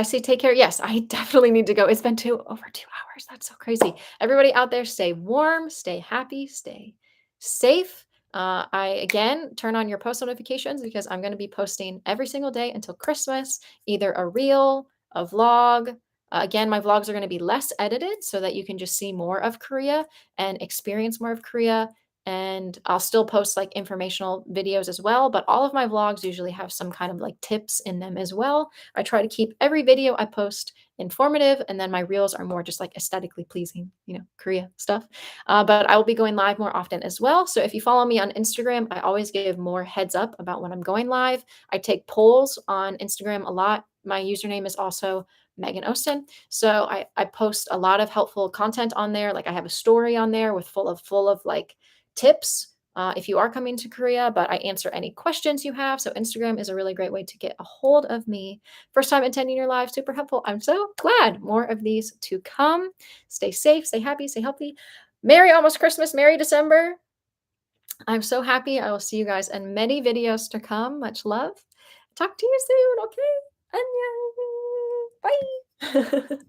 see take care. Yes, I definitely need to go. It's been over 2 hours. That's so crazy. Everybody out there, stay warm, stay happy, stay safe. I again turn on your post notifications because I'm going to be posting every single day until Christmas, either a reel, a vlog. Again, my vlogs are going to be less edited so that you can just see more of Korea and experience more of Korea and I'll still post like informational videos as well, but all of my vlogs usually have some kind of like tips in them as well. I try to keep every video I post informative, and then my reels are more just like aesthetically pleasing, Korea stuff. But I will be going live more often as well. So if you follow me on Instagram, I always give more heads up about when I'm going live. I take polls on Instagram a lot. My username is also Megan Osten. So I post a lot of helpful content on there. Like I have a story on there with full of like tips if you are coming to Korea, but I answer any questions you have. So Instagram is a really great way to get a hold of me. First time attending your live, super helpful. I'm so glad. More of these to come. Stay safe, stay happy, stay healthy. Merry almost Christmas, Merry December. I'm so happy. I will see you guys in many videos to come. Much love. Talk to you soon, okay? Annyeong. Bye.